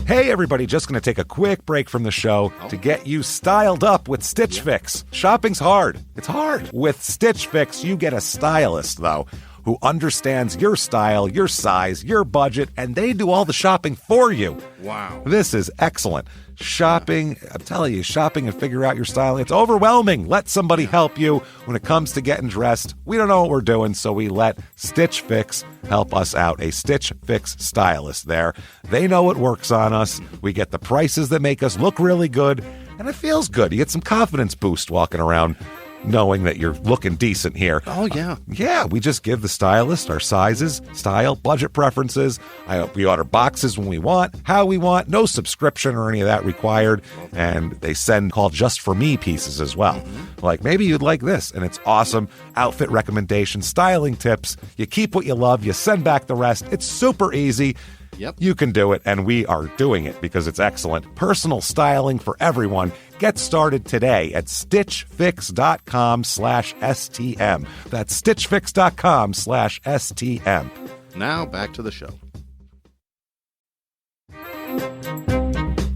Hey everybody, just going to take a quick break from the show to get you styled up with Stitch Fix. Shopping's hard. It's hard. With Stitch Fix, you get a stylist, though, who understands your style, your size, your budget, and they do all the shopping for you. Wow. This is excellent. Shopping, I'm telling you, shopping and figure out your style, it's overwhelming. Let somebody help you when it comes to getting dressed. We don't know what we're doing, so we let Stitch Fix help us out. A Stitch Fix stylist there. They know what works on us. We get the prices that make us look really good, and it feels good. You get some confidence boost walking around knowing that you're looking decent here. Oh, yeah. Yeah, we just give the stylist our sizes, style, budget preferences. We order boxes when we want, how we want, no subscription or any of that required. And they send called Just For Me pieces as well. Like, maybe you'd like this, and it's awesome. Outfit recommendations, styling tips. You keep what you love, you send back the rest. It's super easy. Yep. You can do it, and we are doing it because it's excellent. Personal styling for everyone. Get started today at stitchfix.com/STM. That's stitchfix.com/STM. Now back to the show.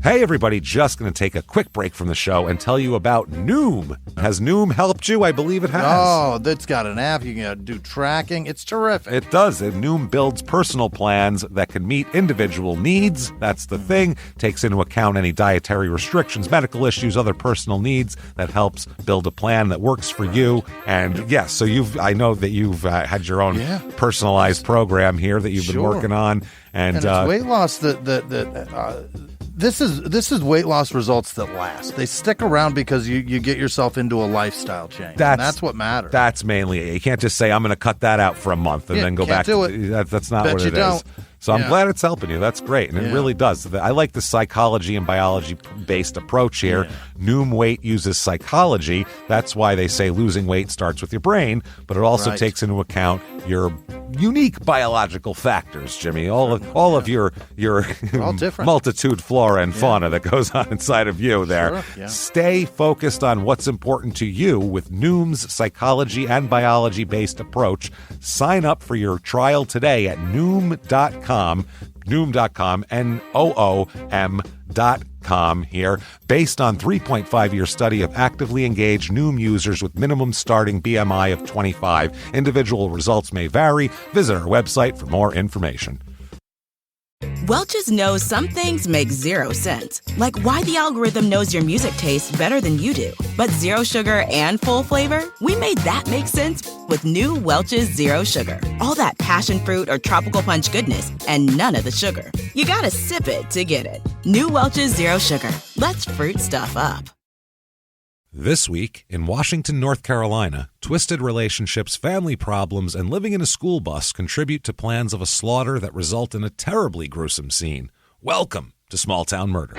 Hey everybody, just going to take a quick break from the show and tell you about Noom. Has Noom helped you? I believe it has. Oh, that's got an app. You can do tracking. It's terrific. It does. Noom builds personal plans that can meet individual needs. That's the thing. Takes into account any dietary restrictions, medical issues, other personal needs. That helps build a plan that works for you. And yes, so I know that you've had your own personalized program here that you've been working on. And it's weight loss This is weight loss results that last. They stick around because you get yourself into a lifestyle change. That's what matters. That's mainly it. You can't just say, I'm going to cut that out for a month and then go back to it. That's not what it is. So I'm glad it's helping you. That's great. And it really does. I like the psychology and biology-based approach here. Yeah. Noom Weight uses psychology. That's why they say losing weight starts with your brain, but it also takes into account your unique biological factors, Jimmy. All of your multitude flora and fauna that goes on inside of you there. Sure. Yeah. Stay focused on what's important to you with Noom's psychology and biology-based approach. Sign up for your trial today at Noom.com, Noom.com here. Based on 3.5-year study of actively engaged Noom users with minimum starting BMI of 25. Individual results may vary. Visit our website for more information. Welch's knows some things make zero sense, like why the algorithm knows your music tastes better than you do. But zero sugar and full flavor? We made that make sense with new Welch's Zero Sugar. All that passion fruit or tropical punch goodness and none of the sugar. You gotta sip it to get it. New Welch's Zero Sugar. Let's fruit stuff up. This week, in Washington, North Carolina, twisted relationships, family problems, and living in a school bus contribute to plans of a slaughter that result in a terribly gruesome scene. Welcome to Small Town Murder.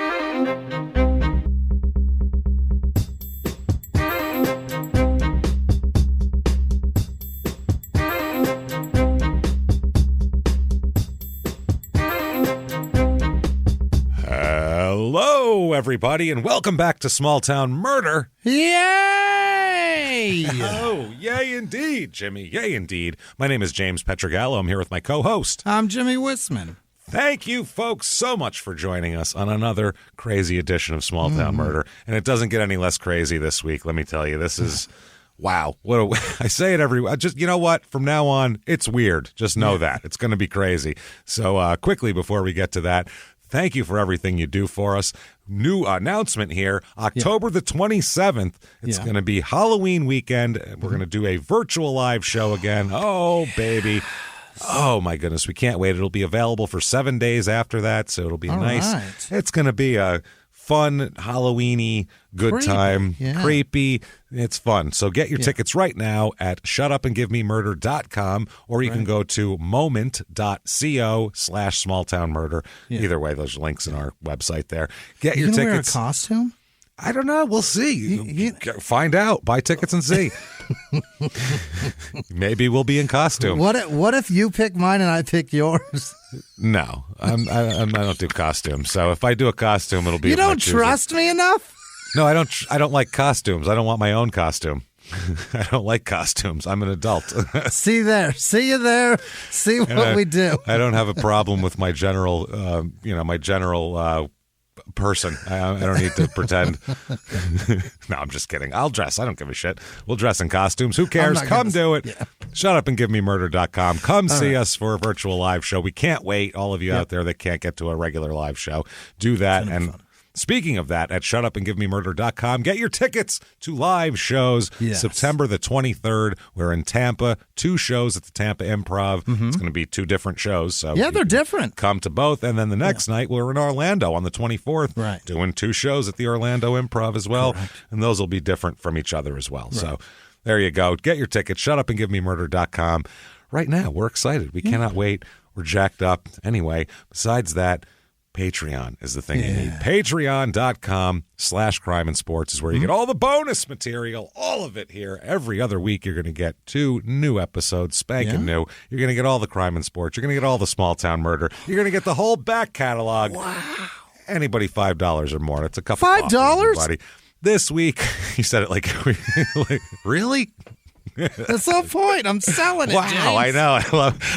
Hello, everybody, and welcome back to Small Town Murder. Yay! Oh, yay indeed, Jimmy. Yay indeed. My name is James Petrogallo. I'm here with my co-host. I'm Jimmy Wisman. Thank you, folks, so much for joining us on another crazy edition of Small Town Murder. And it doesn't get any less crazy this week, let me tell you. This is... Wow. I say it every... Just, you know what? From now on, it's weird. Just know that. It's going to be crazy. So quickly, before we get to that, thank you for everything you do for us. New announcement here, October the 27th. It's going to be Halloween weekend. We're going to do a virtual live show again. Oh, baby. Oh, my goodness. We can't wait. It'll be available for 7 days after that, so it'll be nice. Right. It's going to be a fun, Halloween-y, good time. Yeah. Creepy. It's fun. So get your tickets right now at shutupandgivememurder.com, or you can go to moment.co/smalltownmurder. Yeah. Either way, those links in our website there. Get your tickets. Wear a costume? I don't know. We'll see. Find out. Buy tickets and see. Maybe we'll be in costume. What if you pick mine and I pick yours? No, I don't do costumes. So if I do a costume, it'll be. You don't trust me enough? No, I don't. I don't like costumes. I don't want my own costume. I don't like costumes. I'm an adult. See you there. See what we do. I don't have a problem with my general, person. I don't need to pretend. No, I'm just kidding. I'll dress. I don't give a shit. We'll dress in costumes. Who cares? Come do it. Yeah. ShutUpAndGiveMeMurder.com. Come see us for a virtual live show. We can't wait. All of you out there that can't get to a regular live show, do that. And speaking of that, at ShutUpAndGiveMeMurder.com, get your tickets to live shows. Yes. September the 23rd. We're in Tampa. 2 shows at the Tampa Improv. It's going to be 2 different shows. So yeah, they're different. Come to both. And then the next night, we're in Orlando on the 24th. Right. Doing 2 shows at the Orlando Improv as well. Correct. And those will be different from each other as well. Right. So there you go. Get your tickets. ShutUpAndGiveMeMurder.com. Right now, we're excited. We cannot wait. We're jacked up. Anyway, besides that, Patreon is the thing you need. Patreon.com/crime and sports is where you get all the bonus material, all of it here. Every other week, you're going to get 2 new episodes, spanking new. You're going to get all the crime and sports. You're going to get all the small town murder. You're going to get the whole back catalog. Wow. Anybody $5 or more. It's a couple $5? This week, he said it like really? That's the point. I'm selling it. Wow, James. I know.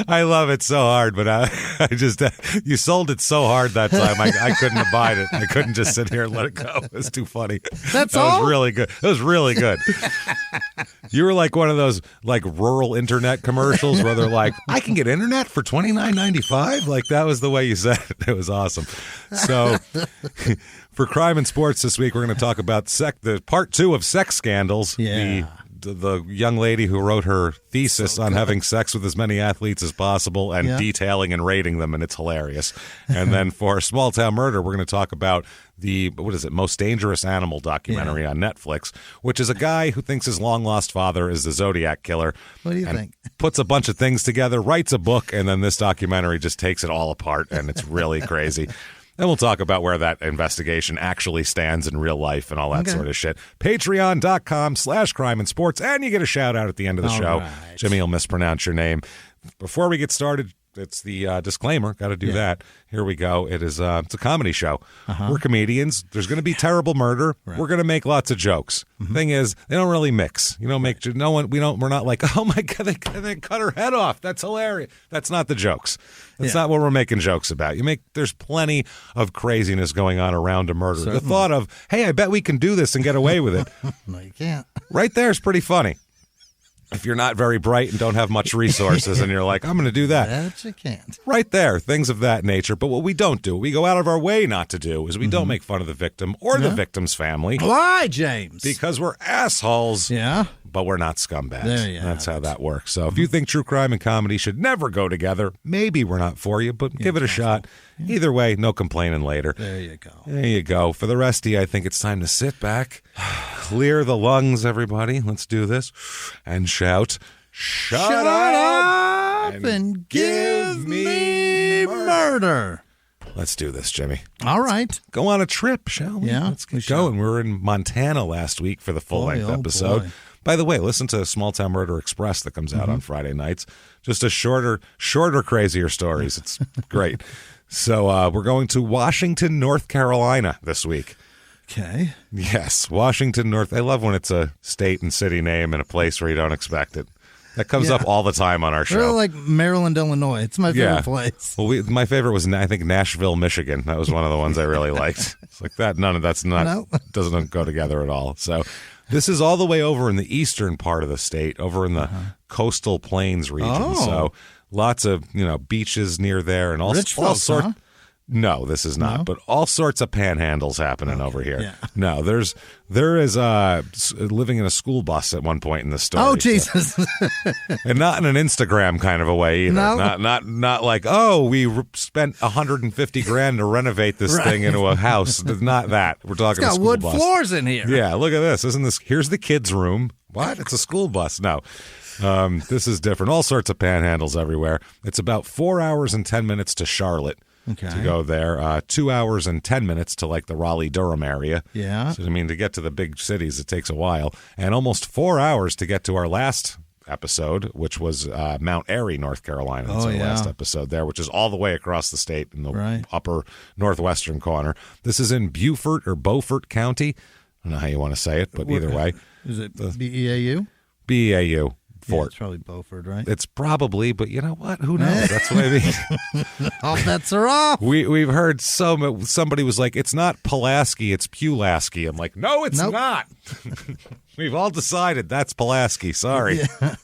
I love it so hard, but I just you sold it so hard that time. I couldn't abide it. I couldn't just sit here and let it go. It was too funny. That was really good. It was really good. You were like one of those like rural internet commercials where they're like, "I can get internet for $29.95." Like that was the way you said it. It was awesome. So. For crime and sports this week, we're going to talk about the part 2 of sex scandals. Yeah. The young lady who wrote her thesis on having sex with as many athletes as possible and detailing and rating them, and it's hilarious. And then for small town murder, we're going to talk about the Most Dangerous Animal documentary on Netflix, which is a guy who thinks his long lost father is the Zodiac killer. What do you think? Puts a bunch of things together, writes a book, and then this documentary just takes it all apart, and it's really crazy. And we'll talk about where that investigation actually stands in real life and all that sort of shit. Patreon.com/crime and sports. And you get a shout out at the end of the show. Right. Jimmy will mispronounce your name. Before we get started, it's the disclaimer. Got to do that. Here we go. It's a comedy show. We're comedians. There's going to be terrible murder. Right. We're going to make lots of jokes. Thing is, they don't really mix. You don't make no one. We're not like, oh my god, they cut her head off. That's hilarious. That's not the jokes. That's not what we're making jokes about. There's plenty of craziness going on around a murder. Certainly. The thought of, hey, I bet we can do this and get away with it. No, you can't. Right there is pretty funny. If you're not very bright and don't have much resources and you're like, I'm going to do that. But you can't. Right there, things of that nature. But what we don't do, we go out of our way not to do, is we don't make fun of the victim or the victim's family. Why, James? Because we're assholes. Yeah. But we're not scumbags. There you That's have how it. that works. So if you think true crime and comedy should never go together, maybe we're not for you, but give it a shot. Either way, no complaining later. There you go. There you go. For the rest of you, I think it's time to sit back, clear the lungs, everybody. Let's do this. And shout, Shut up and give me murder. Let's do this, Jimmy. All right. Go on a trip, shall we? Yeah, Let's we get going. We were in Montana last week for the full-length episode. Boy. By the way, listen to Small Town Murder Express that comes out on Friday nights. Just a shorter, crazier stories. It's great. So we're going to Washington, North Carolina this week. Okay. Yes, Washington, North. I love when it's a state and city name in a place where you don't expect it. That comes up all the time on our show. Really like Maryland, Illinois. It's my favorite place. Well, my favorite was, I think, Nashville, Michigan. That was one of the ones I really liked. It's like that. Doesn't go together at all. So this is all the way over in the eastern part of the state, over in the coastal plains region. Oh. So lots of beaches near there and all sorts. Huh? No, this is not. No? But all sorts of panhandles happening over here. Yeah. No, there is living in a school bus at one point in the story. Oh, Jesus. And not in an Instagram kind of a way either. No. Not like, oh, we spent $150,000 to renovate this thing into a house. Not that. We're talking It's a got school wood bus. floors in here. Yeah, look at this. Isn't this? Here's the kids' room. What? It's a school bus. No. This is different. All sorts of panhandles everywhere. It's about 4 hours and 10 minutes to Charlotte. Okay. To go there, 2 hours and 10 minutes to like the Raleigh-Durham area. Yeah. So, to get to the big cities, it takes a while. And almost 4 hours to get to our last episode, which was Mount Airy, North Carolina. That's our last episode there, which is all the way across the state in the upper northwestern corner. This is in Beaufort County. I don't know how you want to say it, but either way. Is it BEAU? BEAU Yeah, fort. it's probably Beaufort, right? It's probably, but you know what? Who knows? That's what I mean. All bets are off. We've heard somebody was like, it's not Pulaski, it's Pulaski. I'm like, no, it's Nope. not. We've all decided that's Pulaski. Sorry. Yeah.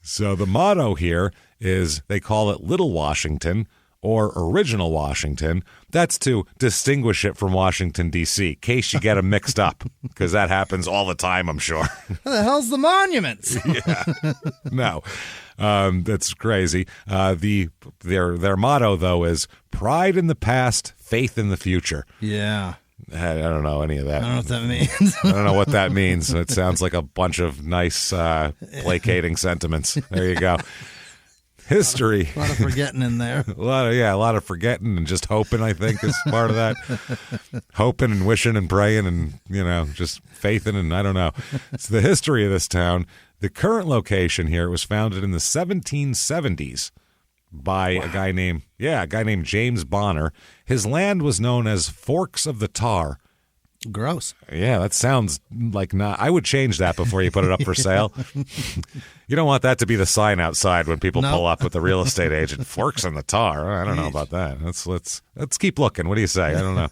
So the motto here is they call it Little Washington or Original Washington. That's to distinguish it from Washington, D.C., in case you get them mixed up, because that happens all the time, I'm sure. What the hell's the monuments? No, that's crazy. Their motto, though, is pride in the past, faith in the future. Yeah. I don't know any of that. I don't know what that means. I don't know what that means. It sounds like a bunch of nice, placating sentiments. There you go. History. A lot of forgetting in there. A lot of forgetting and just hoping, I think, is part of that. Hoping and wishing and praying and, just faithing and I don't know. It's the history of this town. The current location here was founded in the 1770s by a guy named James Bonner. His land was known as Forks of the Tar. Gross. Yeah, that sounds like not. I would change that before you put it up for sale. You don't want that to be the sign outside when people pull up with the real estate agent. Forks in the Tar. I don't know about that. Let's keep looking. What do you say? I don't know.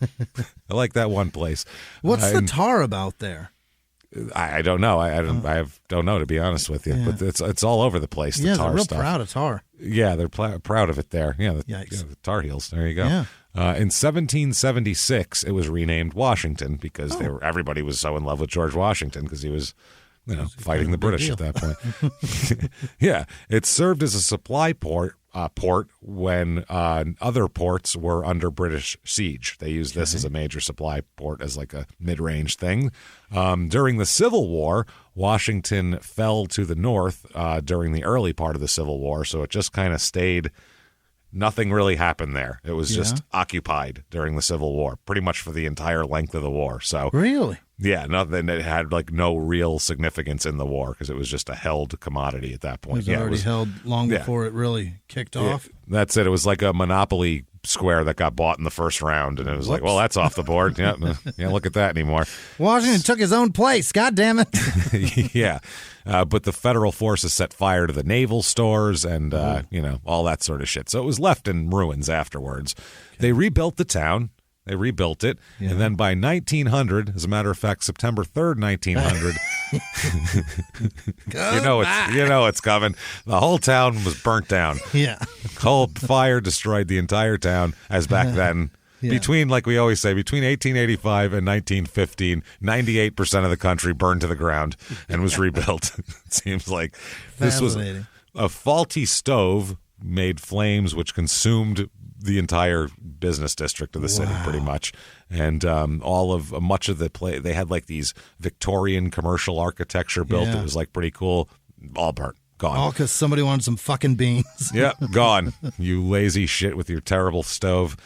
I like that one place. What's the tar about there? I don't know. I don't know, to be honest with you. Yeah. But it's all over the place. The tar they're real stuff. Proud of tar. Yeah, they're proud of it there. Yeah, the Tar Heels. There you go. Yeah. In 1776, it was renamed Washington because everybody was so in love with George Washington because he was, fighting the British at that point. Yeah, it served as a supply port when other ports were under British siege. They used this as a major supply port as like a mid-range thing. During the Civil War, Washington fell to the north during the early part of the Civil War, so it just kind of stayed. Nothing really happened there. It was just occupied during the Civil War, pretty much for the entire length of the war. So really? Yeah, nothing. It had like no real significance in the war because it was just a held commodity at that point. It was held long before it really kicked off. That's it. It was like a Monopoly square that got bought in the first round, and it was like, well, that's off the board. Yeah, can't look at that anymore. Washington took his own place. God damn it. Yeah. But the federal forces set fire to the naval stores and, all that sort of shit. So it was left in ruins afterwards. Okay. They rebuilt the town. They rebuilt it. Yeah. And then by 1900, as a matter of fact, September 3rd, 1900, you know it's coming. The whole town was burnt down. Yeah. Coal fire destroyed the entire town as back then. Yeah. Between, like we always say, between 1885 and 1915, 98% of the country burned to the ground and was rebuilt. It seems like this was a faulty stove made flames which consumed the entire business district of the city pretty much. And much of the place, they had like these Victorian commercial architecture built. It was like pretty cool. All burnt. Gone. All because somebody wanted some fucking beans. Yeah, gone. You lazy shit with your terrible stove.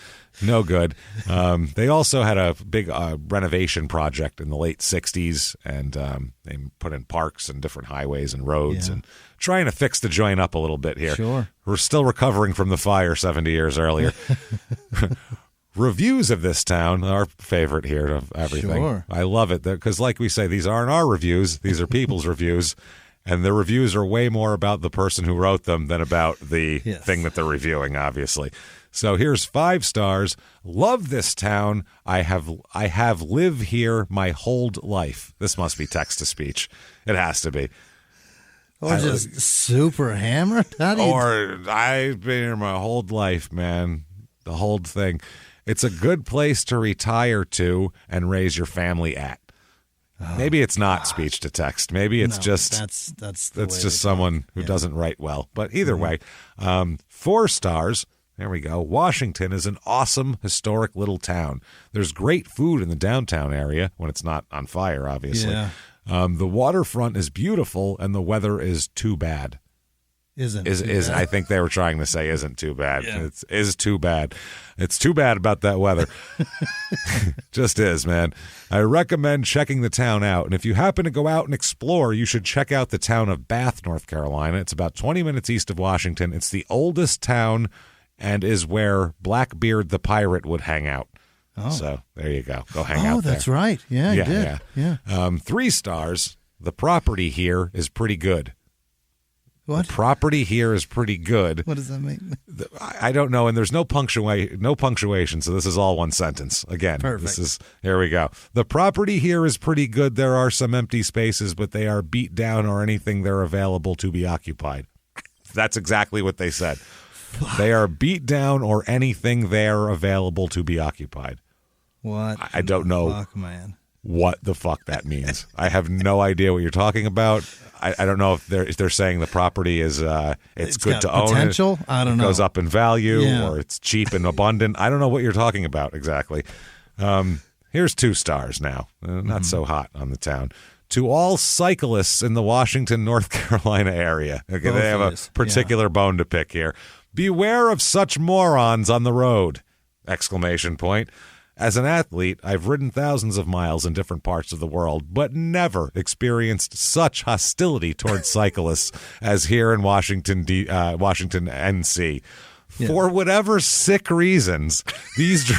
No good. They also had a big renovation project in the late 60s, and they put in parks and different highways and roads and trying to fix the joint up a little bit here. Sure. We're still recovering from the fire 70 years earlier. Reviews of this town, our favorite here of everything. Sure. I love it because, like we say, these aren't our reviews. These are people's reviews. And the reviews are way more about the person who wrote them than about the thing that they're reviewing, obviously. So here's 5 stars. Love this town. I have lived here my whole life. This must be text to speech. It has to be. Or just super hammered. I've been here my whole life, man. The whole thing. It's a good place to retire to and raise your family at. Maybe it's not speech to text. Maybe it's that's just someone who doesn't write well. But either way, 4 stars. There we go. Washington is an awesome, historic little town. There's great food in the downtown area when it's not on fire, obviously. Yeah. The waterfront is beautiful, and the weather is too bad. I think they were trying to say isn't too bad. Yeah. It is too bad. It's too bad about that weather. Just is, man. I recommend checking the town out. And if you happen to go out and explore, you should check out the town of Bath, North Carolina. It's about 20 minutes east of Washington. It's the oldest town and is where Blackbeard the pirate would hang out. Oh. So there you go. Go hang out there. Oh, that's right. Yeah, you did. Yeah. 3 stars. The property here is pretty good. What? The property here is pretty good. What does that mean? I don't know, and there's no punctuation, so this is all one sentence. Again, Perfect. Here we go. The property here is pretty good. There are some empty spaces, but they are beat down or anything they're available to be occupied. That's exactly what they said. They are beat down or anything they're available to be occupied. What? I don't know. Fuck, man. What the fuck that means. I have no idea what you're talking about. I don't know if they're saying the property is it's good to own. Potential? I don't know. It goes up in value, Yeah. or it's cheap and abundant. I don't know what you're talking about exactly. Here's 2 stars now. Not so hot on the town. To all cyclists in the Washington, North Carolina area. Okay, they have a particular bone to pick here. Beware of such morons on the road! Exclamation point. As an athlete, I've ridden thousands of miles in different parts of the world, but never experienced such hostility towards cyclists as here in Washington, Washington, NC. Yeah. For whatever sick reasons, these...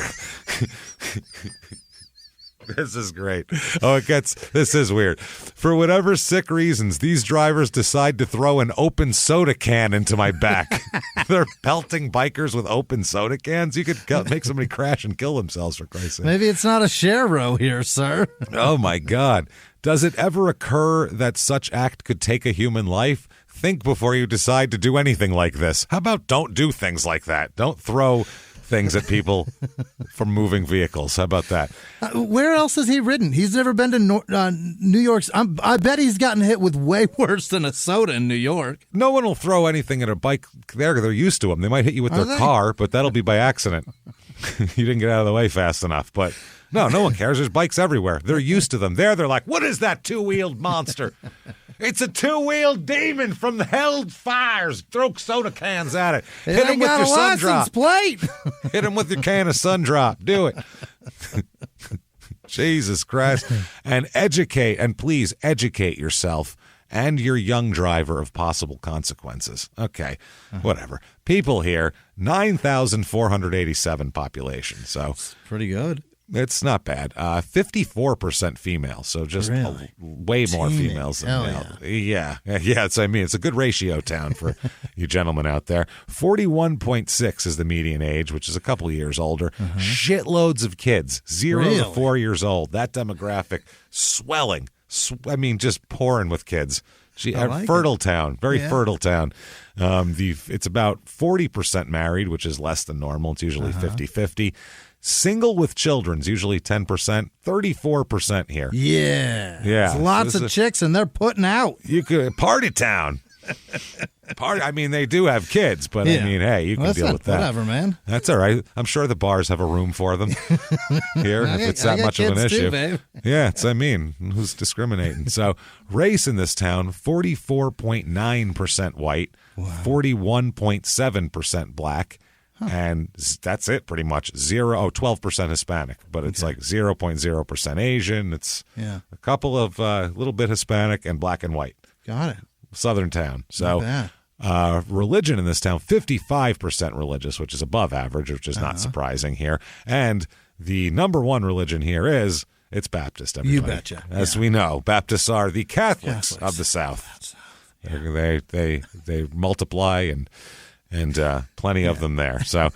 This is great. This is weird. For whatever sick reasons, these drivers decide to throw an open soda can into my back. They're pelting bikers with open soda cans. You could make somebody crash and kill themselves, for Christ's sake. Maybe it's not a share row here, sir. Oh, my God. Does it ever occur that such act could take a human life? Think before you decide to do anything like this. How about don't do things like that? Don't throw things at people from moving vehicles. How about that? Where else has he ridden? He's never been to New York. I bet he's gotten hit with way worse than a soda in New York. No one will throw anything at a bike there. They're used to them. They might hit you with their car, but that'll be by accident. You didn't get out of the way fast enough. But no one cares. There's bikes everywhere. They're used to them. They're like, what is that 2-wheeled monster? It's a 2-wheeled demon from the hell fires. Throw soda cans at it. Hit him with your sun drop. Plate. Hit him with your can of sun drop. Do it. Jesus Christ. And please educate yourself and your young driver of possible consequences. Okay, whatever. People here, 9,487 population. So Pretty good. it's not bad. 54% female, so just way more females than male. Yeah. It's a good ratio town for you gentlemen out there. 41.6 is the median age, which is a couple years older. Shitloads of kids, 0 to 4 years old. That demographic swelling. Just pouring with kids. Fertile town, very fertile town. It's about 40% married, which is less than normal. It's usually 50-50. Single with children's usually 10%, 34% here. Yeah. There's lots of chicks, and they're putting out. You could party town. They do have kids, but hey, you can deal with that. Whatever, man. That's all right. I'm sure the bars have a room for them here if it's that much of an issue. Too, babe. Yeah, who's discriminating? So, race in this town: 44.9% white, 41.7% black. And that's it, pretty much. 12% Hispanic, but it's like 0.0% Asian. It's a couple of little bit Hispanic and black and white. Got it. Southern town. So religion in this town, 55% religious, which is above average, which is not surprising here. And the number one religion here it's Baptist, everybody. You betcha. As we know, Baptists are the Catholics of the South. They multiply and plenty of them there, so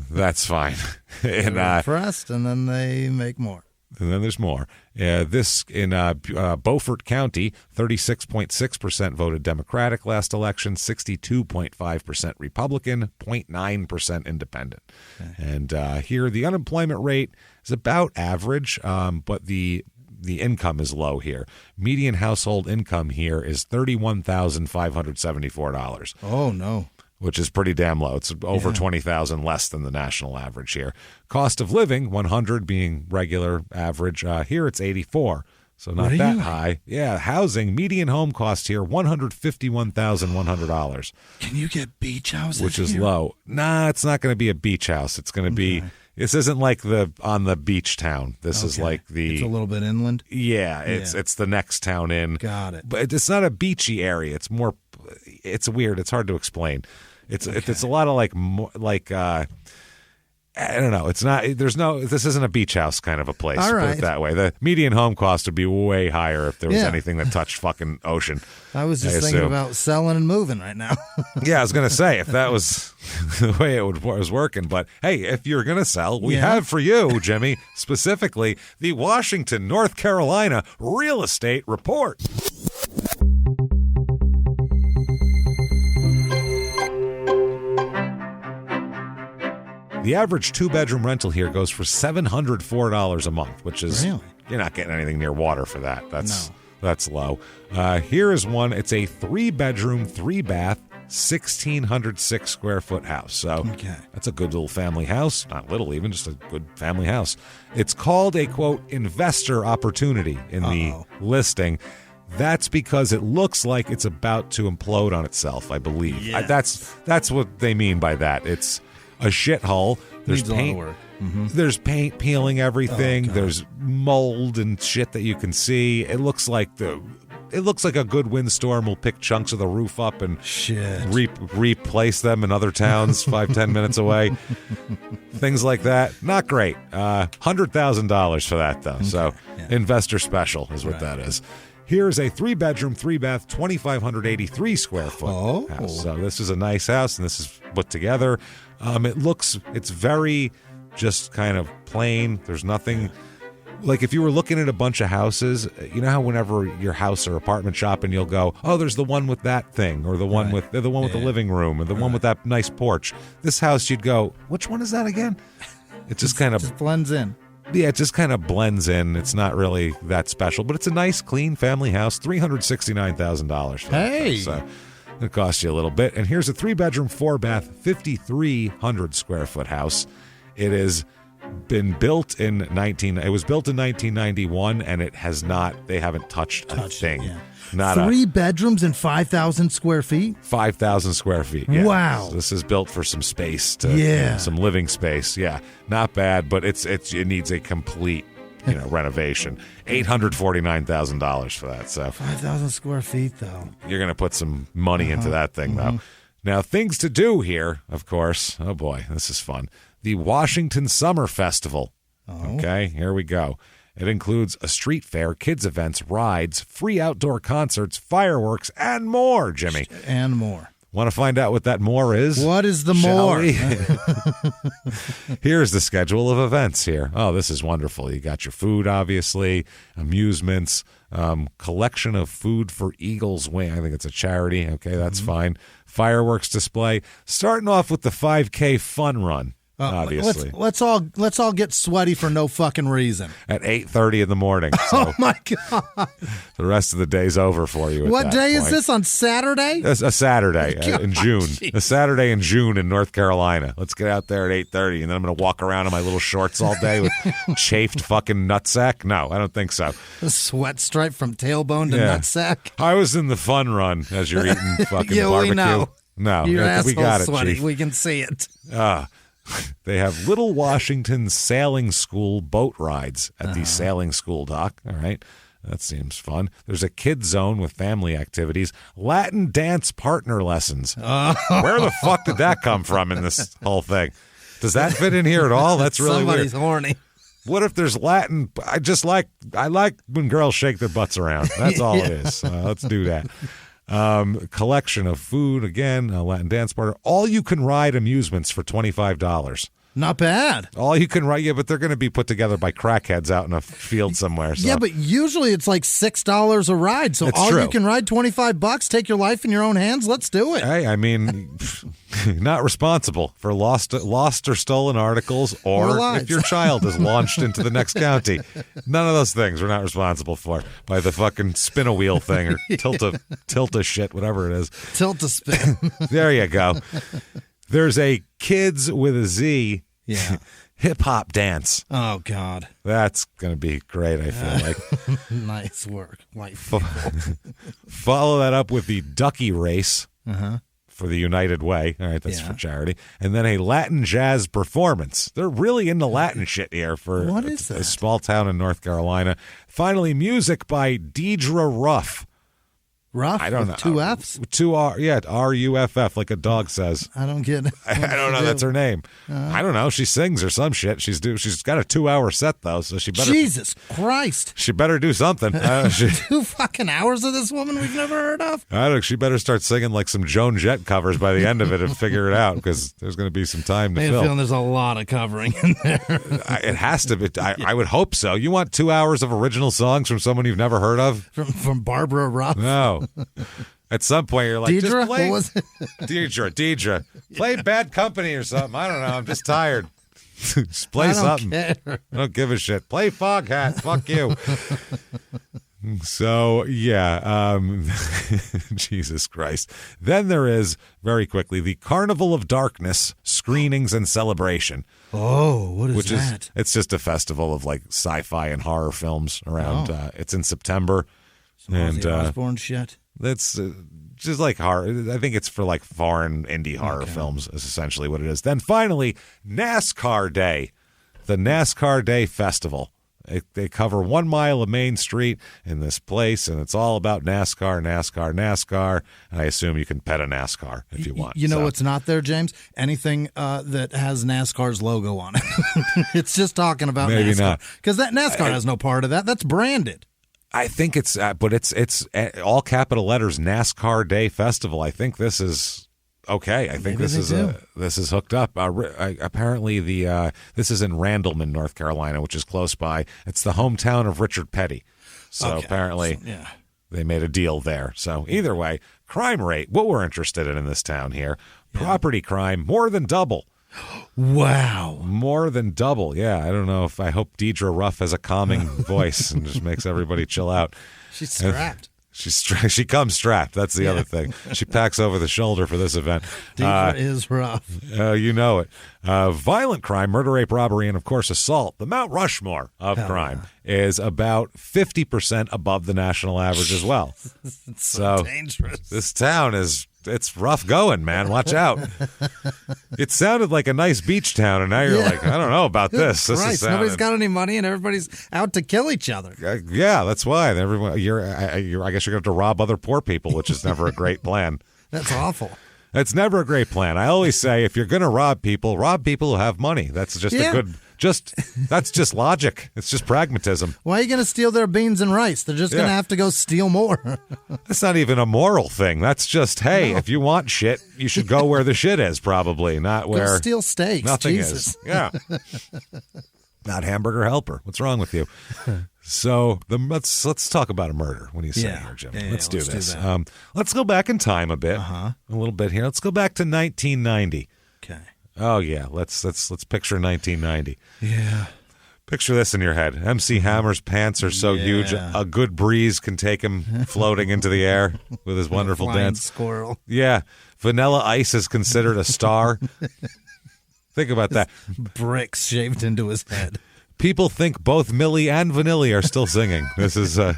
that's fine. And impressed, and then they make more. And then there's more. This in Beaufort County, 36.6% voted Democratic last election, 62.5% Republican, 0.9% Independent. Okay. And here the unemployment rate is about average, but the income is low here. Median household income here is $31,574. Oh, no. Which is pretty damn low. It's over $20,000 less than the national average here. Cost of living, 100 being regular average. Here it's 84, so not that high. Yeah, housing, median home cost here, $151,100. Can you get beach houses which is here? Low. Nah, it's not going to be a beach house. It's going to be... This isn't like on the beach town. This is like It's a little bit inland? Yeah, it's the next town in. Got it. But it's not a beachy area. It's more... It's weird. It's hard to explain. It's a lot of I don't know. It's not. This isn't a beach house kind of a place. All Put right. it that way. The median home cost would be way higher if there was Yeah. anything that touched fucking ocean. I was just thinking about selling and moving right now. Yeah, I was gonna say if that was the way it was working. But hey, if you're gonna sell, we Yeah. have for you, Jimmy, specifically the Washington, North Carolina Real Estate Report. The average 2-bedroom rental here goes for $704 a month, which is Really? You're not getting anything near water for that. That's low. Here is one. It's a 3-bedroom, 3-bath, 1,606 square foot house. So that's a good little family house. Not little, even just a good family house. It's called a quote investor opportunity in the listing. That's because it looks like it's about to implode on itself, I believe. Yes. That's what they mean by that. It's a shithole. There's Needs a lot of paint. work. There's paint peeling everything. There's mold and shit that you can see. It looks like a good windstorm will pick chunks of the roof up and replace them in other towns 5-10 minutes away. Things like that. Not great. $100,000 for that though. So investor special is what that is. Here's a 3-bedroom, 3-bath, 2,583 square foot house. So this is a nice house, and this is put together. It's very just kind of plain. There's nothing like if you were looking at a bunch of houses, you know how whenever your house or apartment shopping, you'll go, oh, there's the one with that thing, or the one with the living room, or the one with that nice porch. This house, you'd go, which one is that again? It just kind of blends in. Yeah, it just kind of blends in. It's not really that special, but it's a nice, clean family house. $369,000. Hey, so it costs you a little bit. And here's a 3-bedroom, 4-bath, 5,300 square foot house. It has been built in 1991, and it has not. They haven't touched a thing. Yeah. Not 3 bedrooms and 5,000 square feet. 5,000 square feet. Yeah. Wow. So this is built for some space some living space. Yeah, not bad, but it needs a complete renovation. $849,000 for that. So 5,000 square feet though. You're gonna put some money into that thing though. Now things to do here, of course. Oh boy, this is fun. The Washington Summer Festival. Okay, here we go. It includes a street fair, kids events, rides, free outdoor concerts, fireworks, and more, Jimmy. And more. Want to find out what that more is? What is the Shall more? we? Here's the schedule of events here. Oh, this is wonderful. You got your food, obviously, amusements, collection of food for Eagles Wing. I think it's a charity. Okay, that's fine. Fireworks display. Starting off with the 5K fun run. Obviously, let's all get sweaty for no fucking reason. At 8:30 in the morning. So Oh my god! the rest of the day's over for you. What day is this? On Saturday? A Saturday in June. Jeez. A Saturday in June in North Carolina. Let's get out there at 8:30, and then I'm going to walk around in my little shorts all day with chafed fucking nutsack. No, I don't think so. A sweat stripe from tailbone to Yeah. nutsack. I was in the fun run as you're eating fucking Yeah, barbecue. we know. No, Your we asshole's got it, sweaty. Chief. We can see it. They have Little Washington Sailing School boat rides at the sailing school dock. All right. That seems fun. There's a kid zone with family activities. Latin dance partner lessons. Where the fuck did that come from in this whole thing? Does that fit in here at all? That's really Somebody's weird. horny. What if there's Latin? I like when girls shake their butts around. That's all it is. Let's do that. Collection of food, again, Latin dance partner. All you can ride amusements for $25. Not bad. All you can ride, yeah, but they're going to be put together by crackheads out in a field somewhere. So. Yeah, but usually it's like $6 a ride. So It's all true. you can ride $25. Take your life in your own hands. Let's do it. Hey, I mean, not responsible for lost or stolen articles, or lives. if your child is launched into the next county. None of those things we're not responsible for by the fucking spin a wheel thing or tilt a shit, whatever it is. Tilt to spin. There you go. There's a kids with a Z Yeah. hip hop dance. Oh God. That's going to be great, I feel like. Nice work. White Follow that up with the Ducky Race for the United Way. All right, that's Yeah. for charity. And then a Latin jazz performance. They're really into Latin shit here for What is a that? small town in North Carolina. Finally, music by Deidre Ruff. Ruff? I don't know. With 2 F's? 2 R, yeah, R-U-F-F, like a dog says. I don't get it. I don't know. That's her name. I don't know. She sings or some shit. She's got a 2-hour set though, so she better. Jesus Christ! She better do something. 2 fucking hours of this woman we've never heard of. I don't. She better start singing like some Joan Jett covers by the end of it and figure it out because there's going to be some time to I have a fill. feeling there's a lot of covering in there. It has to be. I would hope so. You want 2 hours of original songs from someone you've never heard of? From Barbara Ruff. No. At some point, you're like, Deidre? just play. What was it? Deidre. Play Bad Company or something. I don't know. I'm just tired. Just play I don't something. care. I don't give a shit. Play Foghat. Fuck you. So, yeah. Jesus Christ. Then there is, very quickly, the Carnival of Darkness screenings and celebration. Oh, what is Which that? It's just a festival of like sci-fi and horror films around. It's in September. Some Ozzy Osbourne shit. That's just like horror. I think it's for like foreign indie horror films is essentially what it is. Then finally, NASCAR Day, the NASCAR Day Festival. They cover 1 mile of Main Street in this place, and it's all about NASCAR. And I assume you can pet a NASCAR if you want. You know what's not there, James? Anything that has NASCAR's logo on it. It's just talking about Maybe NASCAR. not. Because that NASCAR has no part of that. That's branded. I think it's, but it's all capital letters, NASCAR Day Festival. I think this is okay. I think this is hooked up. Apparently, this is in Randleman, North Carolina, which is close by. It's the hometown of Richard Petty. So apparently, they made a deal there. So either way, crime rate. What we're interested in this town here, property crime, more than double. Wow. More than double. Yeah, I hope Deidre Ruff has a calming voice and just makes everybody chill out. She's strapped. She comes strapped. That's the other thing. She packs over the shoulder for this event. Deidre is rough. You know it. Violent crime, murder, rape, robbery, and of course assault. The Mount Rushmore of crime is about 50% above the national average as well. It's so dangerous. This town it's rough going, man. Watch out. It sounded like a nice beach town, and now you're like, I don't know about this. Nobody's got any money, and everybody's out to kill each other. Yeah, that's why. Everyone, I guess you're going to have to rob other poor people, which is never a great plan. That's awful. It's never a great plan. I always say, if you're going to rob people who have money. That's just a good. That's just logic. It's just pragmatism. Why are you going to steal their beans and rice? They're just going to have to go steal more. That's not even a moral thing. That's just, hey, if you want shit, you should go where the shit is, probably, not where go steal steaks. Nothing Jesus. is. Yeah. Not Hamburger Helper. What's wrong with you? So let's talk about a murder. What do you say here, Jim? Let's do this. Let's go back in time a bit, a little bit here. Let's go back to 1990. Okay. Oh yeah, let's picture 1990. Yeah. Picture this in your head. MC Hammer's pants are so huge, a good breeze can take him floating into the air with his wonderful dance. Squirrel. Yeah. Vanilla Ice is considered a star. Think about that. Bricks shaved into his head. People think both Millie and Vanilli are still singing. This is a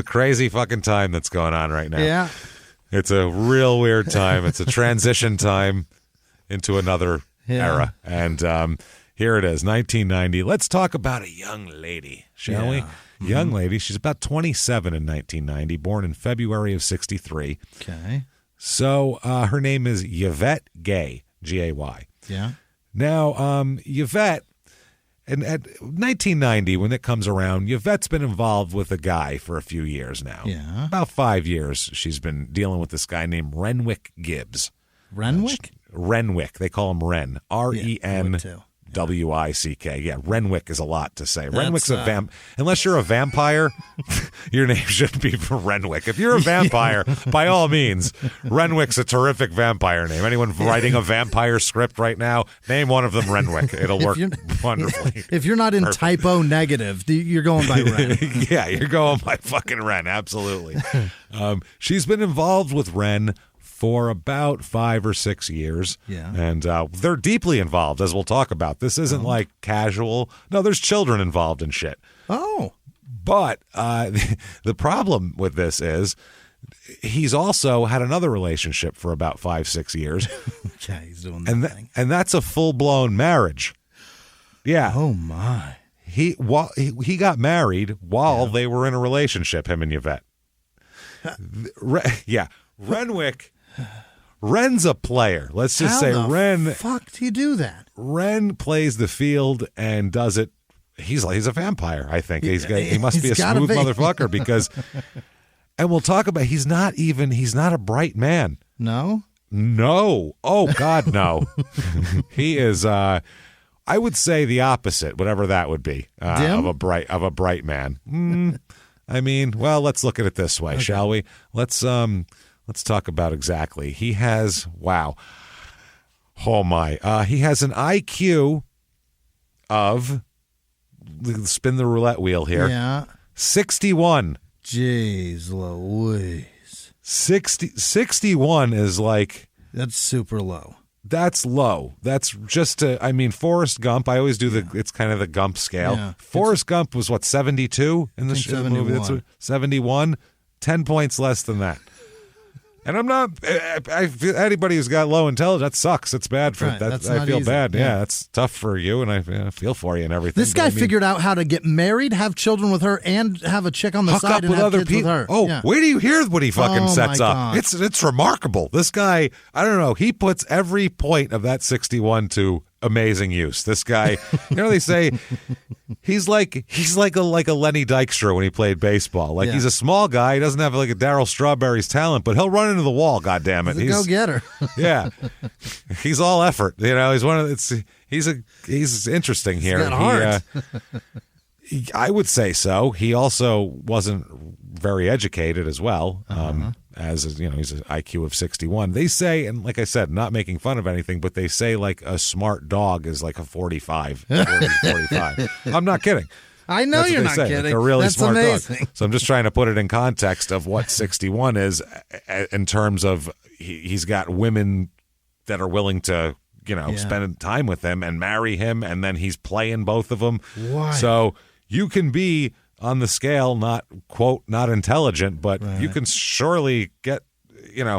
crazy fucking time that's going on right now. Yeah. It's a real weird time. It's a transition time into another era. And here it is, 1990. Let's talk about a young lady, shall we? Young lady. She's about 27 in 1990, born in February of 63. Okay. So her name is Yvette Gay, Gay. Yeah. Now, Yvette, and at 1990, when it comes around, Yvette's been involved with a guy for a few years now. Yeah. About 5 years she's been dealing with this guy named Renwick Gibbs. Renwick? Renwick. They call him Ren. RENWICK. Yeah, Renwick is a lot to say. Renwick's a vamp. Unless you're a vampire, your name shouldn't be Renwick. If you're a vampire, by all means, Renwick's a terrific vampire name. Anyone writing a vampire script right now, name one of them Renwick. It'll work wonderfully. If you're not in typo negative, you're going by Ren. Yeah, you're going by fucking Ren. Absolutely. She's been involved with Ren for about 5 or 6 years. Yeah. And they're deeply involved, as we'll talk about. This isn't like casual. No, there's children involved in shit. Oh. But the problem with this is he's also had another relationship for about 5-6 years. Yeah, he's doing that thing. And that's a full-blown marriage. Yeah. Oh, my. He got married while they were in a relationship, him and Yvette. Renwick. Ren's a player. Let's just say Ren. Fuck, do you do that? Ren plays the field and does it. He's a vampire. I think he must be a smooth motherfucker because. And we'll talk about. He's not a bright man. No. Oh God, no. He is. I would say the opposite, whatever that would be, of a bright man. I mean, well, let's look at it this way, shall we? Let's talk about exactly. He has he has an IQ of, spin the roulette wheel here. 61. Jeez Louise. 61 is like, that's super low. That's low. That's just Forrest Gump. I always do it's kind of the Gump scale. Yeah. Forrest Gump was 72 in the movie. That's 71. 10 points less than that. And I'm not. Anybody who's got low intelligence, that sucks. It's bad for that. I feel bad. Yeah, it's tough for you, and I feel for you and everything. This guy figured out how to get married, have children with her, and have a chick on the side and have kids with her. Oh, where do you hear what he fucking sets up? It's remarkable. This guy, I don't know. He puts every point of that 61 to amazing use. This guy, they say he's like a Lenny Dykstra when he played baseball. Like he's a small guy. He doesn't have like a Darryl Strawberry's talent, but he'll run into the wall. God damn it, he's a go-getter. Yeah, he's all effort. He's one of he's interesting here. He's got heart. I would say so. He also wasn't very educated as well. As he's an IQ of 61. They say, and like I said, not making fun of anything, but they say like a smart dog is like a 45. 45. I'm not kidding. I know you're not kidding. Like a really That's smart amazing. dog. So I'm just trying to put it in context of what 61 is in terms of he's got women that are willing to, spend time with him and marry him, and then he's playing both of them. Why? So you can be on the scale, not intelligent, but you can surely get,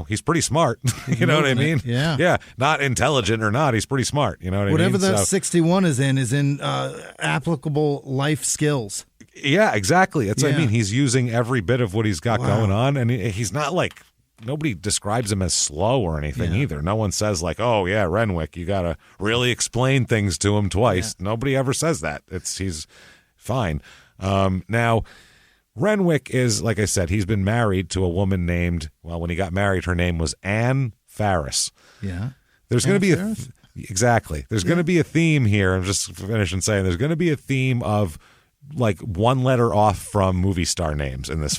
he's pretty smart. You know what I mean? Yeah. Yeah. Not intelligent or not, he's pretty smart. You know what Whatever I mean? that 61 is in applicable life skills. Yeah, exactly. That's what I mean. He's using every bit of what he's got going on, and he's not like, nobody describes him as slow or anything either. No one says like, oh yeah, Renwick, you got to really explain things to him twice. Nobody ever says that. He's fine. Now, Renwick is, like I said, he's been married to a woman named, when he got married, her name was Anne Farris. Yeah. There's going to be exactly. There's going to be a theme here. I'm just finishing saying there's going to be a theme of like one letter off from movie star names in this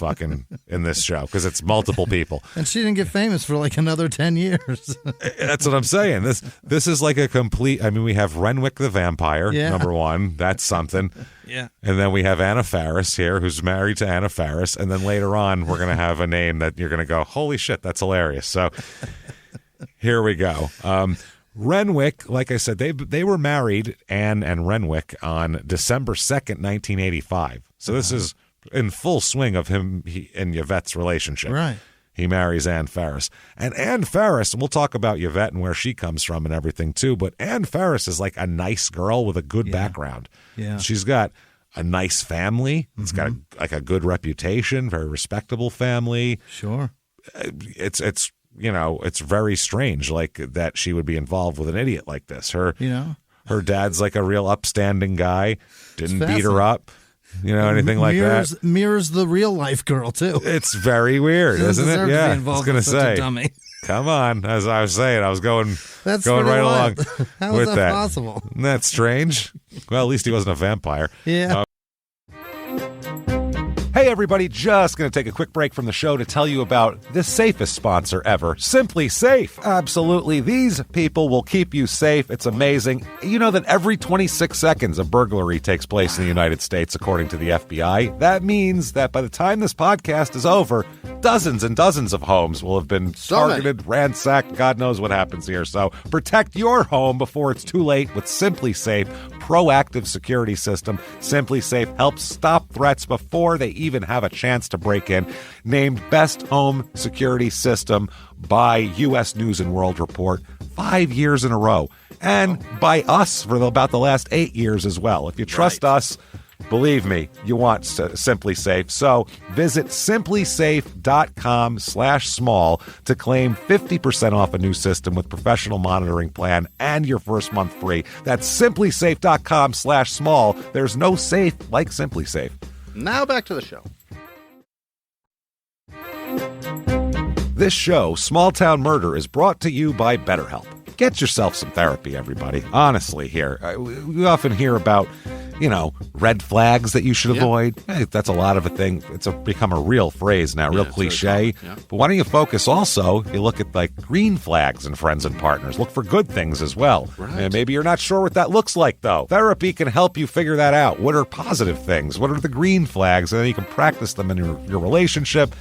show because it's multiple people. And she didn't get famous for like another 10 years. That's what I'm saying. This is like a complete. I mean, we have Renwick the vampire, number one. That's something. Yeah. And then we have Anna Faris here, who's married to Anna Faris. And then later on, we're going to have a name that you're going to go, holy shit, that's hilarious. So here we go. Renwick, like I said, they were married, Anne and Renwick, on December 2nd, 1985. So this is in full swing of him and Yvette's relationship. Right. He marries Anne Faris. And Anne Faris, we'll talk about Yvette and where she comes from and everything too, but Anne Faris is like a nice girl with a good background. Yeah. She's got a nice family. It's got a good reputation, very respectable family. Sure. It's very strange, like that she would be involved with an idiot like this. Her dad's like a real upstanding guy, didn't beat her up, anything like that. Mirrors the real life girl too. It's very weird, isn't it? Yeah, I was going to say. Dummy. Come on, as I was saying, I was going right along How with is that possible? Isn't that strange? Well, at least he wasn't a vampire. Yeah. Hey everybody, just going to take a quick break from the show to tell you about the safest sponsor ever, Simply Safe. Absolutely, these people will keep you safe. It's amazing. You know that every 26 seconds a burglary takes place in the United States, according to the FBI. That means that by the time this podcast is over, dozens and dozens of homes will have been targeted, ransacked. God knows what happens here. So protect your home before it's too late with Simply Safe proactive security system. Simply Safe helps stop threats before they even have a chance to break in. Named Best Home Security System by U.S. News and World Report 5 years in a row. And by us for about the last 8 years as well. If you trust us, Believe me, you want Simply Safe. So visit simplysafe.com/small to claim 50% off a new system with professional monitoring plan and your first month free. That's simplysafe.com/small. There's no safe like Simply Safe. Now back to the show. This show, Small Town Murder, is brought to you by BetterHelp. Get yourself some therapy, everybody. Honestly, here. We often hear about, red flags that you should avoid. Hey, that's a lot of a thing. It's become a real phrase now, real cliche. Yeah. But why don't you focus also, you look at like green flags in friends and partners. Look for good things as well. Right. And maybe you're not sure what that looks like, though. Therapy can help you figure that out. What are positive things? What are the green flags? And then you can practice them in your relationship.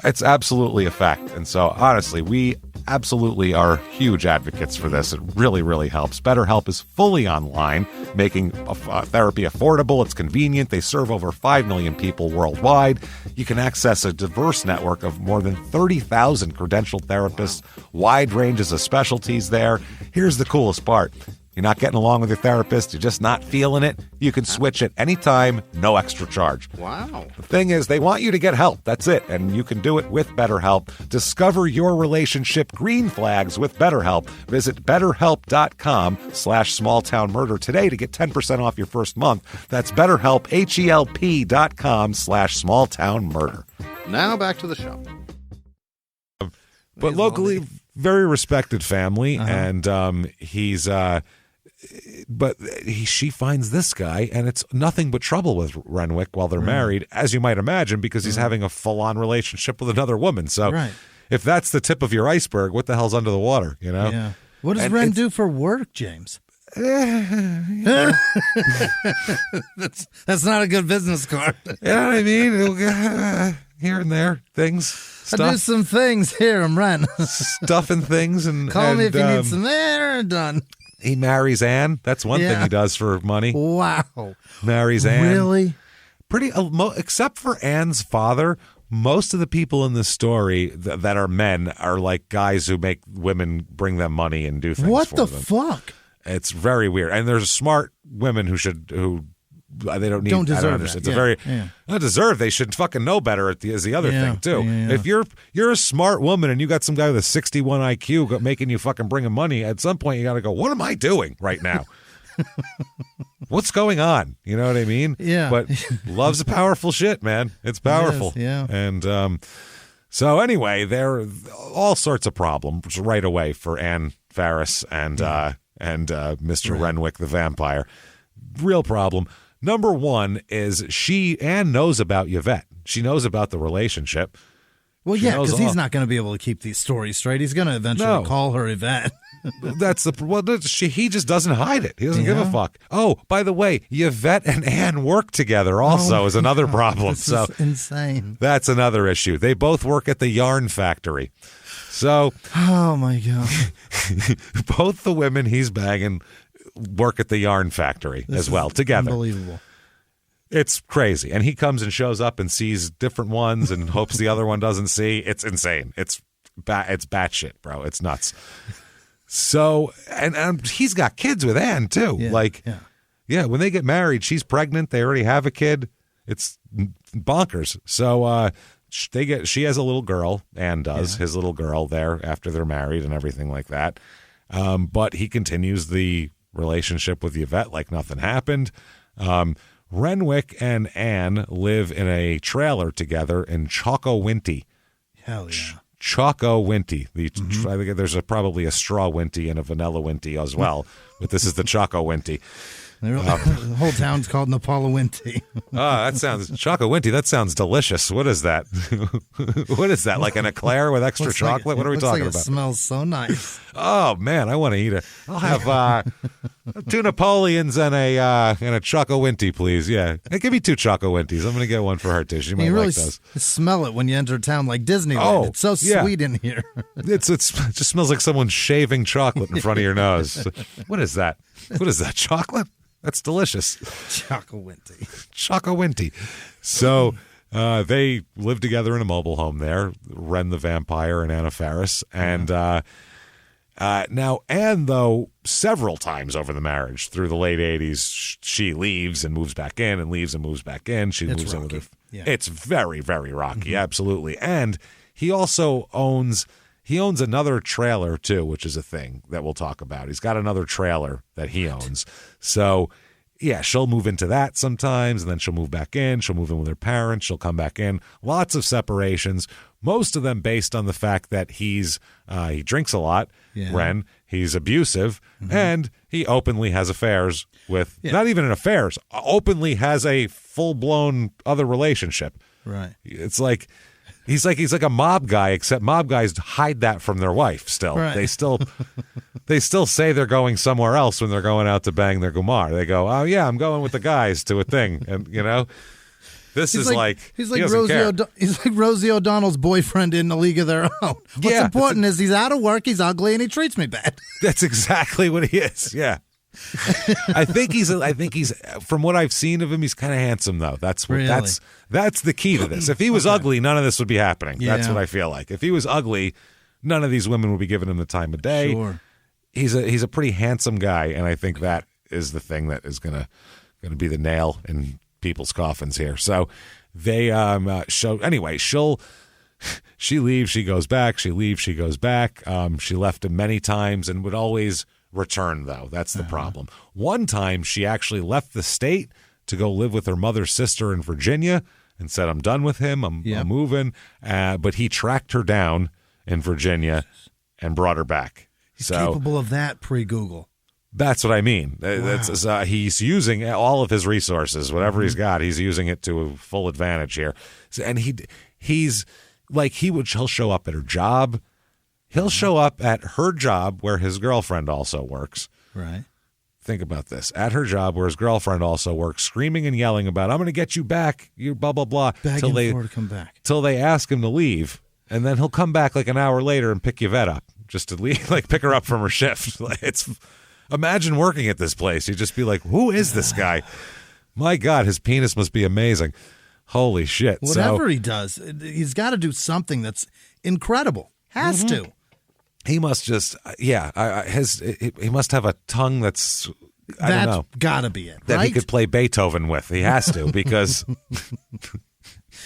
It's absolutely a fact. And so, honestly, we absolutely are huge advocates for this. It really, really helps. BetterHelp is fully online, making therapy affordable. It's convenient. They serve over 5 million people worldwide. You can access a diverse network of more than 30,000 credentialed therapists, wide ranges of specialties there. Here's the coolest part. You're not getting along with your therapist, you're just not feeling it, you can switch at any time, no extra charge. Wow. The thing is, they want you to get help. That's it. And you can do it with BetterHelp. Discover your relationship green flags with BetterHelp. Visit BetterHelp.com/smalltownmurder today to get 10% off your first month. That's BetterHelp, HELP.com/smalltownmurder. Now back to the show. But locally, very respected family, and she finds this guy, and it's nothing but trouble with Renwick while they're married, as you might imagine, because he's having a full-on relationship with another woman. So if that's the tip of your iceberg, what the hell's under the water, Yeah. What does Ren do for work, James? That's not a good business card. You know what I mean? Here and there, things. I do some things here. I'm Ren. Stuffing things and call me if you need some air done. He marries Anne. That's one thing he does for money. Wow. Marries Anne. Really? Except for Anne's father, most of the people in this story that are men are like guys who make women bring them money and do things what for the them. Fuck? It's very weird. And there's smart women who they don't need. Don't deserve I don't understand. that. It's not deserve. They should fucking know better. Is the other thing too. Yeah. If you're a smart woman and you got some guy with a 61 IQ making you fucking bring him money, at some point you got to go, what am I doing right now? What's going on? You know what I mean? Yeah. But love's a powerful shit, man. It's powerful. Yes, yeah. And so anyway, there are all sorts of problems right away for Anne Ferris and Mr. Renwick the vampire. Real problem. Number one is Anne knows about Yvette. She knows about the relationship. Well, because he's not going to be able to keep these stories straight. He's going to eventually call her Yvette. He just doesn't hide it. He doesn't give a fuck. Oh, by the way, Yvette and Anne work together also is another problem. This is insane. That's another issue. They both work at the yarn factory. So, oh my God. Both the women he's banging work at the yarn factory as well together. Unbelievable. It's crazy. And he comes and shows up and sees different ones and hopes the other one doesn't see. It's insane. It's batshit, bro. It's nuts. So, and he's got kids with Anne too. When they get married, she's pregnant. They already have a kid. It's bonkers. So, she has a little girl. Anne does, his little girl there after they're married and everything like that. But he continues the relationship with Yvette like nothing happened. Renwick and Anne live in a trailer together in Choco-Winty. Hell yeah. Choco-Winty. I think there's probably a straw Winty and a vanilla Winty as well, but this is the Choco-Winty. The whole town's called Napala-Winty. That sounds Choco-Winty. That sounds delicious. What is that? What is that? Like an eclair with extra chocolate? What are we talking about? It smells so nice. Oh man, I want to eat it. I'll have 2 Napoleons and a Choco-Winty, please. Yeah, hey, give me 2 Choco-Winties. I'm going to get one for her too. She might you really like those. Smell it when you enter a town like Disneyland. Oh, it's so sweet in here. It just smells like someone shaving chocolate in front of your nose. What is that? What is that? Chocolate? That's delicious. Choco-Winty. Choco-Winty. So they live together in a mobile home there, Ren the vampire and Anna Faris. And Now, Anne, though, several times over the marriage through the late 80s, she leaves and moves back in and leaves and moves back in. She moves in with her. Yeah. It's very, very rocky, absolutely. And he also owns another trailer, too, which is a thing that we'll talk about. He's got another trailer that he owns. So, yeah, she'll move into that sometimes, and then she'll move back in. She'll move in with her parents. She'll come back in. Lots of separations, most of them based on the fact that he drinks a lot, Ren. He's abusive, and he openly has affairs with, not even affairs, openly has a full-blown other relationship. Right. It's like he's like a mob guy, except mob guys hide that from their wife still. Right. They still say they're going somewhere else when they're going out to bang their gumar. They go, "Oh yeah, I'm going with the guys to a thing," and this is he's like Rosie O'Donnell's boyfriend in A League of Their Own. What's important is he's out of work, he's ugly, and he treats me bad. That's exactly what he is. Yeah. I think he's from what I've seen of him, he's kind of handsome though. That's the key to this. If he was ugly, none of this would be happening. Yeah. That's what I feel like. If he was ugly, none of these women would be giving him the time of day. Sure. He's a pretty handsome guy, and I think that is the thing that is gonna be the nail in people's coffins here. So they she leaves, she goes back, she leaves, she goes back. She left him many times and would always return, though. That's the problem. One time she actually left the state to go live with her mother's sister in Virginia and said, I'm done with him, I'm moving. But he tracked her down in Virginia and brought her back. He's capable of that pre-Google. That's what I mean. Wow. He's using all of his resources, whatever he's got. He's using it to full advantage here. And he'll show up at her job. He'll show up at her job where his girlfriend also works. Right. Think about this. At her job where his girlfriend also works, screaming and yelling about, I'm going to get you back, you blah, blah, blah. Begging for her to come back. Till they ask him to leave. And then he'll come back like an hour later and pick Yvette up just to leave, like pick her up from her shift. Imagine working at this place. You'd just be like, who is this guy? My God, his penis must be amazing. Holy shit. Whatever he does, he's got to do something that's incredible. Has to. He must just, he must have a tongue that's, I don't know. That's got to be it, that right? he could play Beethoven with. He has to, because...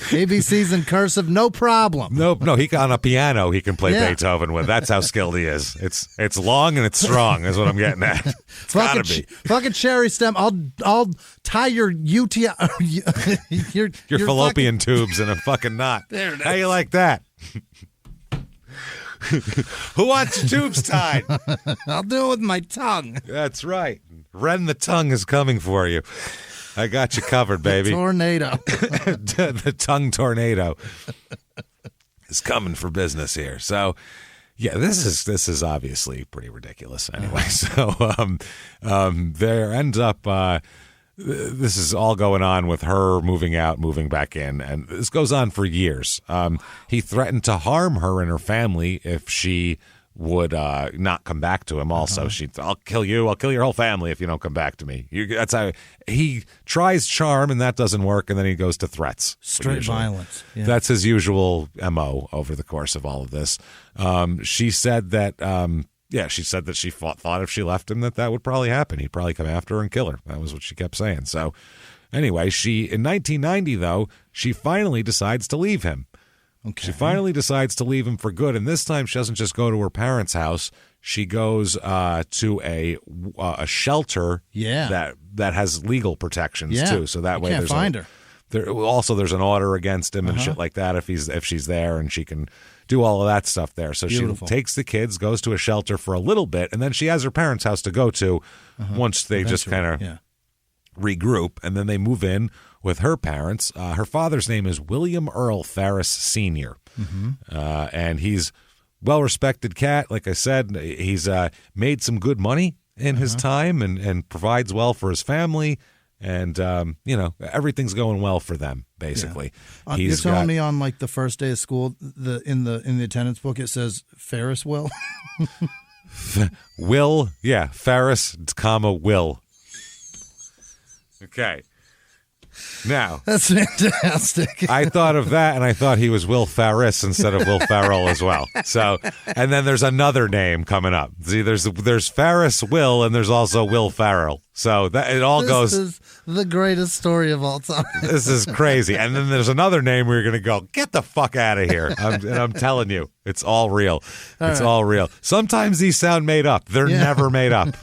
ABC's in cursive, no problem. No, he on a piano he can play Beethoven with. That's how skilled he is. It's long and it's strong is what I'm getting at. It's gotta be. Fucking cherry stem. I'll tie your UTI your fallopian tubes in a fucking knot. There it is. How you like that? Who wants your tubes tied? I'll do it with my tongue. That's right. Ren the tongue is coming for you. I got you covered, baby. Tornado. The tongue tornado is coming for business here. So, yeah, this is obviously pretty ridiculous anyway. So, there ends up this is all going on with her moving out, moving back in, and this goes on for years. He threatened to harm her and her family if she would not come back to him. Also, I'll kill you. I'll kill your whole family if you don't come back to me. That's how he tries charm, and that doesn't work, and then he goes to threats. Straight violence. Yeah. That's his usual MO over the course of all of this. She said that. She said that she thought if she left him that would probably happen. He'd probably come after her and kill her. That was what she kept saying. So, anyway, in 1990 though, she finally decides to leave him. Okay. She finally decides to leave him for good, and this time she doesn't just go to her parents' house. She goes to a shelter that has legal protections too. So that way can't find her. There's an order against him and shit like that if she's there, and she can do all of that stuff there. So Beautiful. She takes the kids, goes to a shelter for a little bit, and then she has her parents' house to go to once they just kind of regroup, and then they move in with her parents. Her father's name is William Earl Ferris Sr., and he's well-respected cat. Like I said, he's made some good money in his time and provides well for his family, and everything's going well for them, basically. Yeah. You're telling me on like the first day of school, in the attendance book it says Ferris Will? Will, Ferris, Will. Okay. Now, That's fantastic. I thought of that, and I thought he was Will Ferris instead of Will Ferrell as well. So, and then there's another name coming up. See, there's Ferris Will, and there's also Will Ferrell. So that it all goes. This is the greatest story of all time. This is crazy. And then there's another name where you're going to go, get the fuck out of here. And I'm telling you, it's all real. All real. Sometimes these sound made up. They're never made up.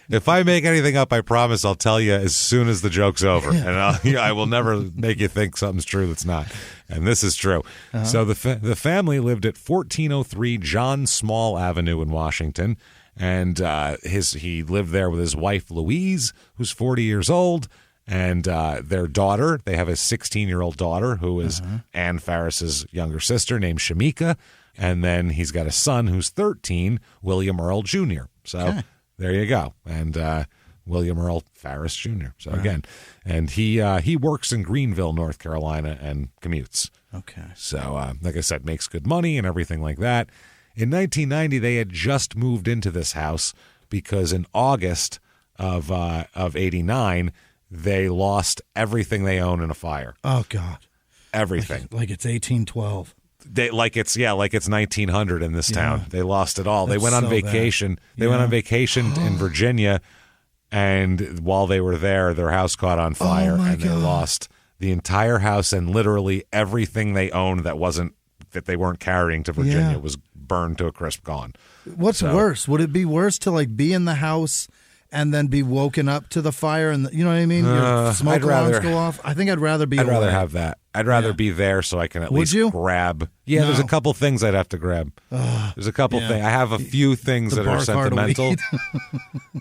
If I make anything up, I promise I'll tell you as soon as the joke's over. And I will never make you think something's true that's not. And this is true. So the family lived at 1403 John Small Avenue in Washington. And he lived there with his wife, Louise, who's 40 years old, and their daughter. They have a 16-year-old daughter who is Ann Faris's younger sister named Shamika. And then he's got a son who's 13, William Earl Jr. So there you go. And William Earl Faris Jr. So again, and he works in Greenville, North Carolina, and commutes. Okay. So like I said, makes good money and everything like that. In 1990, they had just moved into this house because in August of '89, they lost everything they own in a fire. Oh God, everything. Like it's 1812. Like it's 1900 in this town. They lost it all. They went on vacation. Bad. They went on vacation in Virginia, and while they were there, their house caught on fire, and they lost the entire house and literally everything they owned that they weren't carrying to Virginia was burned to a crisp, gone. What's worse? Would it be worse to like be in the house and then be woken up to the fire and you know what I mean? Your smoke alarms go off. I think I'd rather be. I'd rather have that. I'd rather be there so I can at least grab. Yeah, no. There's a couple things I'd have to grab. There's a couple things. I have a few things that are sentimental.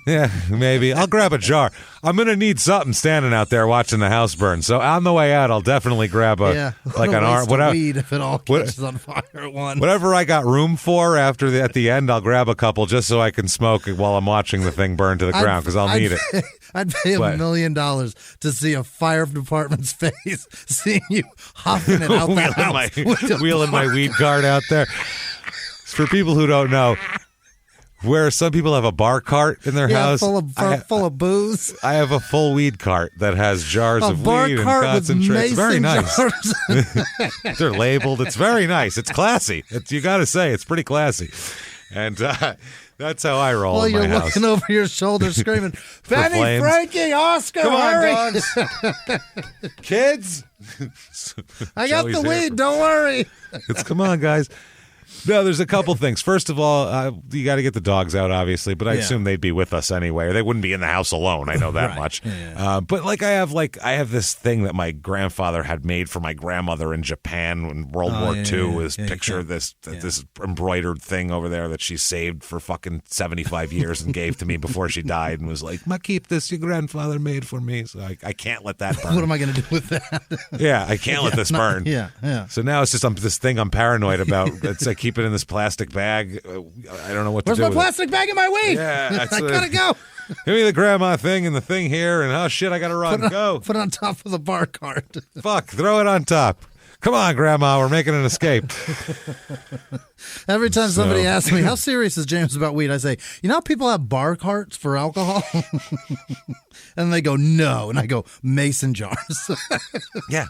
Yeah, maybe. I'll grab a jar. I'm going to need something standing out there watching the house burn. So on the way out, I'll definitely grab an arm. Whatever. Weed if it all catches on fire at once. Whatever I got room for at the end, I'll grab a couple just so I can smoke while I'm watching the thing burn to the ground because I'll need it. I'd pay $1 million to see a fire department's face seeing you hopping it out the house. Wheeling my weed cart out there. For people who don't know, where some people have a bar cart in their house. Full of booze. I have a full weed cart that has jars of weed and concentrates. It's very nice. They're labeled. It's very nice. It's classy. You got to say, it's pretty classy. And that's how I roll in my house. You're looking over your shoulder screaming, Benny, Frankie, Oscar, come on, hurry. dogs. Kids. I got the weed, don't worry. Come on, guys. No, there's a couple things. First of all, you got to get the dogs out, obviously, but I assume they'd be with us anyway, or they wouldn't be in the house alone. I know that much. Yeah. But I have this thing that my grandfather had made for my grandmother in Japan in World War II. His picture of this embroidered thing over there that she saved for fucking 75 years and gave to me before she died, and was like, "Ma, keep this. Your grandfather made for me." So I can't let that burn. What am I going to do with that? Yeah, I can't let this burn. Yeah. So now it's just this thing I'm paranoid about. It's I keep it in this plastic bag. I don't know what to do. Where's my plastic bag and my weed? Yeah, I gotta go. Give me the grandma thing and the thing here, and oh shit, I gotta run. Go. Put it on top of the bar cart. Fuck, throw it on top. Come on, Grandma, we're making an escape. Every time somebody asks me, how serious is James about weed? I say, you know how people have bar carts for alcohol? And they go, no. And I go, mason jars. Yeah.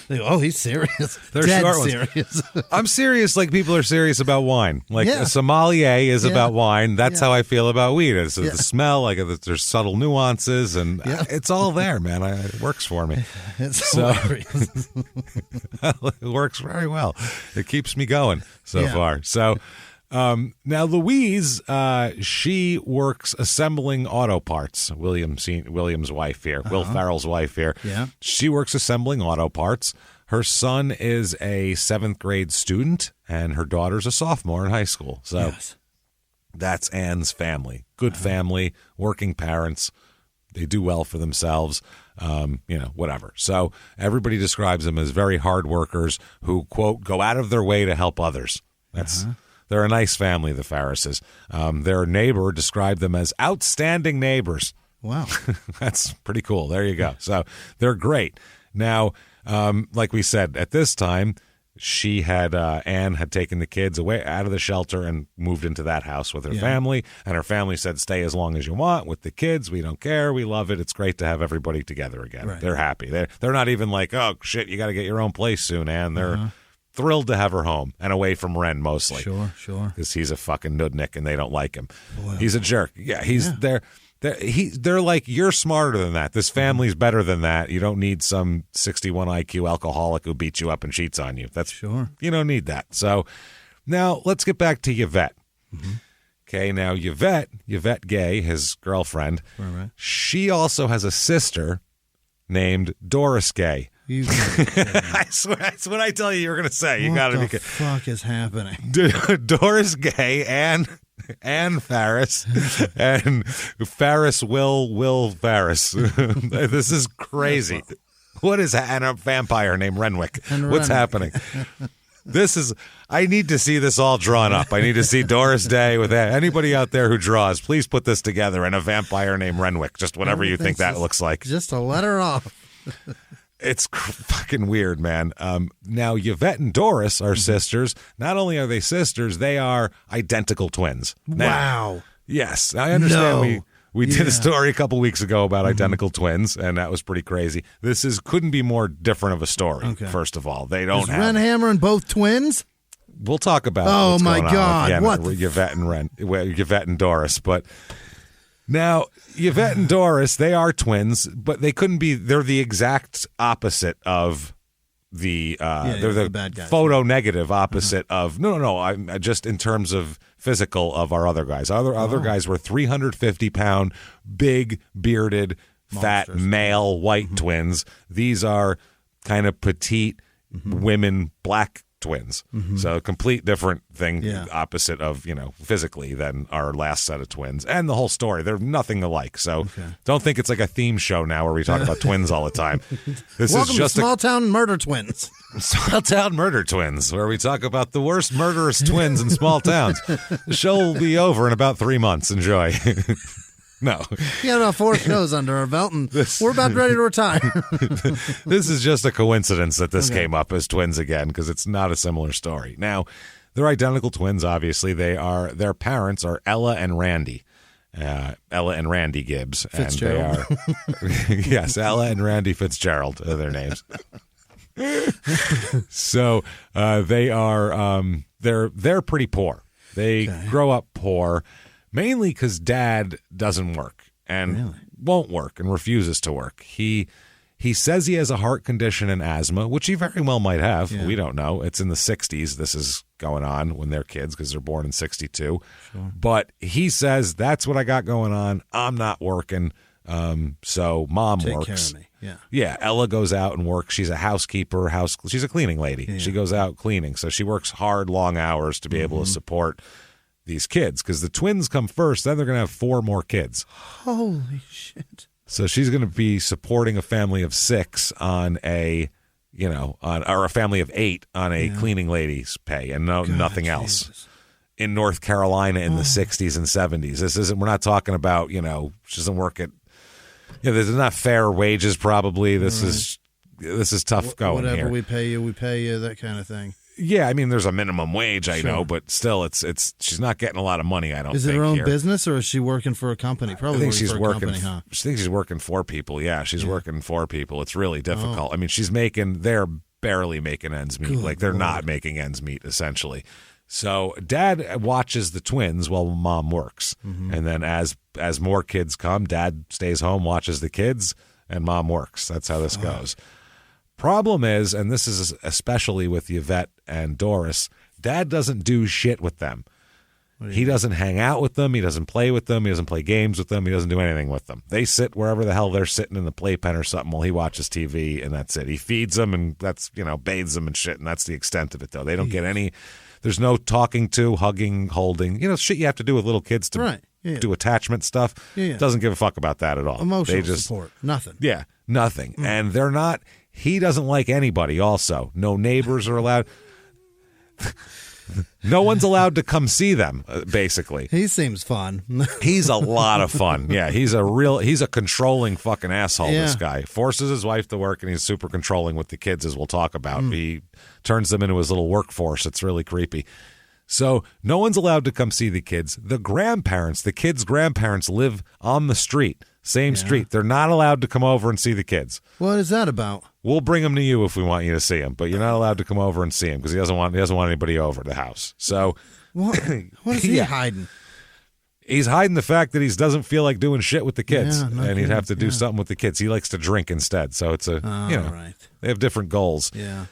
They go, oh, he's serious. They're dead short serious. I'm serious like people are serious about wine. Like a sommelier is about wine. That's how I feel about weed. It's the smell, like there's subtle nuances, and it's all there, man. It works for me. It's hilarious. It works very well. It keeps me going so far. So now Louise, she works assembling auto parts. William's wife here, Will Ferrell's wife here. Yeah. She works assembling auto parts. Her son is a 7th grade student, and her daughter's a sophomore in high school. So that's Ann's family. Good family, working parents. They do well for themselves, whatever. So everybody describes them as very hard workers who, quote, go out of their way to help others. That's... They're a nice family, the Farises. Their neighbor described them as outstanding neighbors. Wow. That's pretty cool. There you go. So they're great. Now, like we said, at this time, Anne had taken the kids away out of the shelter and moved into that house with her family. And her family said, stay as long as you want with the kids. We don't care. We love it. It's great to have everybody together again. Right. They're happy. They're not even like, oh, shit, you got to get your own place soon, Anne. They're thrilled to have her home and away from Ren mostly. Sure. Because he's a fucking nudnik and they don't like him. Boy. He's a jerk. Yeah, they're like, you're smarter than that. This family's better than that. You don't need some 61 IQ alcoholic who beats you up and cheats on you. You don't need that. So now let's get back to Yvette. Okay, now Yvette Gay, his girlfriend, right. She also has a sister named Doris Gay. I swear, that's what I tell you you're going to say. You got to be kidding. What the fuck is happening? Doris Gay, Anne Farris, and Farris Will Farris. This is crazy. What is that? And a vampire named Renwick. What's happening? I need to see this all drawn up. I need to see Doris Day with that. Anybody out there who draws, please put this together, and a vampire named Renwick. Just whatever you think that looks like. Just to let her off. It's fucking weird, man. Now, Yvette and Doris are sisters. Not only are they sisters, they are identical twins. Now, wow. Yes, I understand. We did a story a couple weeks ago about identical twins, and that was pretty crazy. This couldn't be more different of a story. Okay. First of all, they don't have Ren Hammer and both twins. We'll talk about. Oh my God! What Yvette and Doris, but. Now, Yvette and Doris, they are twins, but they couldn't be. They're the exact opposite of the. They're the bad guys. Photo negative opposite of. No. I'm just in terms of physical of our other guys. Other guys were 350-pound, big, bearded, fat, male, white twins. These are kind of petite women, black twins. So a complete different thing, opposite of, physically than our last set of twins. And the whole story, they're nothing alike. So don't think it's like a theme show now where we talk about twins all the time. Welcome is just to Small Town Murder Twins. Small Town Murder Twins, where we talk about the worst murderous twins in small towns. The show will be over in about 3 months. Enjoy. No. We got about 4 shows under our belt, and we're about ready to retire. This is just a coincidence that this came up as twins again, because it's not a similar story. Now, they're identical twins, obviously. Their parents are Ella and Randy. Ella and Randy Gibbs. Fitzgerald. And they are, yes, Ella and Randy Fitzgerald are their names. So they are, they're pretty poor. They grow up poor. Mainly because Dad doesn't work and won't work and refuses to work. He says he has a heart condition and asthma, which he very well might have. Yeah. We don't know. It's in the 60s. This is going on when they're kids because they're born in 62. Sure. But he says, that's what I got going on. I'm not working. So Mom Take works. Care of me. Yeah. Yeah. Ella goes out and works. She's a housekeeper. She's a cleaning lady. Yeah. She goes out cleaning. So she works hard, long hours to be able to support these kids, because the twins come first, then they're going to have 4 more kids. Holy shit. So she's going to be supporting a family of 6 on a, or a family of 8 on a cleaning lady's pay and nothing else. In North Carolina in the 60s and 70s. We're not talking about, she doesn't work at, there's not fair wages probably. This is tough going Whatever here. we pay you, that kind of thing. Yeah, I mean, there's a minimum wage, I know, but still, it's she's not getting a lot of money, I don't think. Is it her own business, or is she working for a company? Probably I think she's working. Company, huh? I think she's working for people. Yeah, she's working for people. It's really difficult. I mean, they're barely making ends meet. Good they're Lord. not making ends meet, essentially. So Dad watches the twins while Mom works. And then as more kids come, Dad stays home, watches the kids, and Mom works. That's how this goes. Problem is, and this is especially with Yvette and Doris, Dad doesn't do shit with them. He doesn't hang out with them. He doesn't play with them. He doesn't play games with them. He doesn't do anything with them. They sit wherever the hell they're sitting in the playpen or something while he watches TV, and that's it. He feeds them, and that's, bathes them and shit, and that's the extent of it, though. They don't get any, there's no talking to, hugging, holding, shit you have to do with little kids to do attachment stuff. Doesn't give a fuck about that at all. Emotional support. Nothing. Yeah, nothing. And they're not... He doesn't like anybody also. No neighbors are allowed. No one's allowed to come see them, basically. He seems fun. He's a lot of fun. Yeah, he's a controlling fucking asshole, this guy. Forces his wife to work, and he's super controlling with the kids, as we'll talk about. He turns them into his little workforce. It's really creepy. So no one's allowed to come see the kids. The kids' grandparents live on the street, same street. They're not allowed to come over and see the kids. What is that about? We'll bring them to you if we want you to see them, but you're not allowed to come over and see him because he doesn't want anybody over the house. So what is he hiding? He's hiding the fact that he doesn't feel like doing shit with the kids, Yeah, no and he'd have to kidding. do something with the kids. He likes to drink instead, so it's Right. they have different goals. Yeah.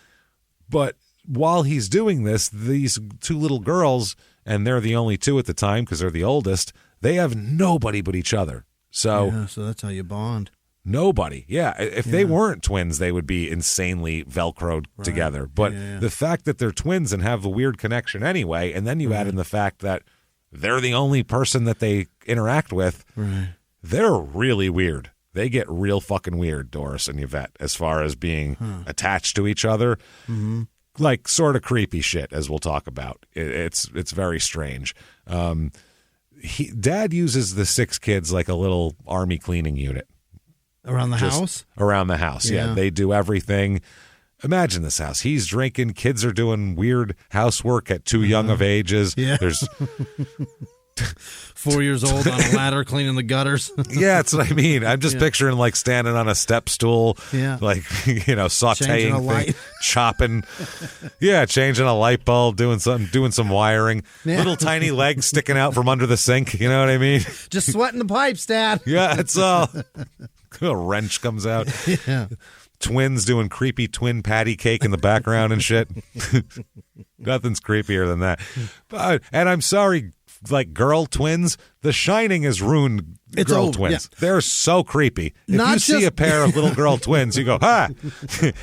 But while he's doing this, these two little girls, and they're the only two at the time because they're the oldest, they have nobody but each other. So So that's how you bond. nobody. Yeah. If they weren't twins, they would be insanely Velcroed together. But the fact that they're twins and have a weird connection anyway, and then you add in the fact that they're the only person that they interact with, they're really weird. They get real fucking weird, Doris and Yvette, as far as being attached to each other. Like sort of creepy shit, as we'll talk about. It's very strange. Dad uses the 6 kids like a little army cleaning unit. Around the house? Around the house, yeah. They do everything. Imagine this house. He's drinking. Kids are doing weird housework at too young of ages. Yeah. There's 4 years old on a ladder cleaning the gutters. Yeah, that's what I mean. I'm just picturing like standing on a step stool, like, sauteing, chopping. Yeah, changing a light bulb, doing some wiring. Yeah. Little tiny legs sticking out from under the sink. You know what I mean? Just sweating the pipes, Dad. Yeah, it's all. A wrench comes out. Yeah. Twins doing creepy twin patty cake in the background and shit. Nothing's creepier than that. And I'm sorry, like girl twins, The Shining has ruined girl old, twins. They're so creepy. If you see a pair of little girl twins, you go,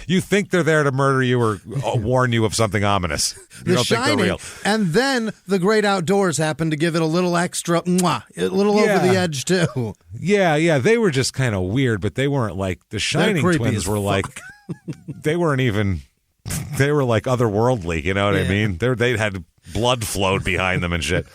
you think they're there to murder you or warn you of something ominous. You don't think they're real. And then The Great Outdoors happened to give it a little extra, a little over the edge too. Yeah. They were just kind of weird, but they weren't like The Shining twins were like, they weren't even, they were like otherworldly, you know what I mean? They had blood flowed behind them and shit.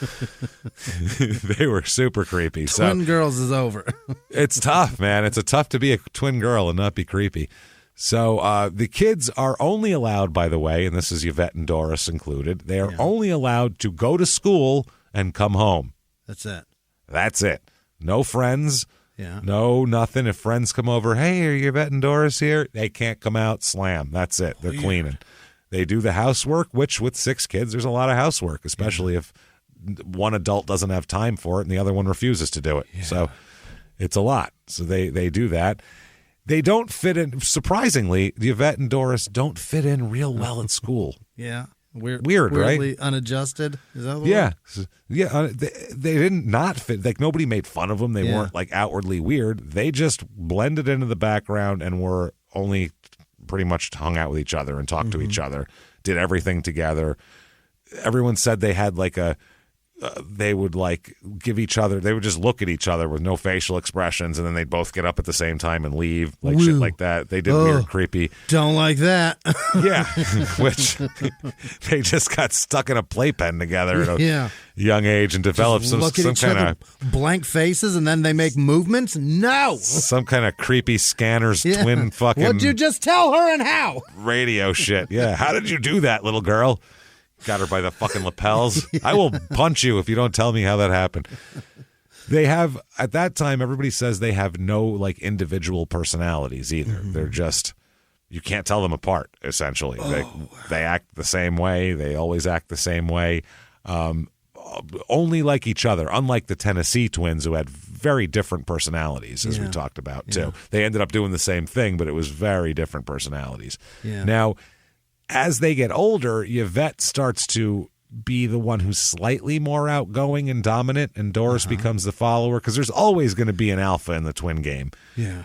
They were super creepy. Twin girls is over. It's tough, man. It's tough to be a twin girl and not be creepy. So the kids are only allowed, by the way, and this is Yvette and Doris included, they are only allowed to go to school and come home. That's it. That's it. No friends. Yeah. No, nothing. If friends come over, hey, are Yvette and Doris here? They can't come out. Slam. That's it. They're cleaning. They do the housework, which with 6 kids, there's a lot of housework, especially if one adult doesn't have time for it and the other one refuses to do it. Yeah. So it's a lot. So they do that. They don't fit in. Surprisingly, Yvette and Doris don't fit in real well at school. Yeah. Weird, weirdly right? Unadjusted. Is that the word? Yeah. They didn't not fit. Like nobody made fun of them. They weren't like outwardly weird. They just blended into the background and were only pretty much hung out with each other and talked to each other, did everything together. Everyone said they had like they would like give each other, they would just look at each other with no facial expressions, and then they'd both get up at the same time and leave, like shit like that. They did weird, creepy. Don't like that. Yeah, which they just got stuck in a playpen together at a young age and developed some kind of blank faces, and then they make movements. No, some kind of creepy scanners twin fucking. What'd you just tell her and how? Radio shit. Yeah, how did you do that, little girl? Got her by the fucking lapels. I will punch you if you don't tell me how that happened. They have, at that time, everybody says they have no like individual personalities either. They're just, you can't tell them apart, essentially. They act the same way. They always act the same way. Only like each other, unlike the Tennessee twins who had very different personalities, as we talked about, too. They ended up doing the same thing, but it was very different personalities. Yeah. Now, as they get older, Yvette starts to be the one who's slightly more outgoing and dominant, and Doris becomes the follower, because there's always going to be an alpha in the twin game. Yeah.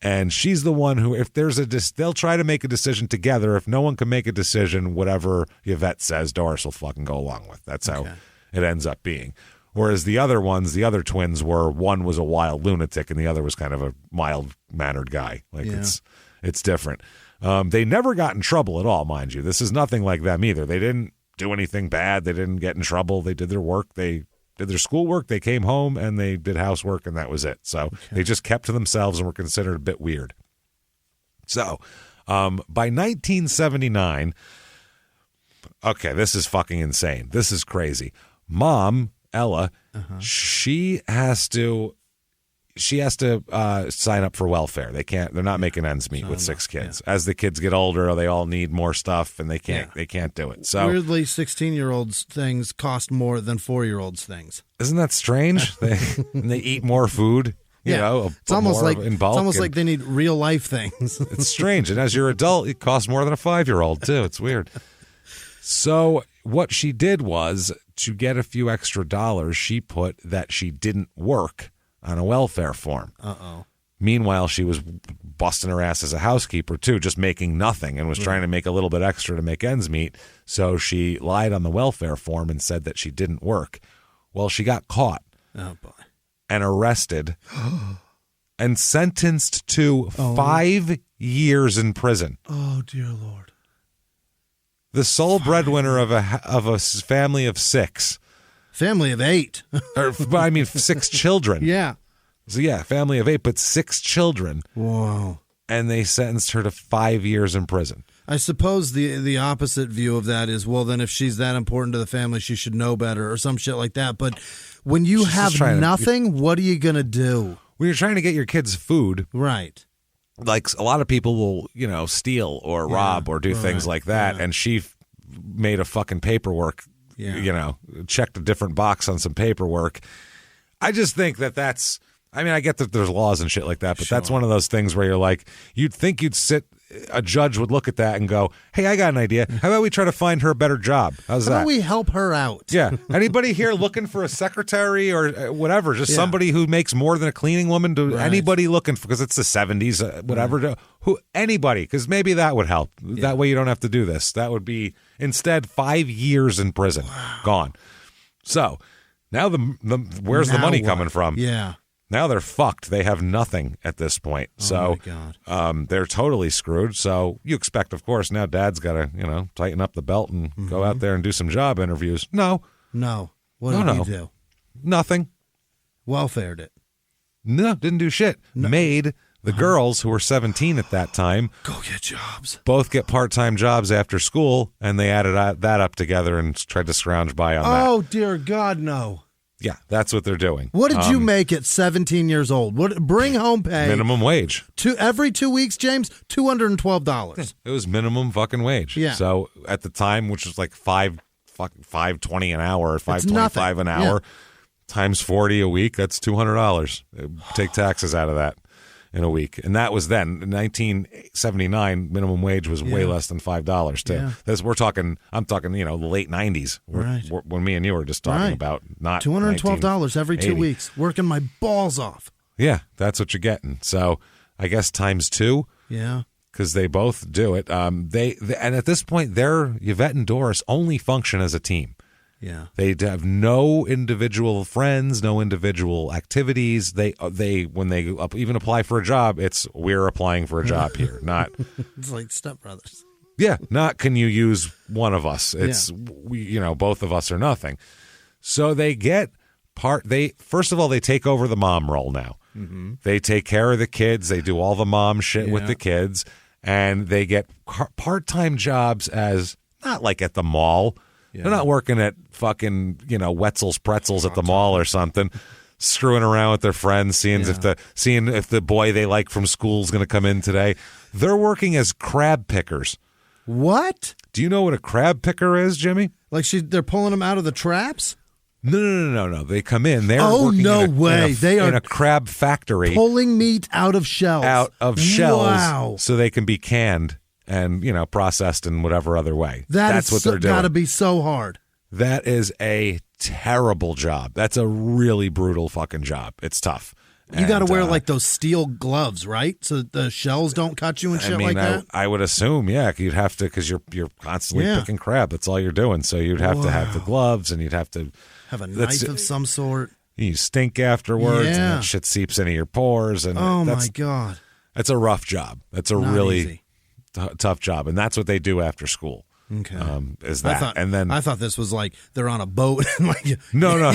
And she's the one who, if there's they'll try to make a decision together. If no one can make a decision, whatever Yvette says, Doris will fucking go along with. That's how it ends up being. Whereas the other ones, the other twins were, one was a wild lunatic and the other was kind of a mild-mannered guy. Like it's different. They never got in trouble at all, mind you. This is nothing like them either. They didn't do anything bad. They didn't get in trouble. They did their work. They did their schoolwork. They came home and they did housework, and that was it. So they just kept to themselves and were considered a bit weird. So by 1979, okay, this is fucking insane. This is crazy. Mom, Ella, she has to sign up for welfare. They're not making ends meet with 6 kids. As the kids get older, they all need more stuff, and they can't do it. So weirdly, 16-year-olds things cost more than 4-year-olds things. Isn't that strange? They eat more food. You know, it's almost like in bulk. It's almost like they need real life things. It's strange, and as you're adult, it costs more than a 5-year-old too. It's weird. So what she did was, to get a few extra dollars, she put that she didn't work on a welfare form. Meanwhile, she was busting her ass as a housekeeper too, just making nothing, and was trying to make a little bit extra to make ends meet. So she lied on the welfare form and said that she didn't work. Well, she got caught. Oh boy. And arrested and sentenced to 5 years in prison. Oh, dear Lord. The sole breadwinner of a family of 6. Family of 8. Or, I mean, 6 children. Yeah. So, yeah, family of 8, but 6 children. Whoa. And they sentenced her to 5 years in prison. I suppose the opposite view of that is, well, then if she's that important to the family, she should know better or some shit like that. But when you have nothing, what are you going to do? When you're trying to get your kids food. Right. Like, a lot of people will, steal or rob or do things like that. Yeah. And she made a fucking paperwork, checked a different box on some paperwork. I just think that's, I mean, I get that there's laws and shit like that, but that's one of those things where you're like, you'd think a judge would look at that and go, hey, I got an idea. How about we try to find her a better job? How's that? How about we help her out? Yeah. Anybody here looking for a secretary or whatever? Just somebody who makes more than a cleaning woman? Anybody looking for, because it's the 70s, whatever. Anybody, because maybe that would help. Yeah. That way you don't have to do this. That would be, instead, 5 years in prison. Wow. Gone. So, now where's the money coming from? Yeah. Now they're fucked. They have nothing at this point. So they're totally screwed. So you expect, of course, now dad's got to, tighten up the belt and go out there and do some job interviews. No. What did he do? Nothing. Welfared it. No, didn't do shit. No. Made the girls, who were 17 at that time, go get jobs. Both get part-time jobs after school, and they added that up together and tried to scrounge by on that. Oh, dear God, no. Yeah, that's what they're doing. What did you make at 17 years old? Bring home pay. Minimum wage. Every 2 weeks, James, $212. It was minimum fucking wage. Yeah. So at the time, which was like $5.20 an hour, $5.25 an hour, times 40 a week, that's $200. Take taxes out of that in a week. And that was then. In 1979, minimum wage was way less than $5 too. Yeah. I'm talking, the late 90s. When me and you were just talking about not $212 every 2 weeks, working my balls off. Yeah, that's what you're getting. So I guess times 2. Yeah. Because they both do it. And at this point, Yvette and Doris only function as a team. Yeah, they have no individual friends, no individual activities. They when they even apply for a job, we're applying for a job here, not. It's like Step Brothers. Yeah, not can you use one of us? It's both of us or nothing. So they get first of all they take over the mom role now. Mm-hmm. They take care of the kids. They do all the mom shit with the kids, and they get part-time jobs as not like at the mall. Yeah. They're not working at fucking, Wetzel's Pretzels at the mall or something, screwing around with their friends, seeing if the boy they like from school is going to come in today. They're working as crab pickers. What? Do you know what a crab picker is, Jimmy? Like they're pulling them out of the traps? No. They come in. They're working They are in a crab factory, pulling meat out of shells. Wow. So they can be canned and, processed in whatever other way. That's what they're doing. Got to be so hard. That is a terrible job. That's a really brutal fucking job. It's tough. You got to wear like those steel gloves, right? So the shells don't cut you and shit like that? I would assume, you'd have to, because you're constantly picking crab. That's all you're doing. So you'd have to have the gloves, and you'd have to have a knife of some sort. You stink afterwards, and that shit seeps into your pores. And my God. That's a rough job. That's a really tough job, and that's what they do after school. Okay. Is that. And then I thought this was like they're on a boat and like no.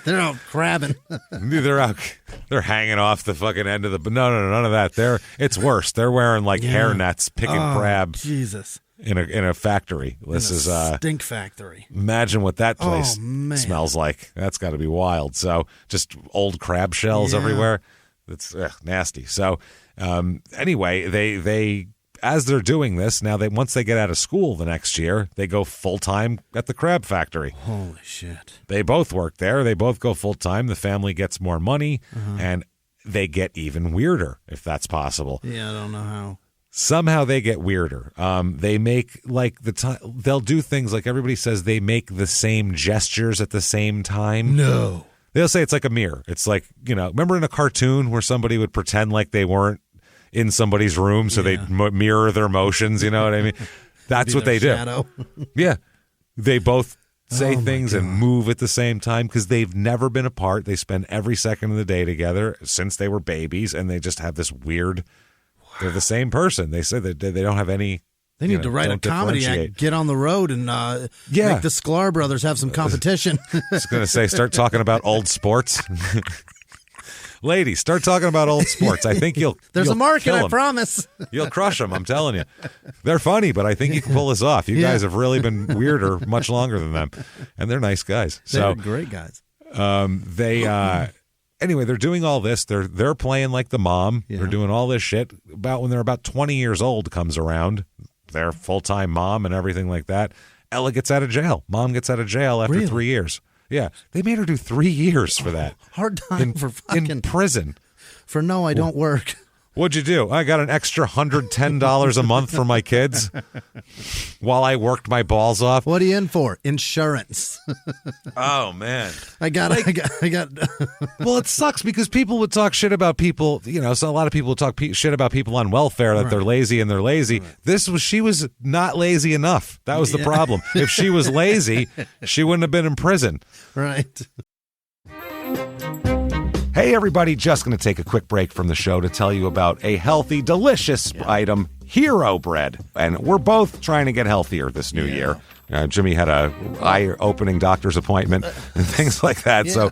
they're out crabbing. They're hanging off the fucking end of the no, none of that. It's worse. They're wearing like hair nets picking crab. Jesus. In a factory. This is a stink factory. Imagine what that place smells like. That's got to be wild. So just old crab shells everywhere. That's nasty. So anyway, they as they're doing this now, once they get out of school the next year, they go full time at the crab factory. Holy shit! They both work there. They both go full time. The family gets more money, and they get even weirder if that's possible. Yeah, I don't know how. Somehow they get weirder. They make like they'll do things like everybody says they make the same gestures at the same time. No. They'll say it's like a mirror. It's like, remember in a cartoon where somebody would pretend like they weren't in somebody's room so they'd mirror their motions, you know what I mean? That's what they do. Yeah. They both say things and move at the same time because they've never been apart. They spend every second of the day together since they were babies, and they just have this weird... They're the same person. They say that they don't have any... They need to write a comedy act, get on the road, and make the Sklar brothers have some competition. I was going to say, start talking about old sports. Ladies, start talking about old sports. I think There's a market, I promise. You'll crush them, I'm telling you. They're funny, but I think you can pull this off. You guys have really been weirder much longer than them. And they're nice guys. They're great guys. Anyway, they're doing all this. They're playing like the mom. Yeah. They're doing all this shit. When they're about 20 years old comes around, their full-time mom and everything like that. Ella gets out of jail. Mom gets out of jail after 3 years. Yeah, they made her do 3 years for that. Hard time for fucking... In prison. For no, I don't work. What'd you do? I got an extra $110 a month for my kids while I worked my balls off. What are you in for? Insurance. Oh, man. I got. Well, it sucks because people would talk shit about people, so a lot of people would talk shit about people on welfare that they're lazy and they're lazy. Right. She was not lazy enough. That was the problem. If she was lazy, she wouldn't have been in prison. Right. Hey, everybody, just going to take a quick break from the show to tell you about a healthy, delicious item, Hero Bread. And we're both trying to get healthier this new year. Jimmy had a eye-opening doctor's appointment and things like that. So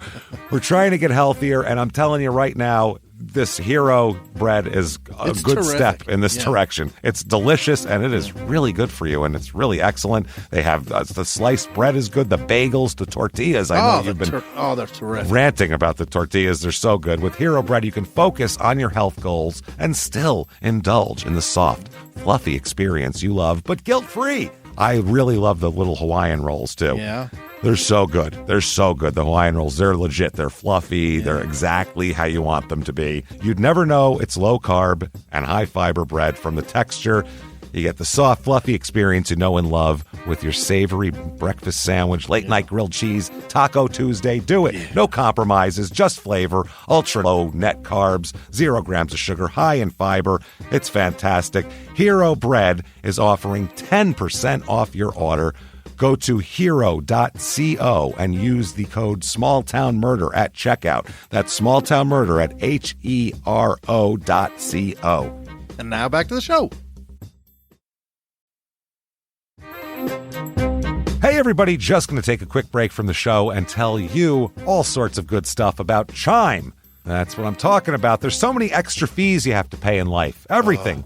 we're trying to get healthier, and I'm telling you right now, this Hero Bread is a good step in this direction. It's delicious, and it is really good for you, and it's really excellent. They have the sliced bread is good, the bagels, the tortillas. I know you've been they're terrific. Ranting about the tortillas. They're so good. With Hero Bread, you can focus on your health goals and still indulge in the soft, fluffy experience you love, but guilt-free. I really love the little Hawaiian rolls, too. Yeah. They're so good. They're so good. The Hawaiian rolls, they're legit. They're fluffy. Yeah. They're exactly how you want them to be. You'd never know it's low-carb and high-fiber bread from the texture. You get the soft, fluffy experience you know and love with your savory breakfast sandwich, late-night grilled cheese, Taco Tuesday. Do it. Yeah. No compromises, just flavor, ultra-low net carbs, 0 grams of sugar, high in fiber. It's fantastic. Hero Bread is offering 10% off your order. Go to hero.co and use the code SmallTownMurder at checkout. That's SmallTownMurder at HERO.co. And now back to the show. Hey, everybody, just going to take a quick break from the show and tell you all sorts of good stuff about Chime. That's what I'm talking about. There's so many extra fees you have to pay in life. Everything.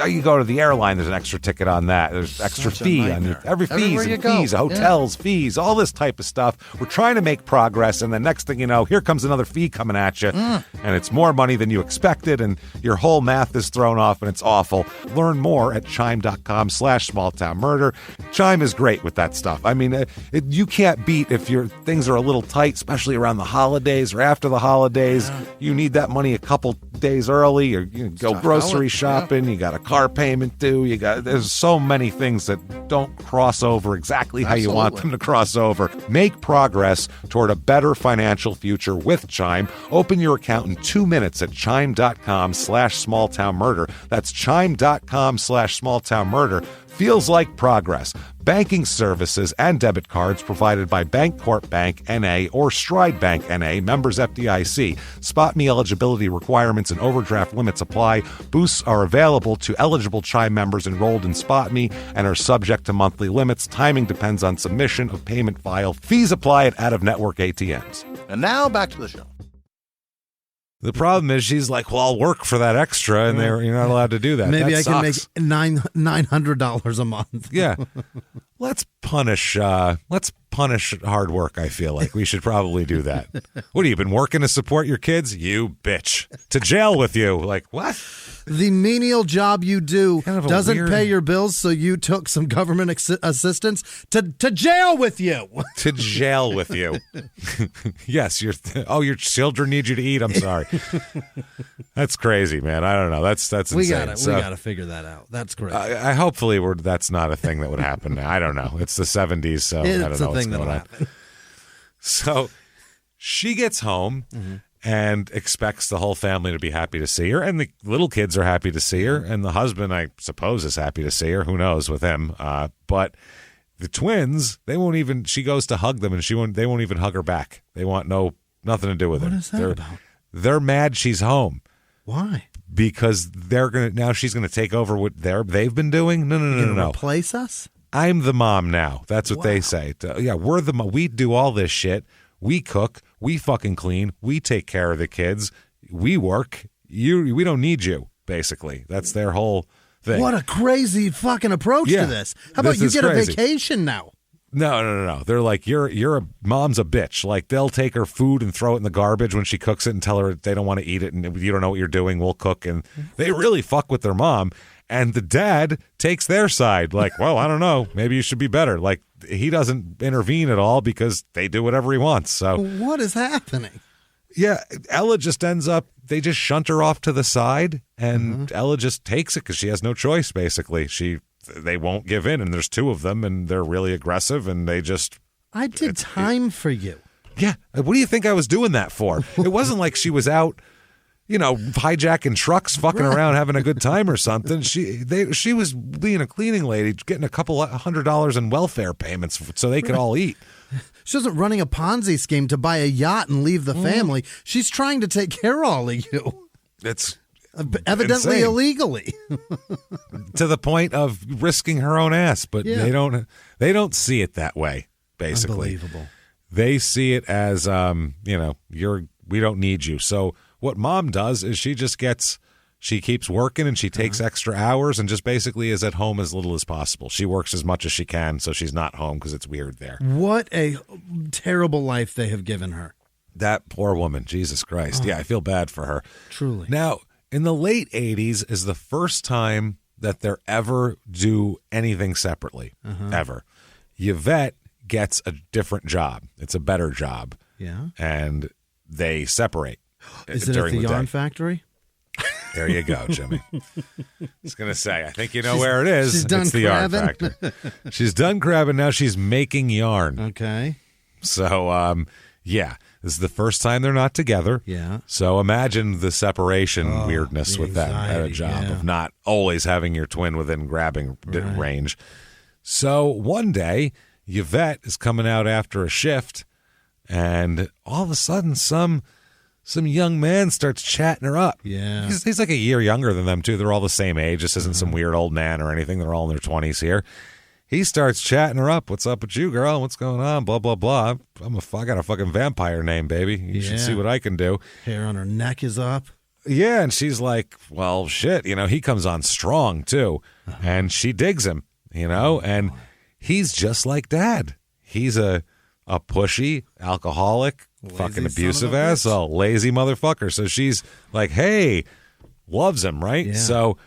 You go to the airline, there's an extra ticket on that. There's extra fee on every fees and fees, hotels, fees, all this type of stuff. We're trying to make progress, and the next thing you know, here comes another fee coming at you, and it's more money than you expected, and your whole math is thrown off, and it's awful. Learn more at chime.com/smalltownmurder. Chime is great with that stuff. I mean, you can't beat if your things are a little tight, especially around the holidays or after the holidays. Yeah. You need that money a couple days early, or you go grocery shopping. You got a car payment due. There's so many things that don't cross over exactly how you want them to cross over. Make progress toward a better financial future with Chime. Open your account in 2 minutes at chime.com/smalltownmurder. That's chime.com/smalltownmurder. Feels like progress. Banking services and debit cards provided by Bancorp Bank N.A. or Stride Bank N.A., members FDIC. Spot me eligibility requirements and overdraft limits apply. Boosts are available to eligible Chime members enrolled in Spot Me and are subject to monthly limits. Timing depends on submission of payment file. Fees apply at out-of-network ATMs. And now back to the show. The problem is she's like, well, I'll work for that extra, and you're not allowed to do that. Maybe that I sucks. can make $900 a month. Yeah. Let's punish hard work, I feel like. We should probably do that. What, have you been working to support your kids? You bitch. To jail with you. Like, what? The menial job you do Kind of a doesn't weird- pay your bills, so you took some government assistance to jail with you. To jail with you. Yes, your children need you to eat. I'm sorry. That's crazy, man. I don't know. That's insane. We gotta figure that out. That's great. I hopefully that's not a thing that would happen. I don't know. It's the 70s, so I don't know It's a what's thing that'll going on. happen. So she gets home and expects the whole family to be happy to see her, and the little kids are happy to see her, and the husband, I suppose, is happy to see her. Who knows with him? But the twins, they won't even. She goes to hug them, and they won't even hug her back. They want nothing to do with her. What is that about? They're mad she's home. Why? Because she's gonna take over what they've been doing. No. Replace us? I'm the mom now. That's what they say. Yeah, we're the mom. We do all this shit. We cook. We fucking clean. We take care of the kids. We work. We don't need you, basically. That's their whole thing. What a crazy fucking approach Yeah, to this. How about this you is get crazy. a vacation now? No. They're like, mom's a bitch. Like, they'll take her food and throw it in the garbage when she cooks it and tell her they don't want to eat it and you don't know what you're doing, we'll cook. And they really fuck with their mom. And the dad takes their side. Like, well, I don't know. Maybe you should be better. Like, he doesn't intervene at all because they do whatever he wants. So, What is happening? yeah, Ella just ends up, they just shunt her off to the side, and Ella just takes it because she has no choice, basically. They won't give in, and there's two of them, and they're really aggressive, and they just... I did time for you. Yeah, what do you think I was doing that for? It wasn't like she was out, hijacking trucks, fucking around, having a good time or something. She was being a cleaning lady, getting a couple $100 in welfare payments so they could all eat. She wasn't running a Ponzi scheme to buy a yacht and leave the family. She's trying to take care of all of you. It's Evidently insane. illegally. To the point of risking her own ass, but Yeah. they don't see it that way, basically. Unbelievable. They see it as we don't need you. So what mom does is she keeps working and she takes extra hours and just basically is at home as little as possible. She works as much as she can so she's not home because it's weird there. What a terrible life they have given her. That poor woman, Jesus Christ. Yeah, I feel bad for her. Truly. Now, in the late 80s is the first time that they're ever do anything separately, ever. Yvette gets a different job. It's a better job. Yeah. And they separate. Is it at during the the yarn day. factory? There you go, Jimmy. I was going to say, I think you know where it is. she's done It's the yarn crabbing? factory. She's done crabbing. Now she's making yarn. Okay. So, yeah, this is the first time they're not together. Yeah. So imagine the separation weirdness the with them at a anxiety, job yeah. of not always having your twin within grabbing range. So one day, Yvette is coming out after a shift, and all of a sudden, some young man starts chatting her up. Yeah. He's like a year younger than them, too. They're all the same age. This isn't some weird old man or anything. They're all in their 20s here. He starts chatting her up. What's up with you, girl? What's going on? Blah, blah, blah. I got a fucking vampire name, baby. You should see what I can do. Hair on her neck is up. Yeah, and she's like, well, shit. He comes on strong, too. And she digs him, and he's just like Dad. He's a pushy, alcoholic, fucking abusive asshole, lazy motherfucker. So she's like, hey, loves him, right? Yeah. So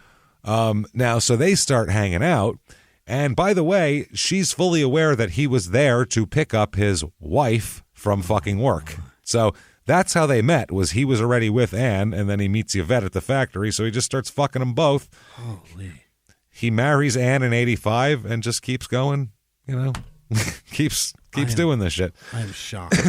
so they start hanging out. And by the way, she's fully aware that he was there to pick up his wife from fucking work. So that's how they met, was he was already with Anne, and then he meets Yvette at the factory, so he just starts fucking them both. Holy. He marries Anne in 85 and just keeps going, keeps doing this shit. I am shocked.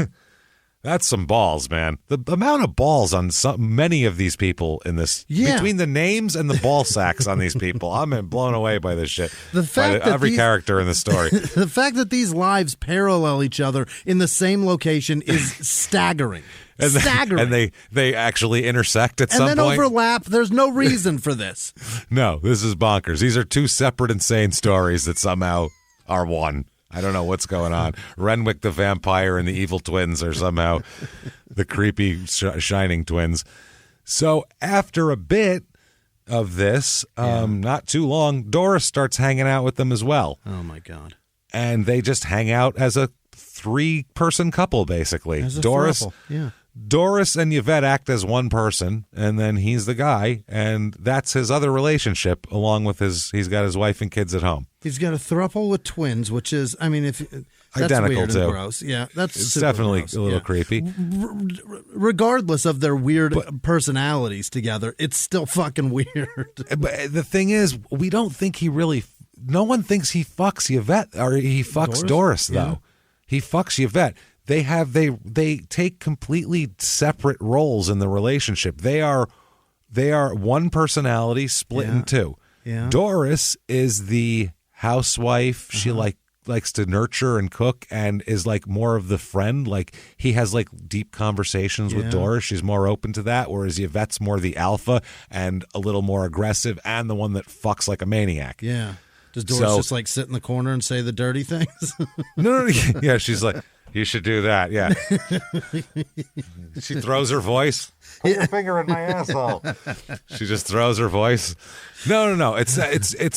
That's some balls, man. The amount of balls on many of these people in this, between the names and the ball sacks on these people, I'm blown away by this shit. The fact that every character in the story. The fact that these lives parallel each other in the same location is staggering. And they actually intersect at some point. And then overlap. There's no reason for this. No, this is bonkers. These are two separate, insane stories that somehow are one. I don't know what's going on. Renwick the vampire and the evil twins are somehow the creepy shining twins. So after a bit of this, not too long, Doris starts hanging out with them as well. Oh, my God. And they just hang out as a 3-person couple, basically. As a Doris. throuple. Yeah. Doris and Yvette act as one person, and then he's the guy, and that's his other relationship, along with he's got his wife and kids at home. He's got a throuple with twins, which is, I mean, that's identical weird too. And gross. Yeah, it's definitely gross. a little creepy. Regardless of their weird personalities together, it's still fucking weird. But the thing is, we don't think no one thinks he fucks Yvette, or he fucks Doris though. Yeah. He fucks Yvette. They take completely separate roles in the relationship. They are one personality split in two. Yeah. Doris is the housewife. She likes to nurture and cook and is like more of the friend. Like he has like deep conversations with Doris. She's more open to that. Whereas Yvette's more the alpha and a little more aggressive and the one that fucks like a maniac. Yeah. Does Doris just like sit in the corner and say the dirty things? No. Yeah, she's like, you should do that. Yeah. She throws her voice. Put your finger in my asshole. She just throws her voice. No. It's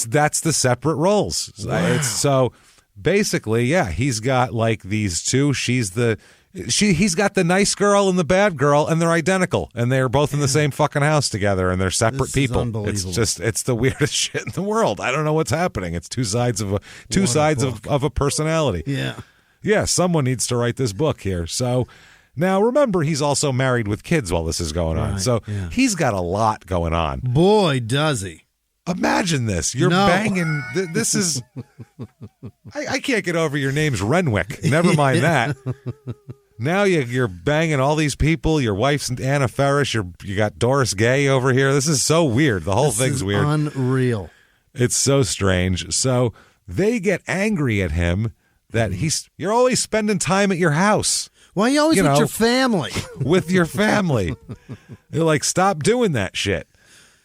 that's the separate roles. Wow. So basically, he's got like these two. He's got the nice girl and the bad girl, and they're identical, and they're both in the same fucking house together, and they're separate people. It's the weirdest shit in the world. I don't know what's happening. It's two sides of a personality. Yeah. Yeah, someone needs to write this book here. So now remember, he's also married with kids while this is going on. So he's got a lot going on. Boy, does he. Imagine this. You're banging. This is. I can't get over your name's Renwick. Never mind that. Now you're banging all these people. Your wife's Anna Faris. You got Doris Gay over here. This is so weird. The whole thing's weird. Unreal. It's so strange. So they get angry at him that you're always spending time at your house. Why are you always with your family? With your family. They're like, stop doing that shit.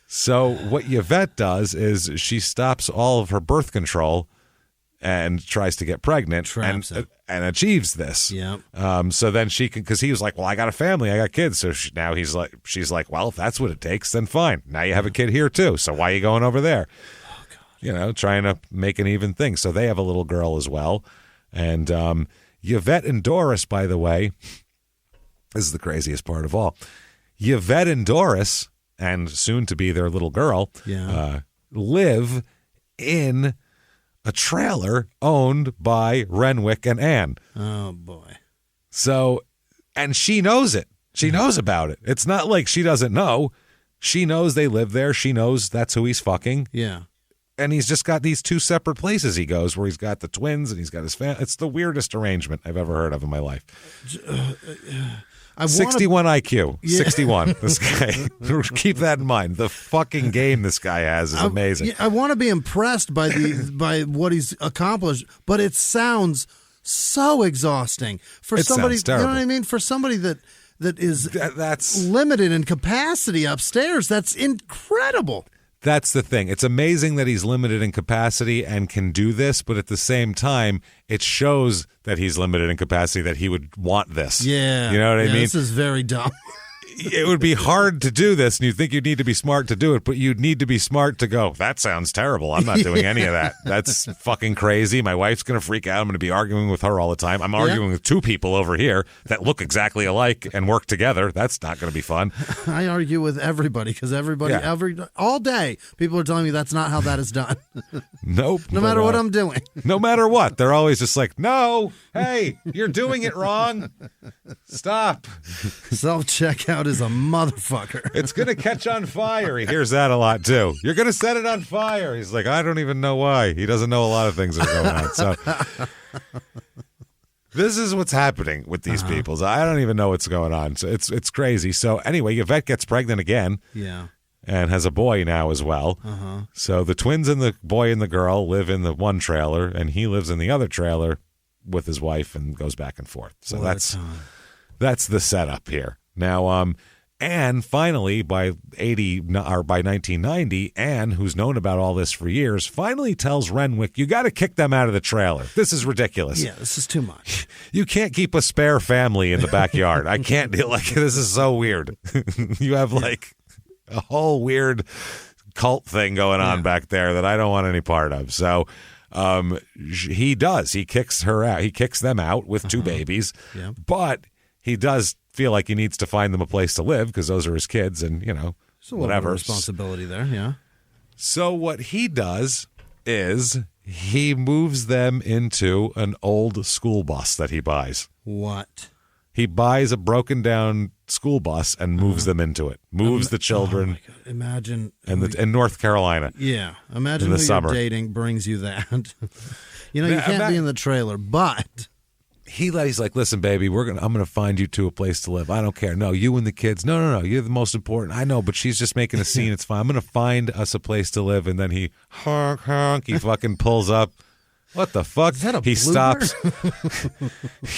So what Yvette does is she stops all of her birth control and tries to get pregnant and achieves this. Yeah. So then she can, because he was like, well, I got a family, I got kids. So now she's like, well, if that's what it takes, then fine. Now you have a kid here too. So why are you going over there? Oh, God. Trying to make an even thing. So they have a little girl as well. And Yvette and Doris, by the way, this is the craziest part of all. Yvette and Doris, and soon to be their little girl, live in a trailer owned by Renwick and Anne. Oh, boy. So, and she knows it. She knows about it. It's not like she doesn't know. She knows they live there. She knows that's who he's fucking. Yeah. And he's just got these two separate places he goes where he's got the twins and he's got his family. It's the weirdest arrangement I've ever heard of in my life. 61 IQ. Yeah. 61. This guy. Keep that in mind. The fucking game this guy has is amazing. I want to be impressed by by what he's accomplished, but it sounds so exhausting for somebody. You know what I mean? For somebody that that's limited in capacity upstairs. That's incredible. That's the thing. It's amazing that he's limited in capacity and can do this, but at the same time, it shows that he's limited in capacity, that he would want this. Yeah. You know what I mean? This is very dumb. It would be hard to do this, and you'd think you'd need to be smart to do it, but you'd need to be smart to go, that sounds terrible. I'm not doing any of that. That's fucking crazy. My wife's going to freak out. I'm going to be arguing with her all the time. I'm arguing with two people over here that look exactly alike and work together. That's not going to be fun. I argue with everybody because all day, people are telling me that's not how that is done. Nope. No matter what I'm doing. No matter what. They're always just like, no, hey, you're doing it wrong. Stop. Self-checkout is a motherfucker. It's going to catch on fire. He hears that a lot, too. You're going to set it on fire. He's like, I don't even know why. He doesn't know a lot of things that are going on. This is what's happening with these people. So I don't even know what's going on. So it's crazy. So anyway, Yvette gets pregnant again. Yeah. And has a boy now as well. So the twins and the boy and the girl live in the one trailer, and he lives in the other trailer with his wife and goes back and forth. So that's the setup here. Now, Anne finally by 1990, Anne, who's known about all this for years, finally tells Renwick, "You got to kick them out of the trailer. This is ridiculous. Yeah, this is too much. You can't keep a spare family in the backyard. I can't deal like this is so weird. You have like a whole weird cult thing going on back there that I don't want any part of." So he does. He kicks her out. He kicks them out with two babies. Yeah. But he does feel like he needs to find them a place to live because those are his kids and, So whatever. Responsibility there, yeah. So what he does is he moves them into an old school bus that he buys. What? He buys a broken down school bus and moves them into it. Moves the children. Oh my God. Imagine. In North Carolina. Yeah. Imagine in the who summer. you're dating brings you that. You can't be in the trailer, but He's like, "Listen, baby, I'm gonna find you two a place to live. I don't care. No, you and the kids. No. You're the most important. I know, but she's just making a scene. It's fine. I'm gonna find us a place to live." And then he honk. He fucking pulls up. What the fuck? Is that a he blooper? stops.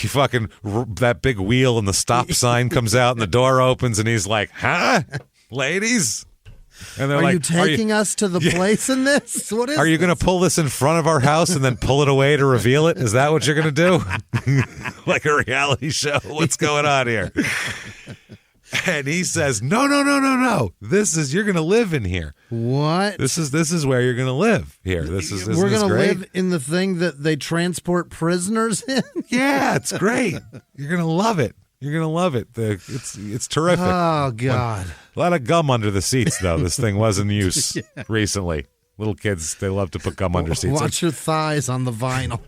He fucking that big wheel and the stop sign comes out and the door opens and he's like, "Huh, ladies." And they're Are like, you taking us to the place in this? What is Are you going to pull this in front of our house and then pull it away to reveal it? Is that what you're going to do? Like a reality show? What's going on here? And he says, No. You're going to live in here. What? This is where you're going to live here. We're going to live in the thing that they transport prisoners in? Yeah, it's great. You're going to love it. You're going to love it. It's terrific. Oh, God. A lot of gum under the seats, though. This thing was in use recently. Little kids, they love to put gum under seats. Watch your thighs on the vinyl.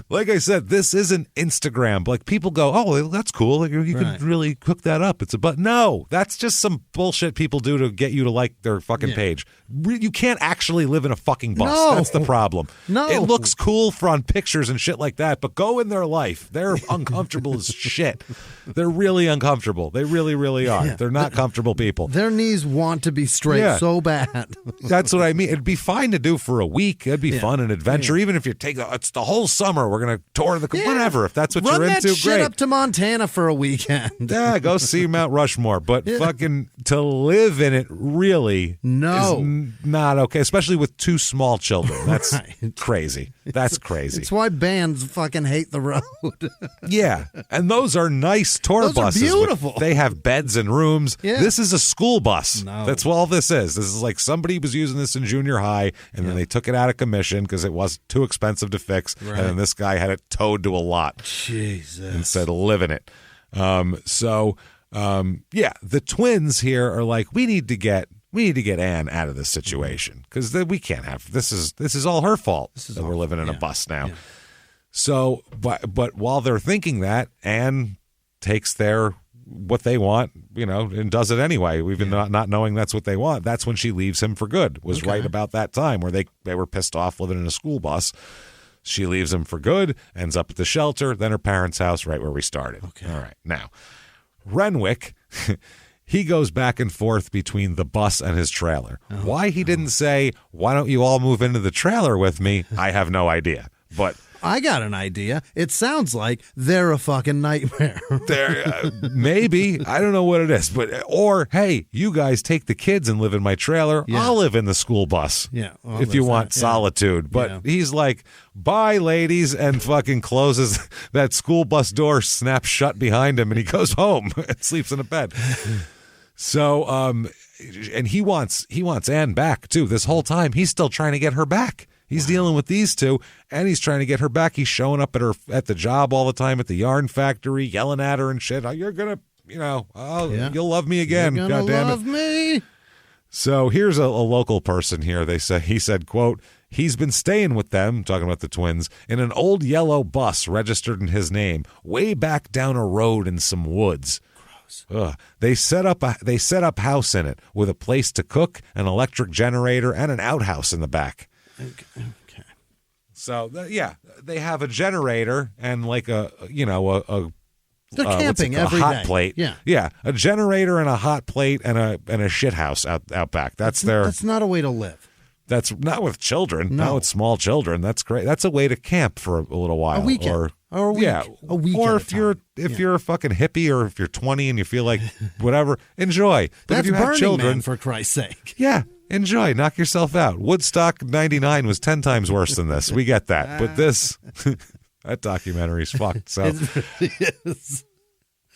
Like I said, this isn't Instagram. Like people go, "Oh, that's cool. Like, you can really hook that up." But no, that's just some bullshit people do to get you to like their fucking page. You can't actually live in a fucking bus. No. That's the problem. No. It looks cool on pictures and shit like that, but go in their life. They're uncomfortable as shit. They're really uncomfortable. They really, really are. Yeah. They're not comfortable people. Their knees want to be straight so bad. That's what I mean. It'd be fine to do for a week. It'd be fun and adventure. Even if you it's the whole summer, we're going to tour the whatever. If that's what Run you're that into, shit great. up to Montana for a weekend. Yeah, go see Mount Rushmore. But fucking to live in it really is not okay, especially with two small children. That's crazy. That's crazy. It's why bands fucking hate the road. Yeah, and those are nice tour Those are buses. beautiful. They have beds and rooms. Yeah. This is a school bus. No. That's what all this is. This is like somebody was using this in junior high, and then they took it out of commission because it was too expensive to fix, and then this guy had it towed to a lot. Jesus. And said, "Live in it." The twins here are like, we need to get Anne out of this situation because we can't have this is all her fault that we're living in a bus now. Yeah. So, but while they're thinking that, Anne takes what they want, and does it anyway. Even not knowing that's what they want. That's when she leaves him for good. Was right about that time where they were pissed off living in a school bus. She leaves him for good, ends up at the shelter, then her parents' house, right where we started. Okay. All right. Now, Renwick, he goes back and forth between the bus and his trailer. Why he didn't say, "Why don't you all move into the trailer with me?" I have no idea. But I got an idea. It sounds like they're a fucking nightmare. Maybe. I don't know what it is. Or, hey, you guys take the kids and live in my trailer. Yeah. I'll live in the school bus. Yeah. Well, if you want solitude. But he's like, "Bye, ladies," and fucking closes that school bus door, snaps shut behind him, and he goes home and sleeps in a bed. So, and he wants Anne back, too. This whole time, he's still trying to get her back. He's dealing with these two, and he's trying to get her back. He's showing up at the job all the time at the yarn factory, yelling at her and shit. "Oh, you're gonna, you'll love me again. You're God damn it, love me." So here's a local person here. He said, quote, "He's been staying with them," talking about the twins, "in an old yellow bus registered in his name, way back down a road in some woods." Ugh. They set up house in it with a place to cook, an electric generator, and an outhouse in the back. Okay. So they have a generator and like a They're camping every hot day. plate. Yeah, a generator and a hot plate and a shit house out back. That's not a way to live. That's not with children. No. Not with small children. That's great. That's a way to camp for a little while. A weekend. Or a week. Yeah. A week or at if a you're time. you're a fucking hippie or if you're 20 and you feel like whatever, enjoy. But That's if you have Burning children, Man, for Christ's sake. yeah, enjoy. Knock yourself out. Woodstock 99 was 10 times worse than this. We get that. But this, that documentary's fucked. So It really is.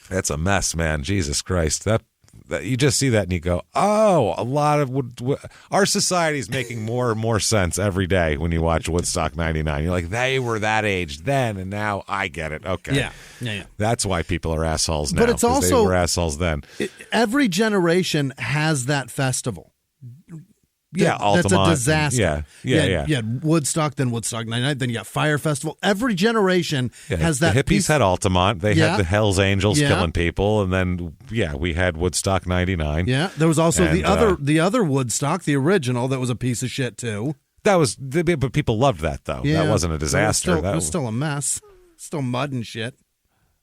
that's a mess, man. Jesus Christ. That you just see that and you go, oh, a lot of our society is making more and more sense every day when you watch Woodstock 99. You're like, they were that age then, and now I get it. Okay. Yeah. That's why people are assholes now. But it's 'cause also- they were assholes then. Every generation has that festival. Yeah, That's a Altamont. disaster. Yeah. You had Woodstock, then Woodstock 99, then you got Fire Festival. Every generation has that. The hippies piece- had Altamont. They Yeah. had the Hells Angels Yeah. killing people, and then we had Woodstock 99. Yeah, there was also And, the other Woodstock, the original, that was a piece of shit too. But people loved that though. Yeah, That wasn't a disaster. It was still a mess. Still mud and shit.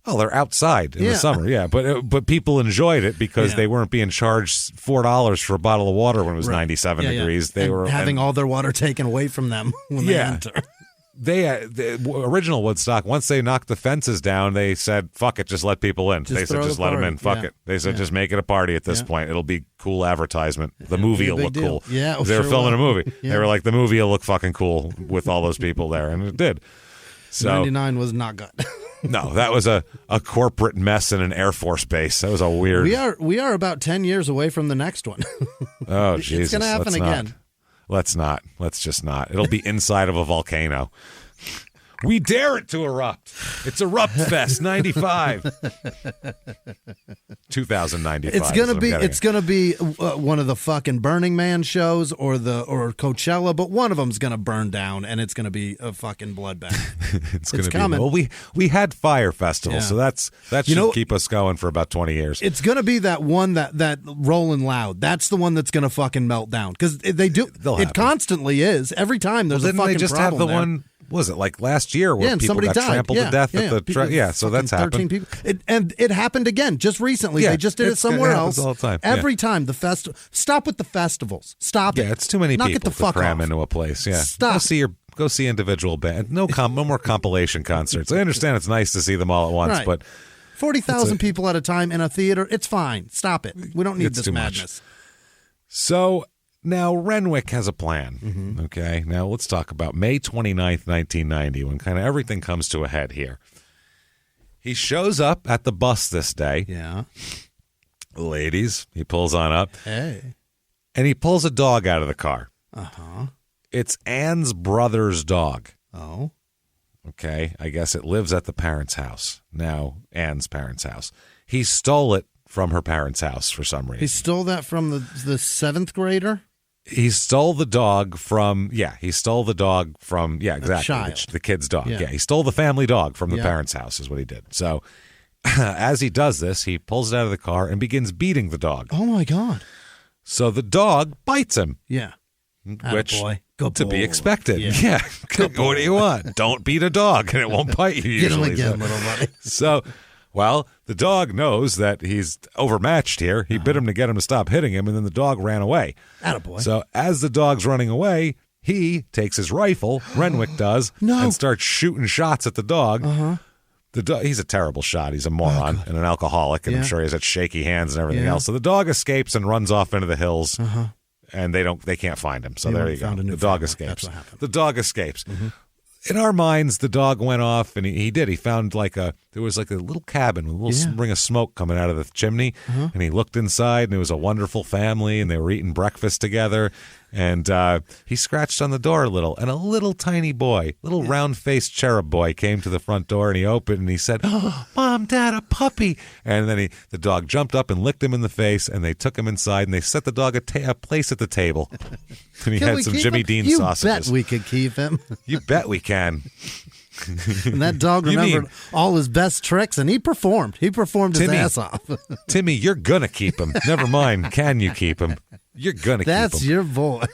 Oh, they're outside in Yeah. the summer, yeah. But people enjoyed it because Yeah. they weren't being charge $4 for a bottle of water when it was 97 Yeah, yeah. degrees. They And were having all their water taken away from them when they Yeah. enter. the original Woodstock. Once they knocked the fences down, they said, "Fuck it, just let people in." They said, throw "Just the let them party." in." Fuck Yeah. it. They said, Yeah. "Just make it a party at this Yeah. point. It'll be cool advertisement. The movie be a will big look deal. cool." Yeah, it they were sure filming will. a movie. Yeah. They were like, "The movie will look fucking cool with all those people there," and it did. So 99 was not good. no, that was a corporate mess in an Air Force base. That was a weird. We are about 10 years away from the next one. Oh, Jesus. It's going to happen Let's again. Not. Let's not. Let's just not. It'll be inside of a volcano. We dare it to erupt. It's Erupt Fest 95. 2095. It's gonna be one of the fucking Burning Man shows or Coachella, but one of them's gonna burn down and it's gonna be a fucking bloodbath. It's going to be coming. Well, we had Fire Festival, Yeah. so that should keep us going for about 20 years. It's gonna be that one that Rolling Loud. That's the one that's gonna fucking melt down because they do. They'll It happen. constantly is every time there's Didn't a fucking they just have problem the there. one? Was it like last year where and people somebody got died. trampled to death at the People- So that's fucking 13 happened. people. It happened again just recently. Yeah, They just did it it somewhere happens else all the time. Every time the festival. Stop with the festivals. Stop it. Yeah, it's too many Knock people it the to fuck cram off. into a place. Yeah, Stop. Go see individual bands. No more compilation concerts. I understand it's nice to see them all at once, Right. but 40,000 people at a time in a theater. It's fine. Stop it. We don't need It's this too much. madness. so now Renwick has a plan. Mm-hmm. Okay, now let's talk about May 29th, 1990, when kind of everything comes to a head here. He shows up at the bus this day. Yeah. Ladies, he pulls on up. Hey. And he pulls a dog out of the car. Uh-huh. It's Ann's brother's dog. Oh. Okay, I guess it lives at the parents' house. Now, Ann's parents' house. He stole it from her parents' house for some He reason. stole that from the seventh grader? He stole the dog from, exactly. child. The kid's dog. Yeah. Yeah, he stole the family dog from the Yeah. parents' house is what he did. So as he does this, he pulls it out of the car and begins beating the dog. Oh, my God. So the dog bites him. Yeah. Which Attaboy. Good to be boy. expected. Yeah. What do you want? Don't beat a dog and it won't bite you Get him usually. again, little buddy. So, well, the dog knows that he's overmatched here. He bit him to get him to stop hitting him, and then the dog ran away. Attaboy. So as the dog's running away, he takes his rifle, Renwick does, No. and starts shooting shots at the dog. Uh-huh. The dog, he's a terrible shot. He's a moron and an alcoholic, and I'm Yeah. sure he has got shaky hands and everything Yeah. else. So the dog escapes and runs off into the hills. And they can't find him. So He there went you go. and found a new The dog family. escapes. That's what happened. The dog escapes. In our minds, the dog went off, and he did. He found there was like a little cabin with a little ring of smoke coming out of the chimney, and he looked inside, and it was a wonderful family, and they were eating breakfast together. And he scratched on the door a little, and a little tiny boy, little round-faced cherub boy, came to the front door, and he opened, and he said, "Oh, Mom, Dad, a puppy!" And then the dog jumped up and licked him in the face, and they took him inside, and they set the dog a place at the table, and he Can had we some keep Jimmy him? Dean you sausages. bet we could keep him. You bet we can. And that dog You remembered mean- all his best tricks, and he performed. He performed his Timmy. ass off. Timmy, you're gonna keep him. Never mind, can you keep him? You're gonna That's keep him. your boy.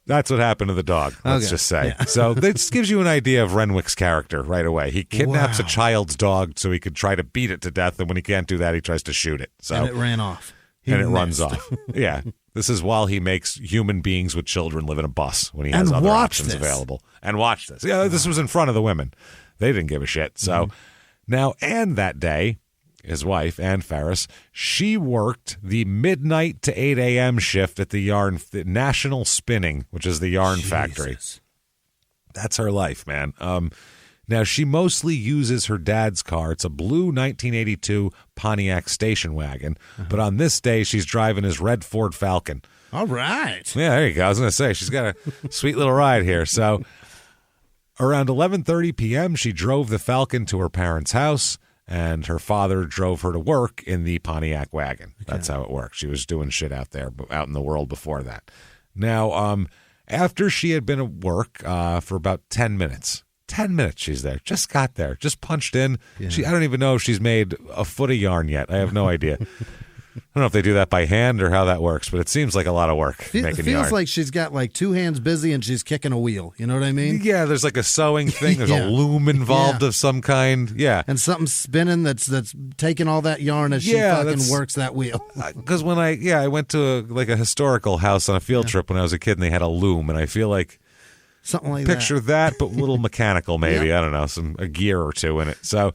That's what happened to the dog, let's just say. Yeah. So this gives you an idea of Renwick's character right away. He kidnaps a child's dog so he could try to beat it to death, and when he can't do that, he tries to shoot it. So, and it ran off. It runs off. Yeah. This is while he makes human beings with children live in a bus when he has other options available. And watch this. Yeah, this was in front of the women. They didn't give a shit. So now, Anne that day, his wife, Anne Ferris, she worked the midnight to 8 a.m. shift at the National Spinning, which is the yarn factory. That's her life, man. Now, she mostly uses her dad's car. It's a blue 1982 Pontiac station wagon. But on this day, she's driving his red Ford Falcon. All right. Yeah, there you go. I was going to say, she's got a sweet little ride here. So around 11:30 p.m., she drove the Falcon to her parents' house, and her father drove her to work in the Pontiac wagon. Okay. That's how it worked. She was doing shit out there, out in the world before that. Now, after she had been at work for about 10 minutes, 10 minutes she's there, just got there, just punched in. Yeah. I don't even know if she's made a foot of yarn yet. I have no idea. I don't know if they do that by hand or how that works, but it seems like a lot of work making yarn. It feels like she's got like two hands busy and she's kicking a wheel. You know what I mean? Yeah, there's like a sewing thing. There's a loom involved of some kind. Yeah. And something spinning that's taking all that yarn as she fucking works that wheel. Because when I went to a historical house on a field trip when I was a kid, and they had a loom, and I feel like something like picture that, but a little mechanical maybe. I don't know, a gear or two in it. So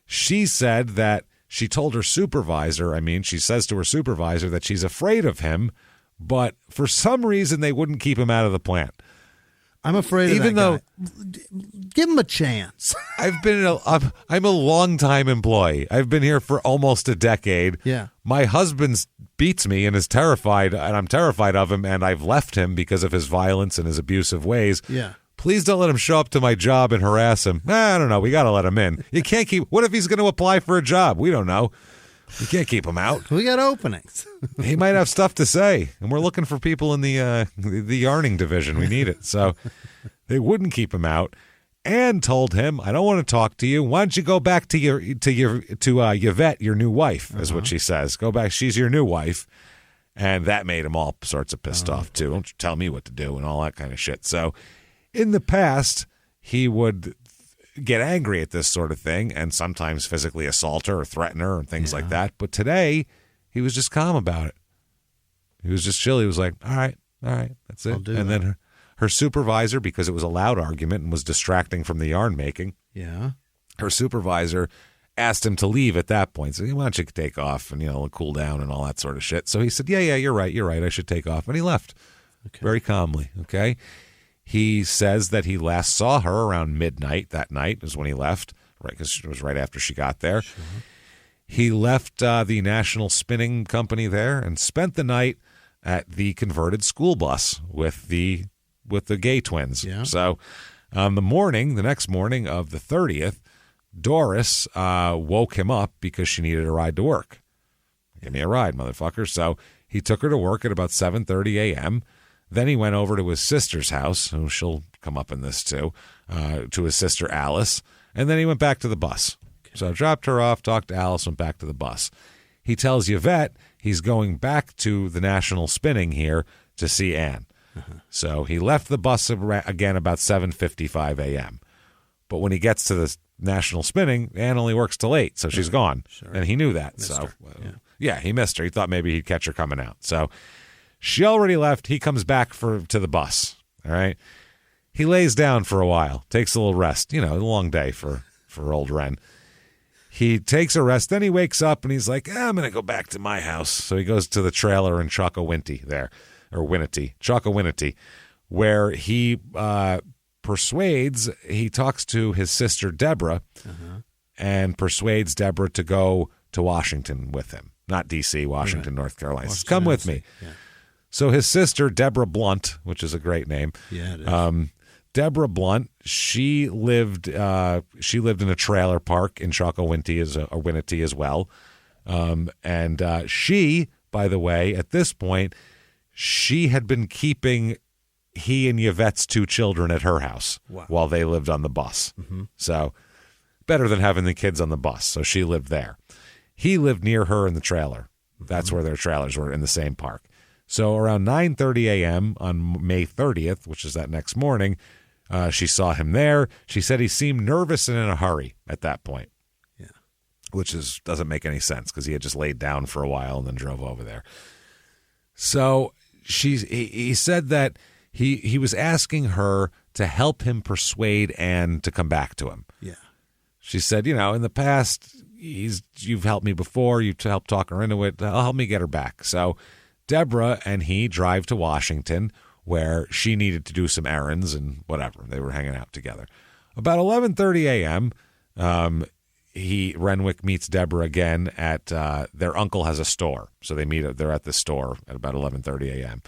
she said that she told her supervisor, she says to her supervisor that she's afraid of him, but for some reason they wouldn't keep him out of the plant. I'm afraid of even that guy. Give him a chance. I'm a long-time employee. I've been here for almost a decade. Yeah. My husband beats me and is terrified, and I'm terrified of him, and I've left him because of his violence and his abusive ways. Yeah. Please don't let him show up to my job and harass him. I don't know. We got to let him in. You can't keep. What if he's going to apply for a job? We don't know. You can't keep him out. We got openings. He might have stuff to say, and we're looking for people in the yarning division. We need it. So they wouldn't keep him out. Anne told him, "I don't want to talk to you. Why don't you go back to Yvette, your new wife?" Is what she says. Go back. She's your new wife, and that made him all sorts of pissed off too. Don't you tell me what to do and all that kind of shit. So in the past, he would get angry at this sort of thing and sometimes physically assault her or threaten her and things like that. But today, he was just calm about it. He was just chill. He was like, all right, that's it. And then her supervisor, because it was a loud argument and was distracting from the yarn making, her supervisor asked him to leave at that point. So why don't you take off and, cool down and all that sort of shit. So he said, yeah, you're right. I should take off. And he left very calmly, okay? He says that he last saw her around midnight that night is when he left, right? Because it was right after she got there. Sure. He left the National Spinning Company there and spent the night at the converted school bus with the gay twins. Yeah. So the next morning of the 30th, Doris woke him up because she needed a ride to work. Give me a ride, motherfucker. So he took her to work at about 7:30 a.m., Then he went over to his sister's house, who she'll come up in this too, to his sister Alice, and then he went back to the bus. Okay. So dropped her off, talked to Alice, went back to the bus. He tells Yvette he's going back to the National Spinning here to see Anne. Uh-huh. So he left the bus again about 7:55 a.m. But when he gets to the National Spinning, Anne only works till 8, so she's gone. Sure. And he knew that. He missed her. He thought maybe he'd catch her coming out. So she already left. He comes back to the bus. All right. He lays down for a while, takes a little rest. A long day for old Ren. He takes a rest. Then he wakes up and he's like, I'm going to go back to my house. So he goes to the trailer in Chocowinity there, or Chocowinity, where he he talks to his sister Deborah and persuades Deborah to go to Washington with him. Not D.C., Washington, North Carolina. Come with me. Yeah. So his sister, Deborah Blunt, which is a great name. Yeah, it is. Deborah Blunt, she lived in a trailer park in Chocowinity as well. She, by the way, at this point, she had been keeping he and Yvette's 2 children at her house while they lived on the bus. Mm-hmm. So better than having the kids on the bus. So she lived there. He lived near her in the trailer. That's where their trailers were, in the same park. So around 9:30 a.m. on May 30th, which is that next morning, she saw him there. She said he seemed nervous and in a hurry at that point. Yeah. Which doesn't make any sense because he had just laid down for a while and then drove over there. So he said that he was asking her to help him persuade Anne to come back to him. Yeah. She said, in the past, you've helped me before. You've helped talk her into it. Help me get her back. So Deborah and he drive to Washington, where she needed to do some errands and whatever. They were hanging out together. About 11:30 a.m., Renwick meets Deborah again at their uncle has a store. So they're at the store at about 11:30 a.m.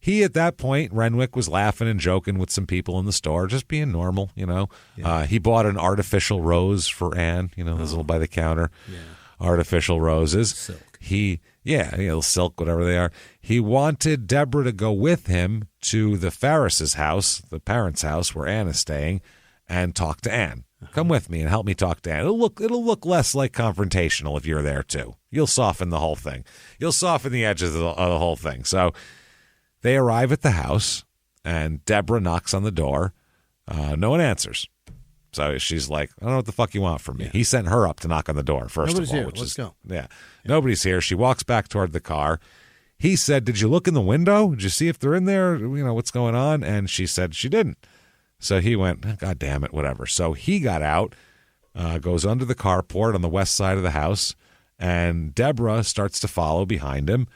At that point, Renwick was laughing and joking with some people in the store, just being normal, Yeah. He bought an artificial rose for Anne, those little by the counter, artificial roses. Silk. Silk, whatever they are. He wanted Deborah to go with him to the Ferris's house, the parents' house where Anne is staying, and talk to Anne. Come with me and help me talk to Anne. It'll look less like confrontational if you're there too. You'll soften the whole thing. You'll soften the edges of the whole thing. So they arrive at the house, and Deborah knocks on the door. No one answers. So she's like, I don't know what the fuck you want from me. Yeah. He sent her up to knock on the door, first Nobody's of all. here. Let's go. Yeah. Nobody's here. She walks back toward the car. He said, did you look in the window? Did you see if they're in there? What's going on? And she said she didn't. So he went, God damn it, whatever. So he got out, goes under the carport on the west side of the house, and Deborah starts to follow behind him.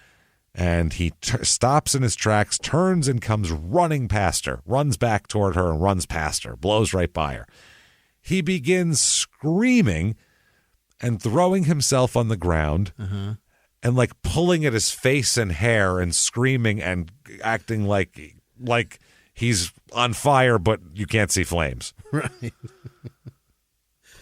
And he stops in his tracks, turns and comes running past her, runs back toward her and runs past her, blows right by her. He begins screaming and throwing himself on the ground and like pulling at his face and hair and screaming and acting like he's on fire, but you can't see flames. Right.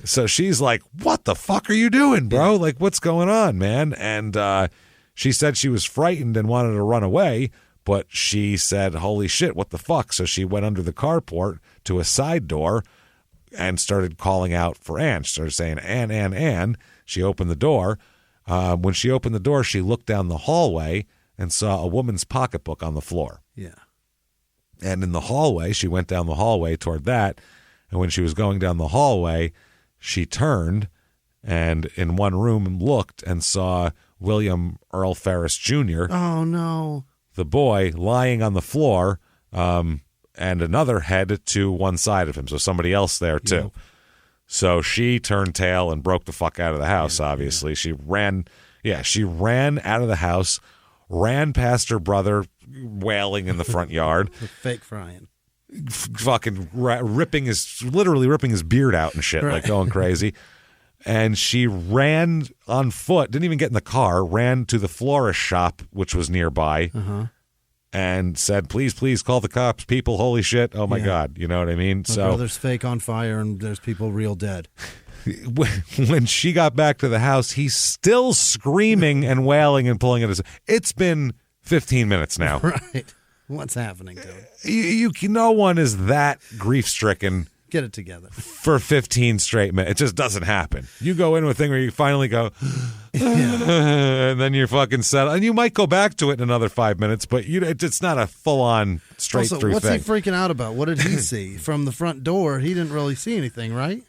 So she's like, what the fuck are you doing, bro? Like, what's going on, man? And she said she was frightened and wanted to run away, but she said, holy shit, what the fuck? So she went under the carport to a side door and started calling out for Anne. She started saying, Anne, Anne, Anne. She opened the door. When she opened the door, she looked down the hallway and saw a woman's pocketbook on the floor. Yeah. And in the hallway, she went down the hallway toward that. And when she was going down the hallway, she turned and in one room looked and saw William Earl Ferris Jr. Oh, no. The boy lying on the floor, and another head to one side of him. So somebody else there, too. Yep. So she turned tail and broke the fuck out of the house, obviously. Yeah. She ran out of the house, ran past her brother wailing in the front yard. The fake frying. Fucking literally ripping his beard out and shit, like going crazy. And she ran on foot, didn't even get in the car, ran to the florist shop, which was nearby, and said, please, please call the cops. People, holy shit. Oh, my God. You know what I mean? My brother's fake on fire and there's people real dead. When she got back to the house, he's still screaming and wailing and pulling at his... It's been 15 minutes now. Right. What's happening to him? No one is that grief-stricken... Get it together. For 15 straight minutes. It just doesn't happen. You go into a thing where you finally go, and then you're fucking settled. And you might go back to it in another 5 minutes, but it's not a full-on straight-through thing. What's he freaking out about? What did he see? From the front door, he didn't really see anything, right?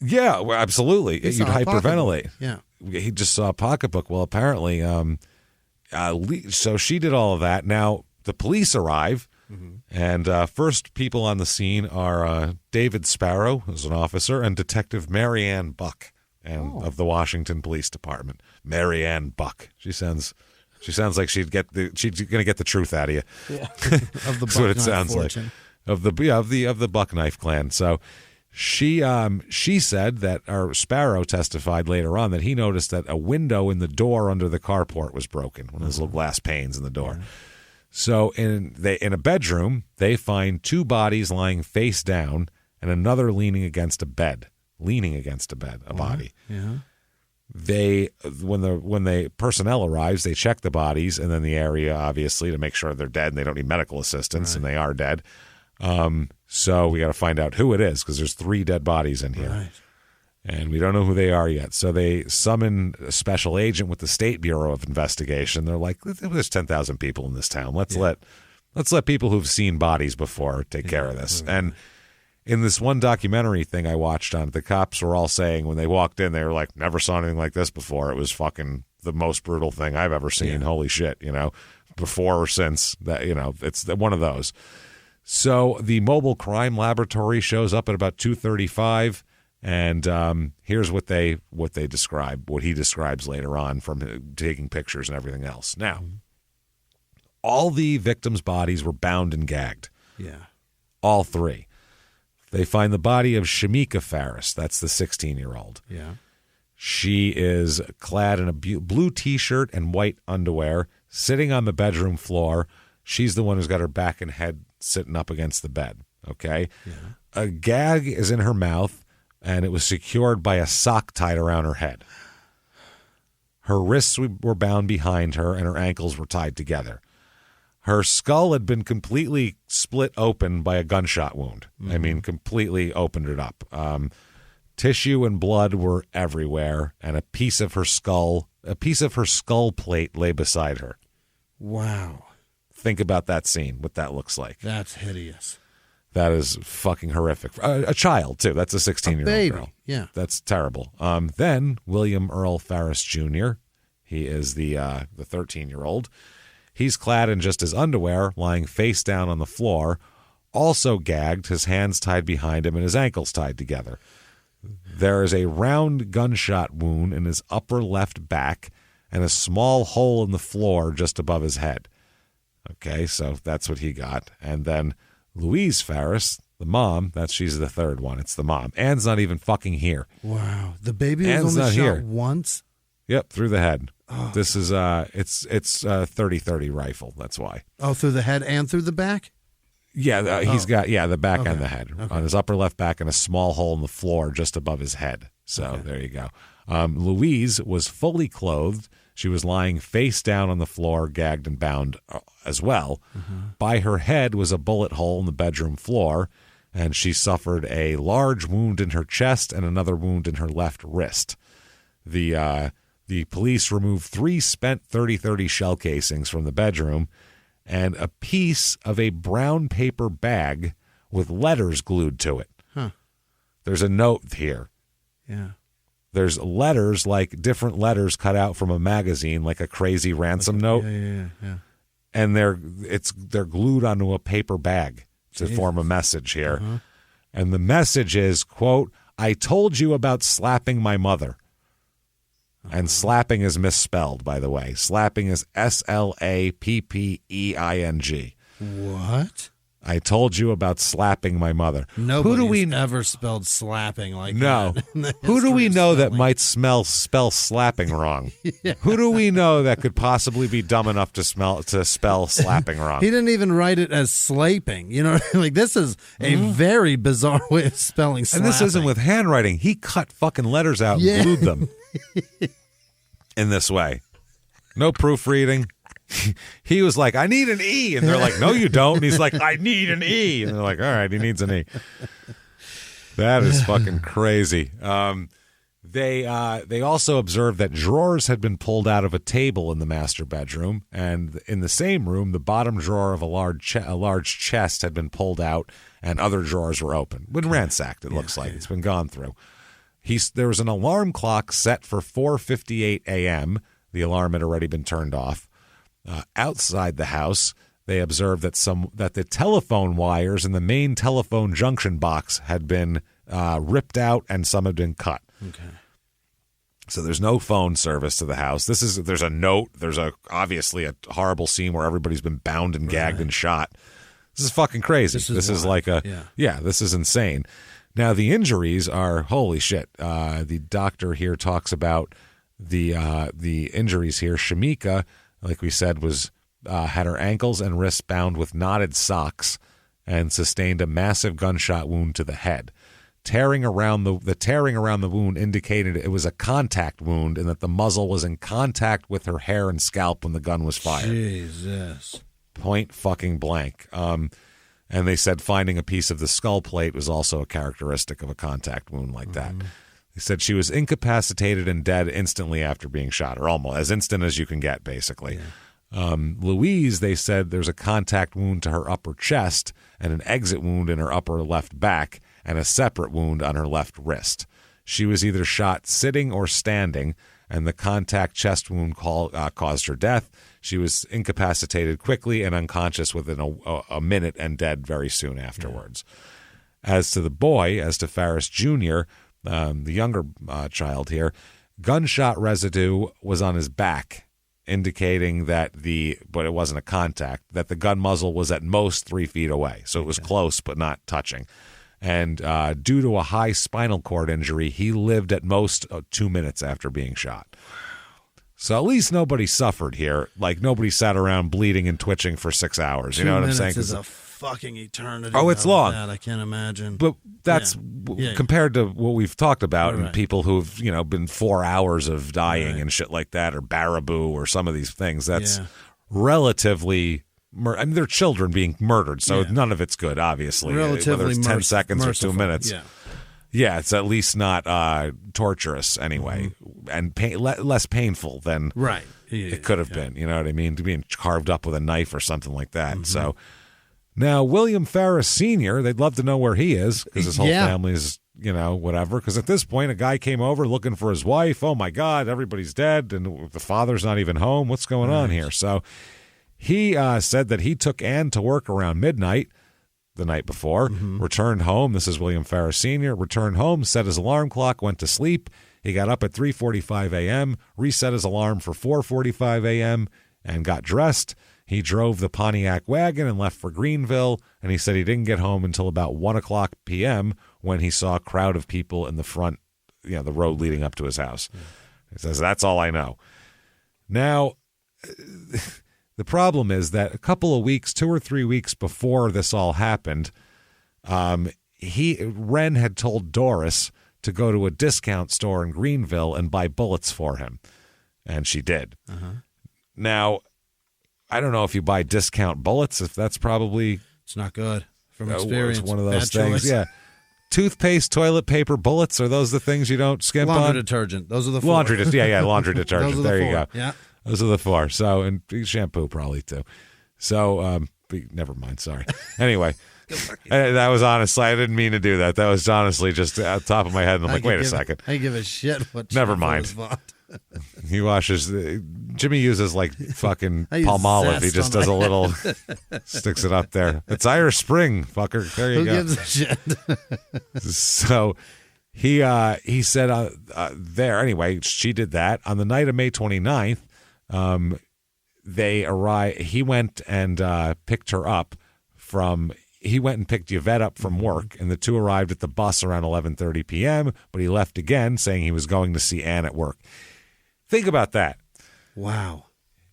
Yeah, well, absolutely. You'd hyperventilate. Yeah. He just saw a pocketbook. Well, apparently, so she did all of that. Now, the police arrive. And first people on the scene are David Sparrow, who's an officer, and Detective Mary Ann Buck of the Washington Police Department. Mary Ann Buck. She sounds like she's going to get the truth out of you. Yeah. Of the That's what it Buck sounds fortune. like. Of the Buck Knife clan. So she said that, or Sparrow testified later on that he noticed that a window in the door under the carport was broken, one of those little glass panes in the door. Yeah. So in a bedroom, they find two bodies lying face down and another leaning against a bed, a body. Yeah. When the personnel arrives, they check the bodies and then the area, obviously, to make sure they're dead and they don't need medical assistance, and they are dead. So we got to find out who it is because there's 3 dead bodies in here. Right. And we don't know who they are yet. So they summon a special agent with the State Bureau of Investigation. They're like, there's 10,000 people in this town. Let's let people who've seen bodies before take care of this. And in this one documentary thing I watched on it, the cops were all saying when they walked in, they were like, never saw anything like this before. It was fucking the most brutal thing I've ever seen. Yeah. Holy shit, before or since that, it's one of those. So the mobile crime laboratory shows up at about 2:35. And here's what they describe, what he describes later on from taking pictures and everything else. Now, all the victims' bodies were bound and gagged. Yeah. All three. They find the body of Shamika Farris. That's the 16-year-old. Yeah. She is clad in a blue T-shirt and white underwear, sitting on the bedroom floor. She's the one who's got her back and head sitting up against the bed. Okay? Yeah. A gag is in her mouth, and it was secured by a sock tied around her head. Her wrists were bound behind her, and her ankles were tied together. Her skull had been completely split open by a gunshot wound. Mm-hmm. I mean, completely opened it up. Tissue and blood were everywhere, and a piece of her skull plate lay beside her. Wow. Think about that scene, what that looks like. That's hideous. That is fucking horrific. A child, too. That's a 16-year-old girl. Yeah. That's terrible. Then William Earl Farris Jr., he is the 13-year-old. He's clad in just his underwear, lying face down on the floor, also gagged, his hands tied behind him and his ankles tied together. There is a round gunshot wound in his upper left back and a small hole in the floor just above his head. Okay, so that's what he got. And then Louise Farris, the mom, she's the third one. It's the mom. Anne's not even fucking here. Wow. The baby Anne's was only not shot here. once? Yep, through the head. Oh. This is it's a 30-30 rifle. That's why. Oh, through the head and through the back? Yeah, he's got the back and the head. On his upper left back and a small hole in the floor just above his head. So there you go. Louise was fully clothed. She was lying face down on the floor, gagged and bound as well. Mm-hmm. By her head was a bullet hole in the bedroom floor, and she suffered a large wound in her chest and another wound in her left wrist. The police removed 3 spent .30-30 shell casings from the bedroom and a piece of a brown paper bag with letters glued to it. Huh. There's a note here. Yeah. There's letters, like different letters cut out from a magazine, like a crazy ransom note. Yeah. And they're glued onto a paper bag to form a message here. Uh-huh. And the message is, quote, "I told you about slapping my mother." Uh-huh. And slapping is misspelled, by the way. Slapping is SLAPPEING. What? I told you about slapping my mother. Nobody's ever spelled slapping like that. No. Who do we know that might spell slapping wrong? Yeah. Who do we know that could possibly be dumb enough to spell slapping wrong? He didn't even write it as slaping. Like this is a very bizarre way of spelling slapping. And this isn't with handwriting. He cut fucking letters out and glued them in this way. No proofreading. He was like, "I need an E," and they're like, "No, you don't." And he's like, "I need an E," and they're like, "All right, he needs an E." That is fucking crazy. They also observed that drawers had been pulled out of a table in the master bedroom, and in the same room, the bottom drawer of a large chest had been pulled out, and other drawers were open. Been ransacked. It looks like it's been gone through. There was an alarm clock set for 4:58 a.m. The alarm had already been turned off. Outside the house, they observed that the telephone wires in the main telephone junction box had been ripped out and some had been cut. Okay. So there's no phone service to the house. There's a note. There's obviously a horrible scene where everybody's been bound and gagged and shot. This is fucking crazy. This is like this is insane. Now the injuries are holy shit. The doctor here talks about the injuries here. Shamika, like we said, had her ankles and wrists bound with knotted socks and sustained a massive gunshot wound to the head. The tearing around the wound indicated it was a contact wound and that the muzzle was in contact with her hair and scalp when the gun was fired. Jesus. Point fucking blank. And they said finding a piece of the skull plate was also a characteristic of a contact wound like that. He said she was incapacitated and dead instantly after being shot, or almost as instant as you can get, basically. Louise, they said there's a contact wound to her upper chest and an exit wound in her upper left back and a separate wound on her left wrist. She was either shot sitting or standing, and the contact chest wound caused her death. She was incapacitated quickly and unconscious within a minute and dead very soon afterwards. As to the boy, as to Ferris Jr., the younger child here, gunshot residue was on his back, indicating that but it wasn't a contact, that the gun muzzle was at most 3 feet away. So it was close but not touching. And due to a high spinal cord injury, he lived at most 2 minutes after being shot. So at least nobody suffered here. Like, nobody sat around bleeding and twitching for 6 hours. You know what I'm saying? 2 minutes is a fucking eternity. Oh, it's long. I can't imagine. But that's compared to what we've talked about and people who've, been 4 hours of dying and shit like that, or Baraboo or some of these things. That's relatively... I mean, they're children being murdered, so none of it's good, obviously. Relatively whether it's 10 seconds merciful. or 2 minutes. Yeah, it's at least not torturous anyway, and less painful than it could have been. You know what I mean? To being carved up with a knife or something like that. So now William Ferris Sr., they'd love to know where he is, because his whole family's, whatever. Because at this point, a guy came over looking for his wife. Oh, my God, everybody's dead, and the father's not even home. What's going on here? So... he said that he took Ann to work around midnight the night before, returned home. This is William Ferris Sr. Returned home, set his alarm clock, went to sleep. He got up at 3:45 a.m., reset his alarm for 4:45 a.m., and got dressed. He drove the Pontiac wagon and left for Greenville, and he said he didn't get home until about 1 o'clock p.m. when he saw a crowd of people in the front, the road leading up to his house. He says, that's all I know. Now... the problem is that a couple of weeks, 2 or 3 weeks before this all happened, Ren had told Doris to go to a discount store in Greenville and buy bullets for him, and she did. Now, I don't know if you buy discount bullets, if that's probably... It's not good from experience. It's one of those things, choice. yeah. Toothpaste, toilet paper, bullets, are those the things you don't skimp on? Laundry detergent. Those are the 4. Laundry detergent. There you go. Yeah. Those are the 4. So, and shampoo probably too. So, never mind. Sorry. Anyway, that was honestly, I didn't mean to do that. That was honestly just at the top of my head. And I'm like, wait a second. I give a shit what. Never mind. He washes. Jimmy uses like fucking Palmolive. He just does a little, sticks it up there. It's Irish Spring, fucker. There you go. Who gives a shit? So. He said there. Anyway, she did that. On the night of May 29th, they arrived. He went and picked her up he went and picked Yvette up from work, and the two arrived at the bus around 11:30 p.m., but he left again, saying he was going to see Ann at work. Think about that. Wow.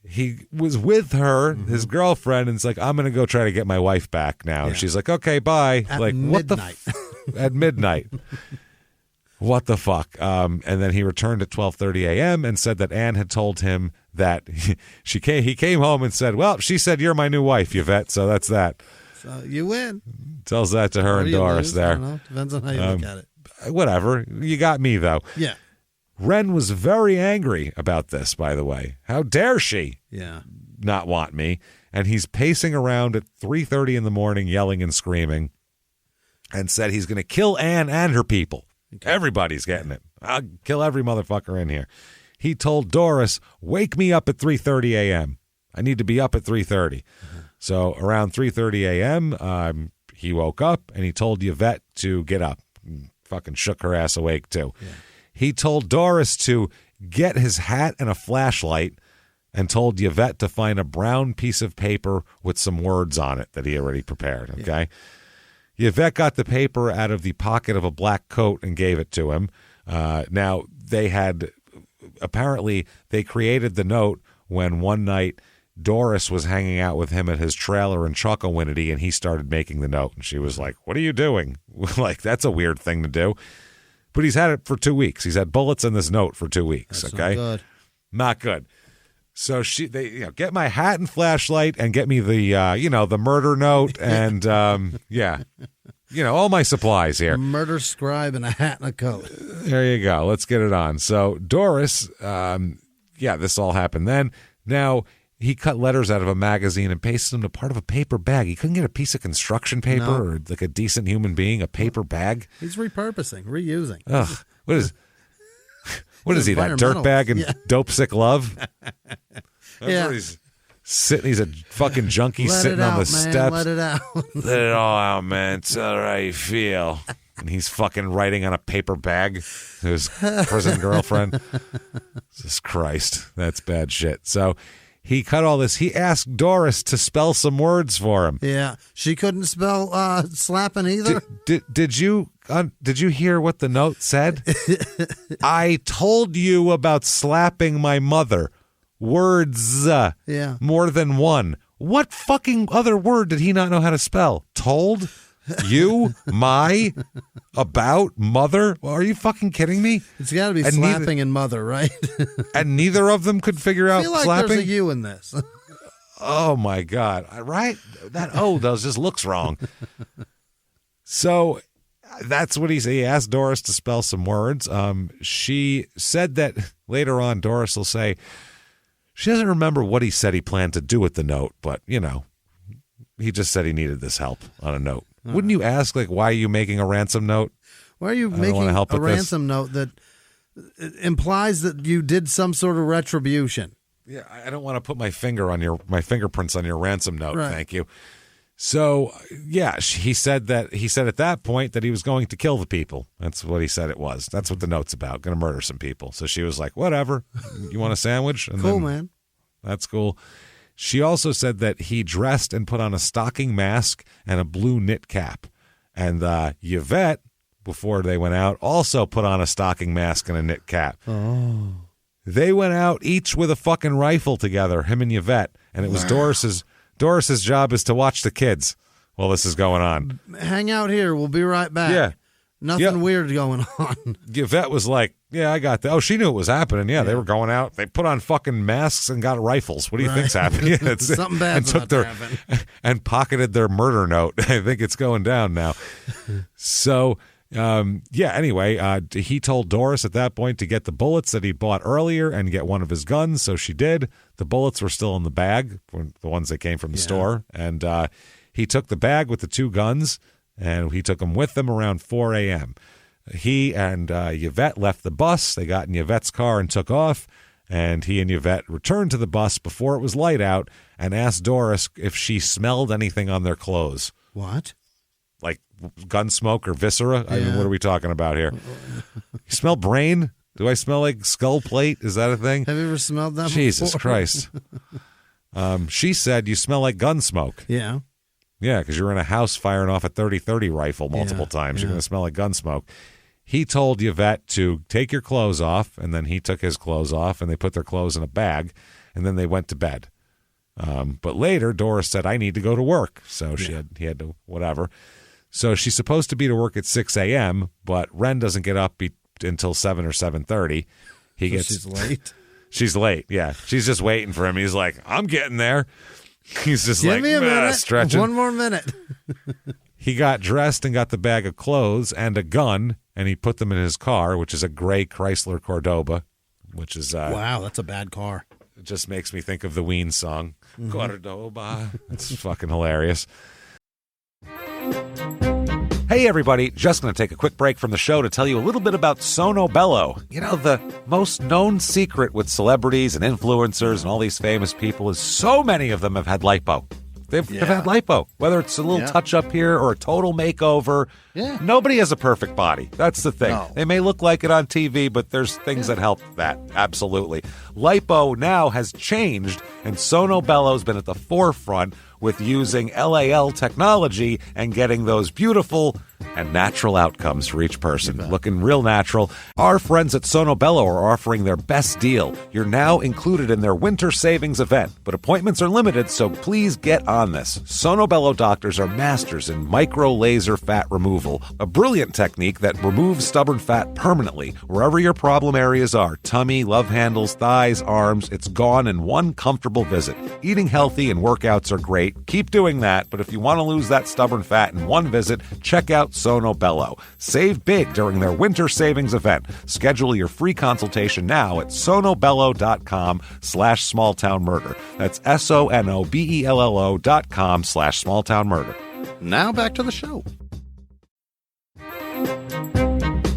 He was with her, his girlfriend, and it's like, I'm going to go try to get my wife back now. And she's like, okay, bye. At like, midnight. At midnight. What the fuck? And then he returned at 12:30 a.m. and said that Ann had told him that he came home and said, well, she said, you're my new wife, Yvette, so that's that. So you win. Tells that to her and Doris lose? there. I don't know. Depends on how you look at it. Whatever. You got me, though. Yeah. Ren was very angry about this, by the way. How dare she not want me? And he's pacing around at 3:30 in the morning, yelling and screaming, and said he's going to kill Ann and her people. Okay. Everybody's getting it. I'll kill every motherfucker in here. He told Doris, wake me up at 3:30 a.m. I need to be up at 3:30. So around 3:30 a.m., he woke up and he told Yvette to get up. Fucking shook her ass awake, too. Yeah. He told Doris to get his hat and a flashlight and told Yvette to find a brown piece of paper with some words on it that he already prepared, okay? Yeah. Yvette got the paper out of the pocket of a black coat and gave it to him. Now, apparently they created the note when one night Doris was hanging out with him at his trailer in Chocowinity, and he started making the note. And she was like, what are you doing? Like, that's a weird thing to do. But he's had it for 2 weeks. He's had bullets in this note for 2 weeks, that's okay? Not good. Not good. So they get my hat and flashlight and get me the the murder note and all my supplies here. Murder scribe in a hat and a coat. There you go. Let's get it on. So Doris, this all happened then. Now, he cut letters out of a magazine and pasted them to part of a paper bag. He couldn't get a piece of construction paper or like a decent human being, a paper bag. He's repurposing, reusing. Ugh. What is he, that dirtbag and dope sick love? Yeah. He's sitting, he's a fucking junkie sitting on the steps. Let it out. Let it all out, man. Tell her how you feel. And he's fucking writing on a paper bag to his prison girlfriend. Jesus Christ. That's bad shit. So he cut all this. He asked Doris to spell some words for him. Yeah. She couldn't spell slapping either. Did you hear what the note said? I told you about slapping my mother. Words. Yeah. More than one. What fucking other word did he not know how to spell? Told? You? My? About? Mother? Well, are you fucking kidding me? It's got to be slapping and mother, right? And neither of them could figure out I feel like slapping? there's a you in this. Oh, my God. Right? That just looks wrong. So that's what he said. He asked Doris to spell some words. She said that later on, Doris will say, she doesn't remember what he said he planned to do with the note, but, he just said he needed this help on a note. Wouldn't you ask, why are you making a ransom note? Why are you making a ransom note that implies that you did some sort of retribution? Yeah, I don't want to put my fingerprints on your ransom note. Right. Thank you. So, he said at that point that he was going to kill the people. That's what he said it was. That's what the note's about, going to murder some people. So she was like, whatever. You want a sandwich? And cool, man. That's cool. She also said that he dressed and put on a stocking mask and a blue knit cap. And Yvette, before they went out, also put on a stocking mask and a knit cap. Oh. They went out each with a fucking rifle together, him and Yvette. And it was Doris's job is to watch the kids while this is going on. Hang out here. We'll be right back. Yeah. Nothing weird going on. Yvette was like, yeah, I got that. Oh, she knew it was happening. Yeah, they were going out. They put on fucking masks and got rifles. What do you think's happening? Yeah, something bad to happen. And pocketed their murder note. I think it's going down now. So, anyway, he told Doris at that point to get the bullets that he bought earlier and get one of his guns. So she did. The bullets were still in the bag, the ones that came from the store. And he took the bag with the two guns, and he took them with him around 4 a.m. He and Yvette left the bus. They got in Yvette's car and took off. And he and Yvette returned to the bus before it was light out and asked Doris if she smelled anything on their clothes. What? Like gun smoke or viscera? I mean, what are we talking about here? You smell brain? Do I smell like skull plate? Is that a thing? Have you ever smelled that Jesus before? Christ. She said you smell like gun smoke. Yeah. Yeah, because you're in a house firing off a 30-30 rifle multiple times. You're going to smell like gun smoke. He told Yvette to take your clothes off, and then he took his clothes off, and they put their clothes in a bag, and then they went to bed. But later, Doris said, I need to go to work. So he had to, whatever. So she's supposed to be to work at 6 a.m., but Ren doesn't get up until 7 or 7:30. She's late? She's late, yeah. She's just waiting for him. He's like, I'm getting there. He's just Give me a minute. stretching. One more minute. He got dressed and got the bag of clothes and a gun, and he put them in his car, which is a gray Chrysler Cordoba, which is... wow, that's a bad car. It just makes me think of the Ween song. Cordoba. It's fucking hilarious. Hey, everybody. Just going to take a quick break from the show to tell you a little bit about Sono Bello. You know, the most known secret with celebrities and influencers and all these famous people is so many of them have had lipo. They've had lipo, whether it's a little touch up here or a total makeover. Yeah. Nobody has a perfect body. That's the thing. No. They may look like it on TV, but there's things that help that. Absolutely. Lipo now has changed, and Sono Bello's been at the forefront with using LAL technology and getting those beautiful and natural outcomes for each person. Looking real natural. Our friends at Sono Bello are offering their best deal. You're now included in their winter savings event, but appointments are limited, so please get on this. Sono Bello doctors are masters in micro-laser fat removal, a brilliant technique that removes stubborn fat permanently, wherever your problem areas are. Tummy, love handles, thighs, arms, it's gone in one comfortable visit. Eating healthy and workouts are great. Keep doing that, but if you want to lose that stubborn fat in one visit, check out Sono Bello. Save big during their winter savings event. Schedule your free consultation now at sonobello.com/smalltownmurder. That's sonobello.com/smalltownmurder. Now back to the show.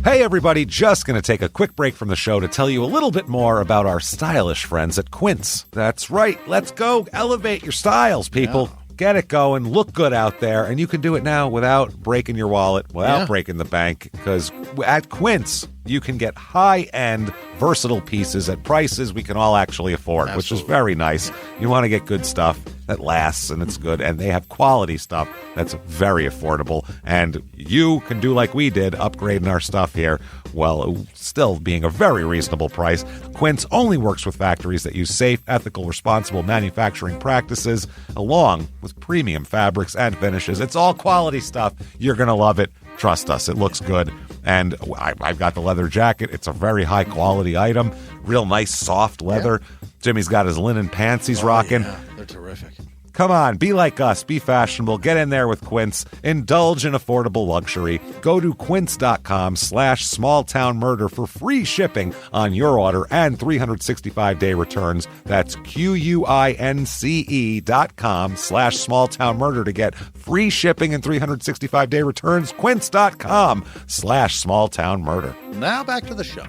Hey everybody, just going to take a quick break from the show to tell you a little bit more about our stylish friends at Quince. That's right, let's go elevate your styles, people. Yeah. Get it going, look good out there, and you can do it now without breaking your wallet, without breaking the bank, because at Quince, you can get high-end, versatile pieces at prices we can all actually afford, which is very nice. You want to get good stuff that lasts and it's good, and they have quality stuff that's very affordable, and you can do like we did, upgrading our stuff here, while still being a very reasonable price. Quince only works with factories that use safe, ethical, responsible manufacturing practices, along with premium fabrics and finishes. It's all quality stuff. You're going to love it. Trust us, it looks good. And I've got the leather jacket. It's a very high-quality item. Real nice, soft leather. Yeah. Jimmy's got his linen pants he's rocking. Yeah, they're terrific. Come on, be like us. Be fashionable. Get in there with Quince. Indulge in affordable luxury. Go to quince.com/smalltownmurder for free shipping on your order and 365-day returns. That's QUINCE.com/smalltownmurder to get free shipping and 365-day returns. Quince.com/smalltownmurder. Now back to the show.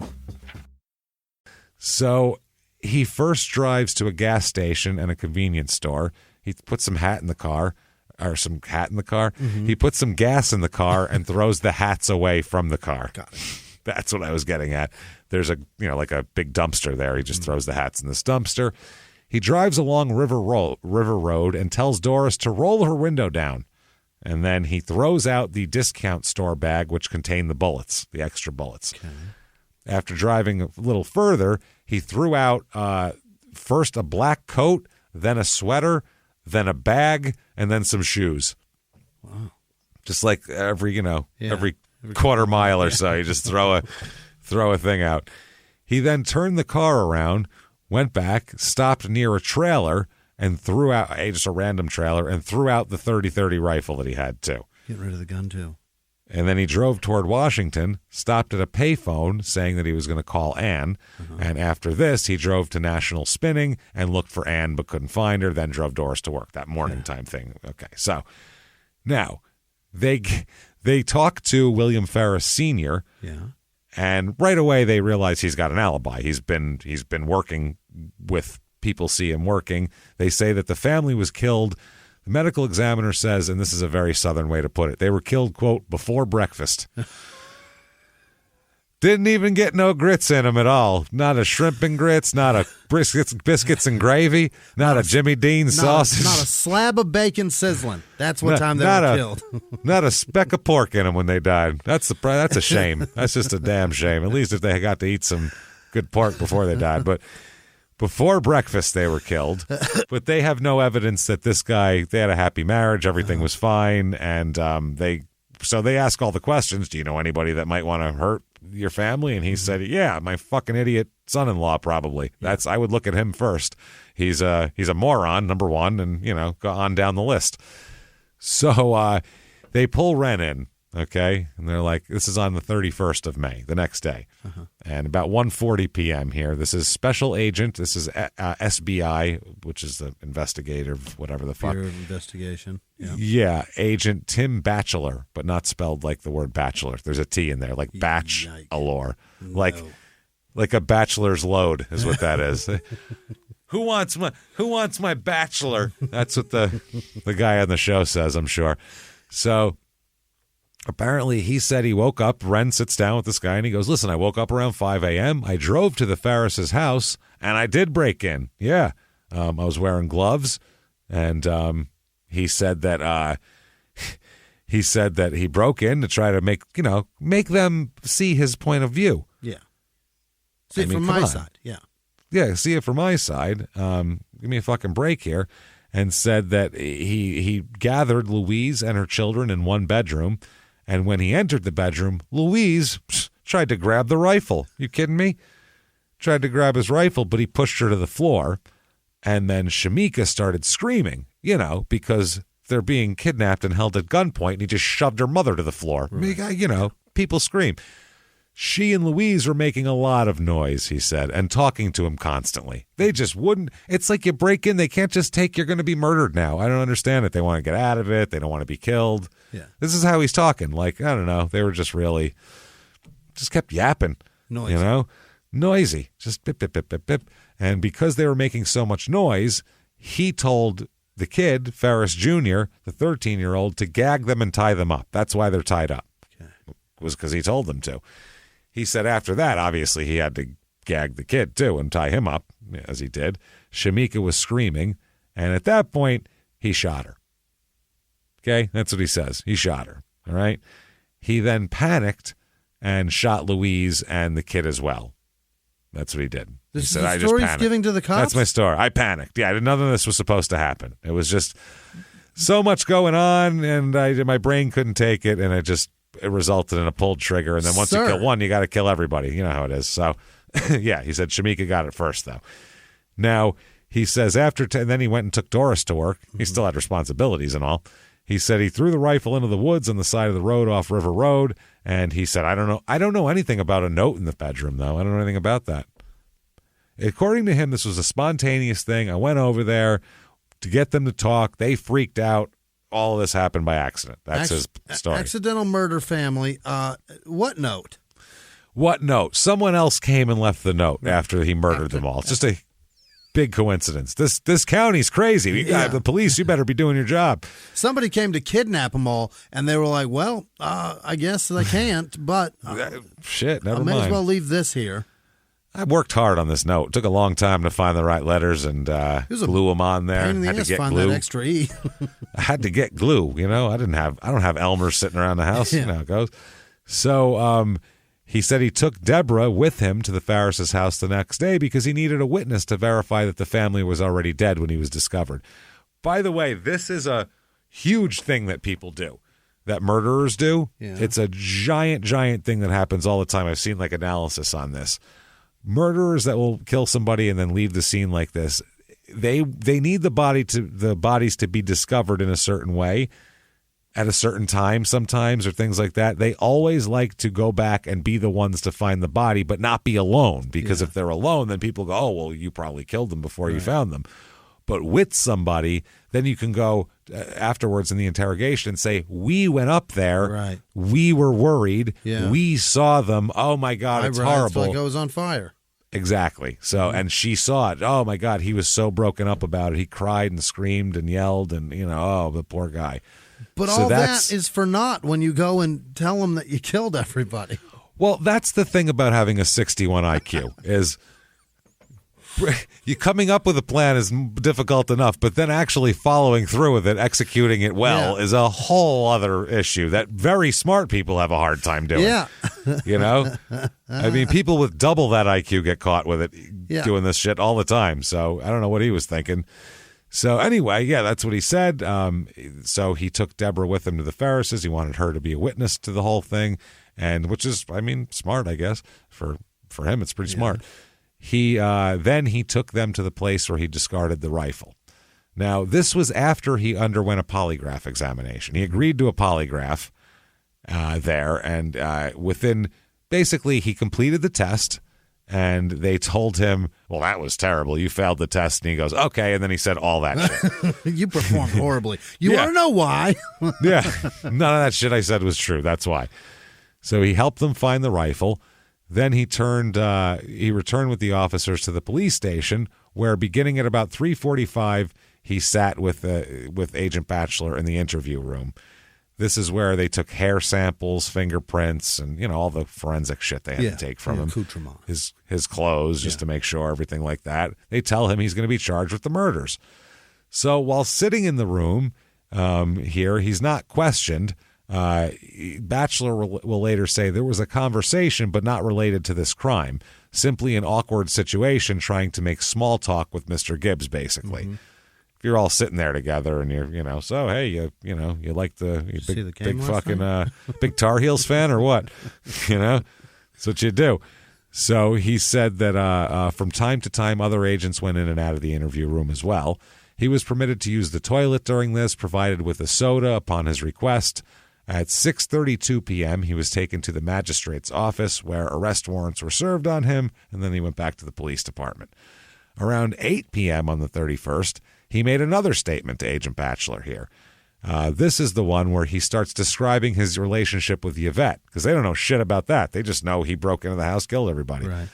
So he first drives to a gas station and a convenience store. He puts some hat in the car. Mm-hmm. He puts some gas in the car and throws the hats away from the car. Got it. That's what I was getting at. There's like a big dumpster there. He just throws the hats in this dumpster. He drives along River Road and tells Doris to roll her window down. And then he throws out the discount store bag, which contained the bullets, the extra bullets. Okay. After driving a little further, he threw out first a black coat, then a sweater, then a bag, and then some shoes. Wow. Just like every quarter mile or so, you just throw a thing out. He then turned the car around, went back, stopped near a trailer, and threw out just a random trailer, and threw out the .30-30 rifle that he had too. Get rid of the gun too. And then he drove toward Washington, stopped at a payphone saying that he was going to call Ann. Uh-huh. And after this, he drove to National Spinning and looked for Ann but couldn't find her, then drove Doris to work, that morning time thing. Okay, so now they talk to William Ferris Sr., and right away they realize he's got an alibi. He's been working with people, see him working. They say that the family was killed. The medical examiner says, and this is a very Southern way to put it, they were killed, quote, before breakfast. Didn't even get no grits in them at all. Not a shrimp and grits, not a biscuits and gravy, not a Jimmy Dean sausage. Not a slab of bacon sizzling. That's what time they were killed. Not a speck of pork in them when they died. That's a shame. That's just a damn shame. At least if they got to eat some good pork before they died. But before breakfast, they were killed, but they have no evidence that this guy, they had a happy marriage, everything was fine, and they ask all the questions. Do you know anybody that might want to hurt your family? And he said, yeah, my fucking idiot son-in-law probably. I would look at him first. He's a moron, number one, and, go on down the list. So they pull Ren in. Okay, and they're like, this is on the 31st of May, the next day. Uh-huh. And about 1:40 p.m. here, this is Special Agent, this is SBI, which is the investigative, whatever the fuck. Bureau of Investigation. Yeah, Agent Tim Batchelor, but not spelled like the word bachelor. There's a T in there, like batch-alor. No. Like a bachelor's load is what that is. Who wants my bachelor? That's what the guy on the show says, I'm sure. So apparently, he said he woke up. Ren sits down with this guy, and he goes, listen, I woke up around 5 a.m. I drove to the Ferris's house, and I did break in. Yeah. I was wearing gloves, and he said that He said that he broke in to try to make them see his point of view. Yeah. See it from my side. Yeah. Yeah, see it from my side. Give me a fucking break here. And said that he gathered Louise and her children in one bedroom. And when he entered the bedroom, Louise tried to grab the rifle. You kidding me? Tried to grab his rifle, but he pushed her to the floor. And then Shamika started screaming, because they're being kidnapped and held at gunpoint. And he just shoved her mother to the floor. Right. People scream. She and Louise were making a lot of noise, he said, and talking to him constantly. They just wouldn't. It's like you break in. They can't just take, you're going to be murdered now. I don't understand it. They want to get out of it. They don't want to be killed. Yeah. This is how he's talking. Like, I don't know. They were just kept yapping. Noisy. Noisy. Just bip, bip, bip, bip, bip. And because they were making so much noise, he told the kid, Ferris Jr., the 13-year-old, to gag them and tie them up. That's why they're tied up. Okay. It was because he told them to. He said after that, obviously, he had to gag the kid, too, and tie him up, as he did. Shamika was screaming, and at that point, he shot her. Okay? That's what he says. He shot her. All right? He then panicked and shot Louise and the kid as well. That's what he did. This he is said, the I story just he's giving to the cops? That's my story. I panicked. Yeah, none of this was supposed to happen. It was just so much going on, and my brain couldn't take it, and it resulted in a pulled trigger. And then once you kill one, you got to kill everybody. You know how it is. So, yeah, he said Shamika got it first, though. Now, he says and then he went and took Doris to work. He still had responsibilities and all. He said he threw the rifle into the woods on the side of the road off River Road. And he said, I don't know anything about a note in the bedroom, though. I don't know anything about that. According to him, this was a spontaneous thing. I went over there to get them to talk. They freaked out. All of this happened by accident. That's his story. Accidental murder family. What note? What note? Someone else came and left the note after he murdered them all. It's just a big coincidence. This county's crazy. The police, you better be doing your job. Somebody came to kidnap them all, and they were like, well, I guess I can't, but shit, never I mind. may as well leave this here. I worked hard on this note. It took a long time to find the right letters and glue them on there. Pain in the ass, find glue. that extra E. I had to get glue. I don't have Elmer's sitting around the house. Yeah. You know how it goes. So he said he took Deborah with him to the Farris's house the next day because he needed a witness to verify that the family was already dead when he was discovered. By the way, this is a huge thing that people do, that murderers do. Yeah. It's a giant thing that happens all the time. I've seen analysis on this. Murderers that will kill somebody and then leave the scene like this, they need the bodies to be discovered in a certain way at a certain time sometimes, or things like that. They always like to go back and be the ones to find the body, but not be alone, because if they're alone, then people go, oh, well, you probably killed them before you found them. But with somebody, then you can go afterwards in the interrogation and say, we went up there. Right. We were worried. Yeah. We saw them. Oh, my God, it's horrible. It's like I was on fire. Exactly. So, and she saw it. Oh, my God, he was so broken up about it. He cried and screamed and yelled and, oh, the poor guy. But so all that is for naught when you go and tell them that you killed everybody. Well, that's the thing about having a 61 IQ is you coming up with a plan is difficult enough, but then actually following through with it, executing it well, is a whole other issue that very smart people have a hard time doing. Yeah. I mean, people with double that IQ get caught with it doing this shit all the time. So I don't know what he was thinking. So anyway, that's what he said. So he took Deborah with him to the Ferrises. He wanted her to be a witness to the whole thing, and which is, smart, I guess. For him, it's pretty smart. Then he took them to the place where he discarded the rifle. Now, this was after he underwent a polygraph examination. He agreed to a polygraph there, and basically he completed the test, and they told him, well, that was terrible. You failed the test. And he goes, okay, and then he said all that shit. You performed horribly. You want to know why? Yeah, none of that shit I said was true. That's why. So he helped them find the rifle. Then he returned with the officers to the police station, where beginning at about 3:45, he sat with Agent Batchelor in the interview room. This is where they took hair samples, fingerprints, and all the forensic shit they had to take from him. Accoutrement. His clothes, just to make sure, everything like that. They tell him he's going to be charged with the murders. So while sitting in the room here, he's not questioned. Batchelor will later say there was a conversation, but not related to this crime. Simply an awkward situation trying to make small talk with Mr. Gibbs, basically. Mm-hmm. If you're all sitting there together and you're, so, hey, you like the big fucking big Tar Heels fan or what? That's what you do. So he said that from time to time, other agents went in and out of the interview room as well. He was permitted to use the toilet during this, provided with a soda upon his request. At 6:32 p.m., he was taken to the magistrate's office where arrest warrants were served on him, and then he went back to the police department. Around 8 p.m. on the 31st, he made another statement to Agent Batchelor here. This is the one where he starts describing his relationship with Yvette, because they don't know shit about that. They just know he broke into the house, killed everybody. Right.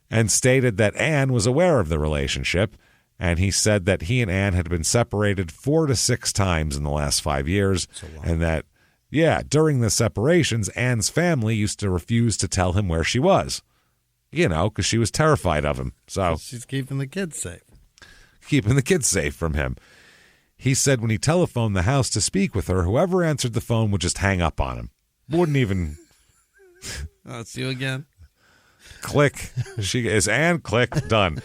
And stated that Ann was aware of the relationship, and he said that he and Ann had been separated 4 to 6 times in the last 5 years, and that, during the separations, Ann's family used to refuse to tell him where she was, because she was terrified of him. So she's keeping the kids safe. Keeping the kids safe from him. He said when he telephoned the house to speak with her, whoever answered the phone would just hang up on him. Wouldn't even... Oh, it's you again? Click. She is Ann. Click. Done.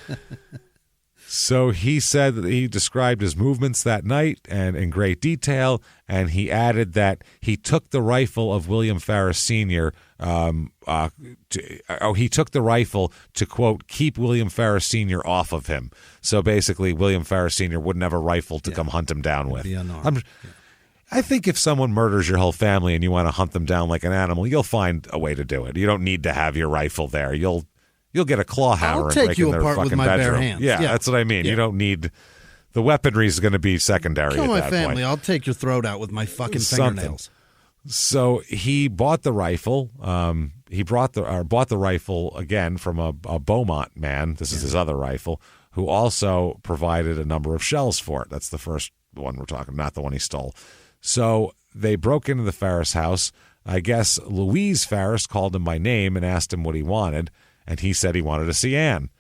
So he said that he described his movements that night and in great detail, and he added that he took the rifle of William Ferris Sr. He took the rifle to, quote, keep William Ferris Sr. off of him. So basically, William Ferris Sr. wouldn't have a rifle to come hunt him down with. Be unarmed. I think if someone murders your whole family and you want to hunt them down like an animal, you'll find a way to do it. You don't need to have your rifle there. You'll get a claw hammer and break in their fucking with my bedroom. bare hands. Yeah, that's what I mean. Yeah. You don't need the weaponry is going to be secondary. Kill at my that family. point. I'll take your throat out with my fucking fingernails. So he bought the rifle. He bought the rifle again from a Beaumont man. This is his other rifle, who also provided a number of shells for it. That's the first one we're talking, not the one he stole. So they broke into the Ferris house. I guess Louise Ferris called him by name and asked him what he wanted. And he said he wanted to see Ann.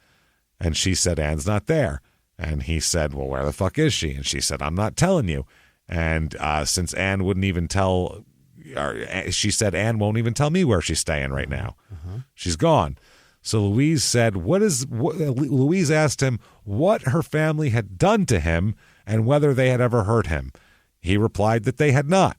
And she said, Ann's not there. And he said, well, where the fuck is she? And she said, I'm not telling you. And since Ann wouldn't even tell, she said, Ann won't even tell me where she's staying right now. She's gone. So Louise said, Louise asked him what her family had done to him and whether they had ever hurt him. He replied that they had not.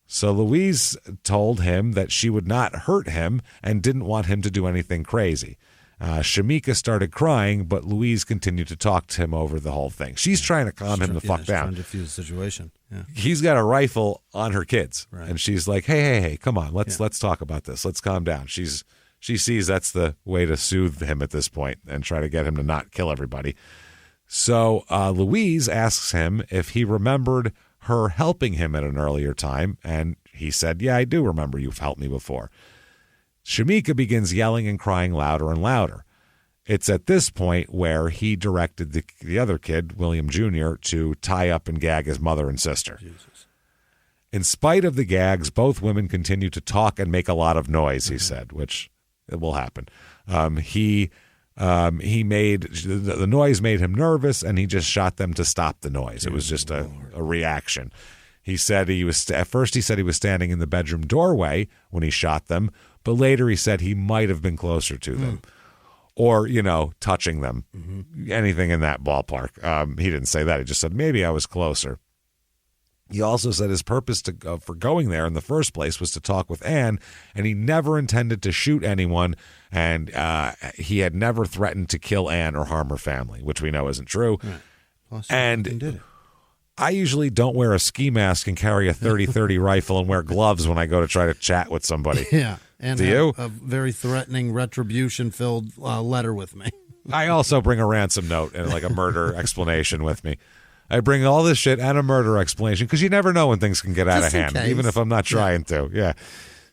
So Louise told him that she would not hurt him and didn't want him to do anything crazy. Shamika started crying, but Louise continued to talk to him over the whole thing. She's trying to calm him the fuck down. Trying to defuse the situation. Yeah. He's got a rifle on her kids, right. And she's like, "Hey, come on, let's talk about this. Let's calm down." She sees that's the way to soothe him at this point and try to get him to not kill everybody. So Louise asks him if he remembered her helping him at an earlier time, and he said, yeah, I do remember you've helped me before. Shamika begins yelling and crying louder and louder. It's at this point where he directed the other kid, William Jr., to tie up and gag his mother and sister. Jesus. In spite of the gags, both women continue to talk and make a lot of noise, he said, which it will happen. He made the noise made him nervous, and he just shot them to stop the noise. It was just a reaction. He said at first he said he was standing in the bedroom doorway when he shot them, but later he said he might have been closer to them, or touching them, anything in that ballpark. He didn't say that. He just said maybe I was closer. He also said his purpose for going there in the first place was to talk with Ann, and he never intended to shoot anyone, and he had never threatened to kill Ann or harm her family, which we know isn't true. Right. Plus, and did it. I usually don't wear a ski mask and carry a 30-30 rifle and wear gloves when I go to try to chat with somebody. Yeah, and do you? A very threatening, retribution-filled letter with me. I also bring a ransom note and like a murder explanation with me. I bring all this shit and a murder explanation because you never know when things can get out of hand, even if I'm not trying to. Yeah.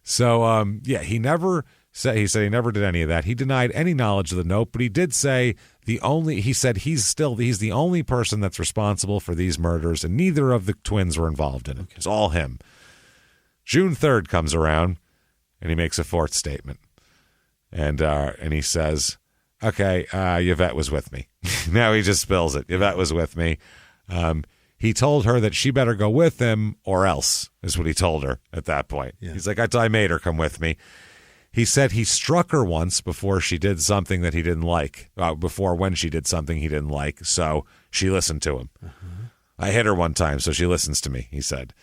So, he never said, he never did any of that. He denied any knowledge of the note, but he did say he said he's the only person that's responsible for these murders, and neither of the twins were involved in it. Okay. It's all him. June 3rd comes around, and he makes a fourth statement. And he says, okay, Yvette was with me. Now he just spills it. Yvette was with me. he told her that she better go with him or else, is what he told her at that point. Yeah. He's like, I made her come with me. He said he struck her once before she did something that he didn't like, when she did something he didn't like, so she listened to him. I hit her one time, so she listens to me, he said.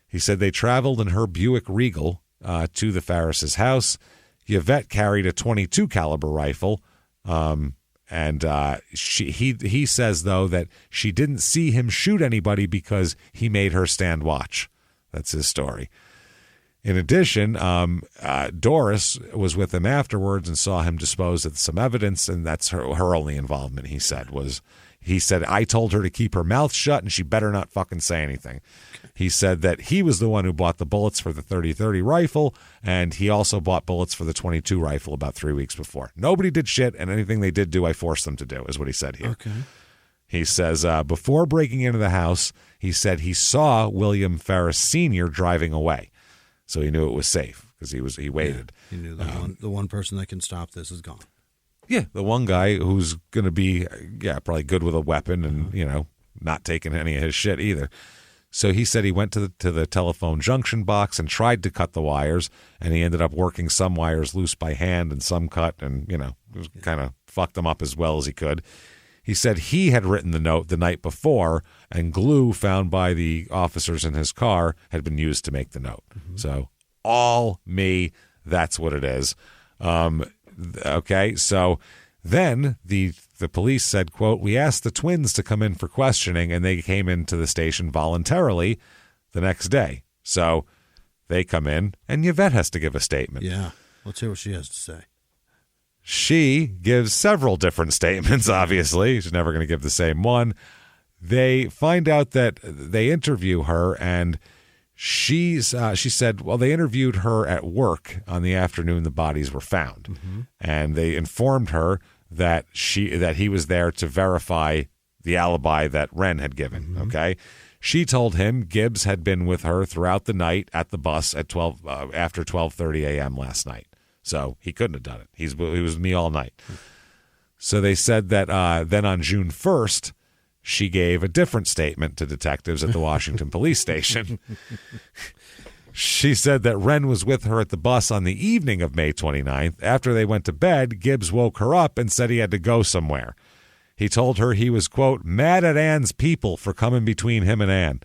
He said they traveled in her Buick Regal to the Farris's house. Yvette carried a .22 caliber rifle, and he says, though, that she didn't see him shoot anybody because he made her stand watch. That's his story. In addition, Doris was with him afterwards and saw him dispose of some evidence, and that's her only involvement, he said, I told her to keep her mouth shut and she better not fucking say anything. He said that he was the one who bought the bullets for the .30-30 rifle, and he also bought bullets for the .22 rifle about 3 weeks before. Nobody did shit, and anything they did do, I forced them to do, is what he said here. Okay. He says, before breaking into the house, he said he saw William Ferris Sr. driving away. So he knew it was safe because he waited. Yeah, he knew the one person that can stop this is gone. Yeah, the one guy who's going to be, probably good with a weapon and, not taking any of his shit either. So he said he went to the telephone junction box and tried to cut the wires, and he ended up working some wires loose by hand and some cut, and, kind of fucked them up as well as he could. He said he had written the note the night before, and glue found by the officers in his car had been used to make the note. Mm-hmm. So all me, that's what it is. Okay, so then the police said, quote, we asked the twins to come in for questioning, and they came into the station voluntarily the next day. So they come in, and Yvette has to give a statement. Yeah, let's hear what she has to say. She gives several different statements, obviously. She's never going to give the same one. They find out that they interview her, and she said, well, they interviewed her at work on the afternoon the bodies were found. Mm-hmm. And they informed her that he was there to verify the alibi that Wren had given. Mm-hmm. Okay. She told him Gibbs had been with her throughout the night at the bus at after 12:30 a.m. last night. So he couldn't have done it. He was with me all night. Mm-hmm. So they said that then on June 1st, she gave a different statement to detectives at the Washington police station. She said that Wren was with her at the bus on the evening of May 29th. After they went to bed, Gibbs woke her up and said he had to go somewhere. He told her he was, quote, mad at Ann's people for coming between him and Ann.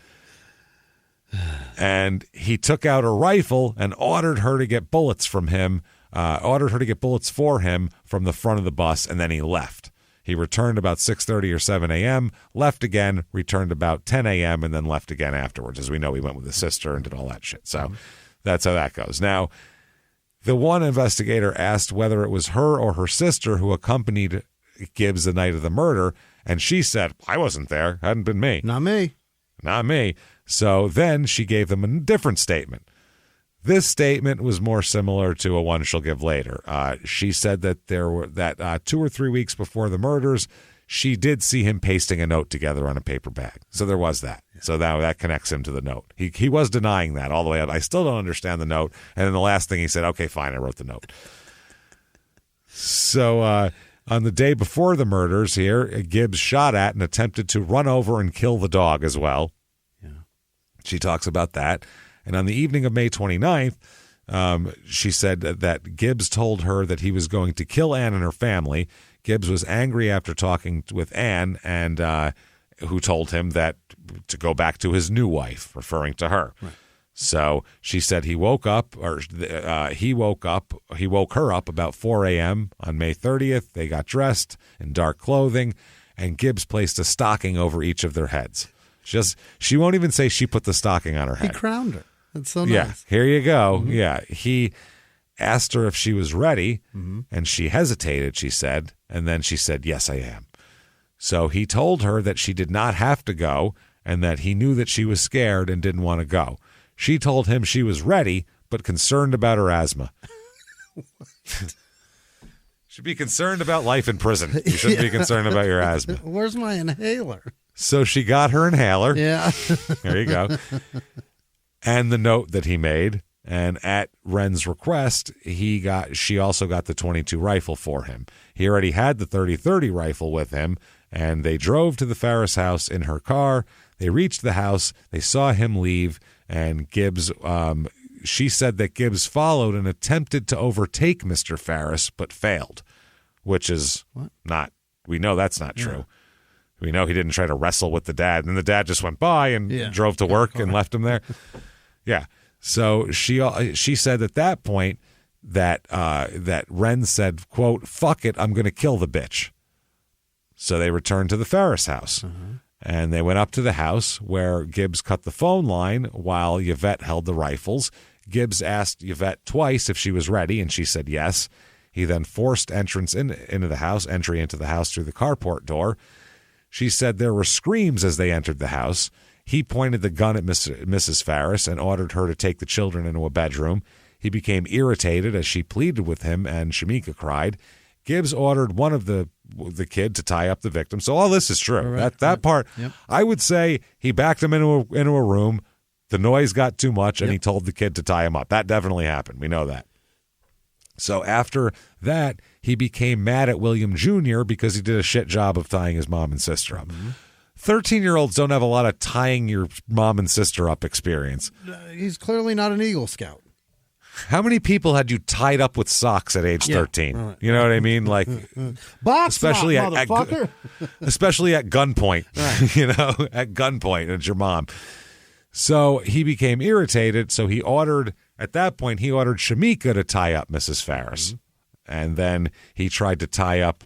And he took out a rifle and ordered her to get bullets for him from the front of the bus, and then he left. He returned about 6:30 or 7 a.m., left again, returned about 10 a.m., and then left again afterwards. As we know, he went with his sister and did all that shit. So that's how that goes. Now, the one investigator asked whether it was her or her sister who accompanied Gibbs the night of the murder, and she said, I wasn't there. Hadn't been me. Not me. Not me. So then she gave them a different statement. This statement was more similar to a one she'll give later. She said that 2 or 3 weeks before the murders, she did see him pasting a note together on a paper bag. So there was that. Yeah. So that connects him to the note. He was denying that all the way up. I still don't understand the note. And then the last thing he said, okay, fine, I wrote the note. So on the day before the murders here, Gibbs shot at and attempted to run over and kill the dog as well. Yeah. She talks about that. And on the evening of May 29th, she said that Gibbs told her that he was going to kill Ann and her family. Gibbs was angry after talking with Ann, and who told him that to go back to his new wife, referring to her. Right. So she said he woke her up about 4 a.m. on May 30th. They got dressed in dark clothing, and Gibbs placed a stocking over each of their heads. She won't even say she put the stocking on her head. He crowned her. That's so nice. Yeah, here you go. Mm-hmm. Yeah, he asked her if she was ready, and she hesitated, she said, and then she said, yes, I am. So he told her that she did not have to go and that he knew that she was scared and didn't want to go. She told him she was ready, but concerned about her asthma. Should be concerned about life in prison. You shouldn't be concerned about your asthma. Where's my inhaler? So she got her inhaler. Yeah. There you go. And the note that he made. And at Wren's request, she also got the .22 rifle for him. He already had the .30-30 rifle with him, and they drove to the Ferris house in her car. They reached the house. They saw him leave, and Gibbs, she said that Gibbs followed and attempted to overtake Mr. Ferris, but failed, which is not, we know that's not true. We know he didn't try to wrestle with the dad, and the dad just went by and drove to work and left him there. Yeah. So she said at that point that Wren said, quote, "Fuck it, I'm going to kill the bitch." So they returned to the Ferris house. And they went up to the house where Gibbs cut the phone line while Yvette held the rifles. Gibbs asked Yvette twice if she was ready, and she said yes. He then forced entry into the house through the carport door. She said there were screams as they entered the house. He pointed the gun at Mrs. Ferris and ordered her to take the children into a bedroom. He became irritated as she pleaded with him, and Shamika cried. Gibbs ordered one of the kid to tie up the victim. So all this is true. Right. That part, I would say he backed him into a room. The noise got too much, and he told the kid to tie him up. That definitely happened. We know that. So after that, he became mad at William Jr. because he did a shit job of tying his mom and sister up. 13-year-olds don't have a lot of tying your mom and sister up experience. He's clearly not an Eagle Scout. How many people had you tied up with socks at age 13? Right. You know what I mean? Like, especially at gunpoint. Right. You know, at gunpoint, it's your mom. So he became irritated. So at that point, he ordered Shamika to tie up Mrs. Ferris, and then he tried to tie up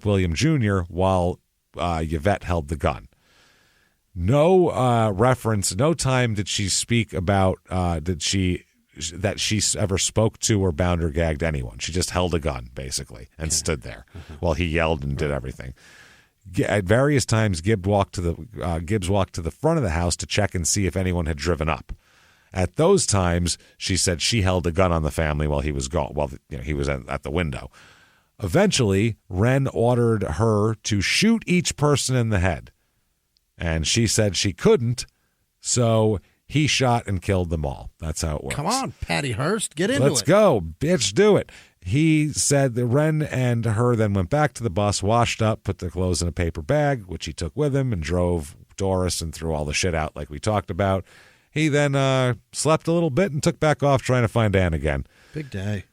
William Jr. while Yvette held the gun. No reference, no time did she speak about that she ever spoke to or bound or gagged anyone. She just held a gun, basically, and stood there while he yelled and did everything. At various times, Gibbs walked to the front of the house to check and see if anyone had driven up. At those times, she said she held a gun on the family while he was gone, while he was at the window. Eventually, Wren ordered her to shoot each person in the head, and she said she couldn't, so he shot and killed them all. That's how it works. Come on, Patty Hearst, get into it. Let's go, bitch, do it. He said that Wren and her then went back to the bus, washed up, put their clothes in a paper bag, which he took with him, and drove Doris and threw all the shit out like we talked about. He then slept a little bit and took back off trying to find Ann again. Big day.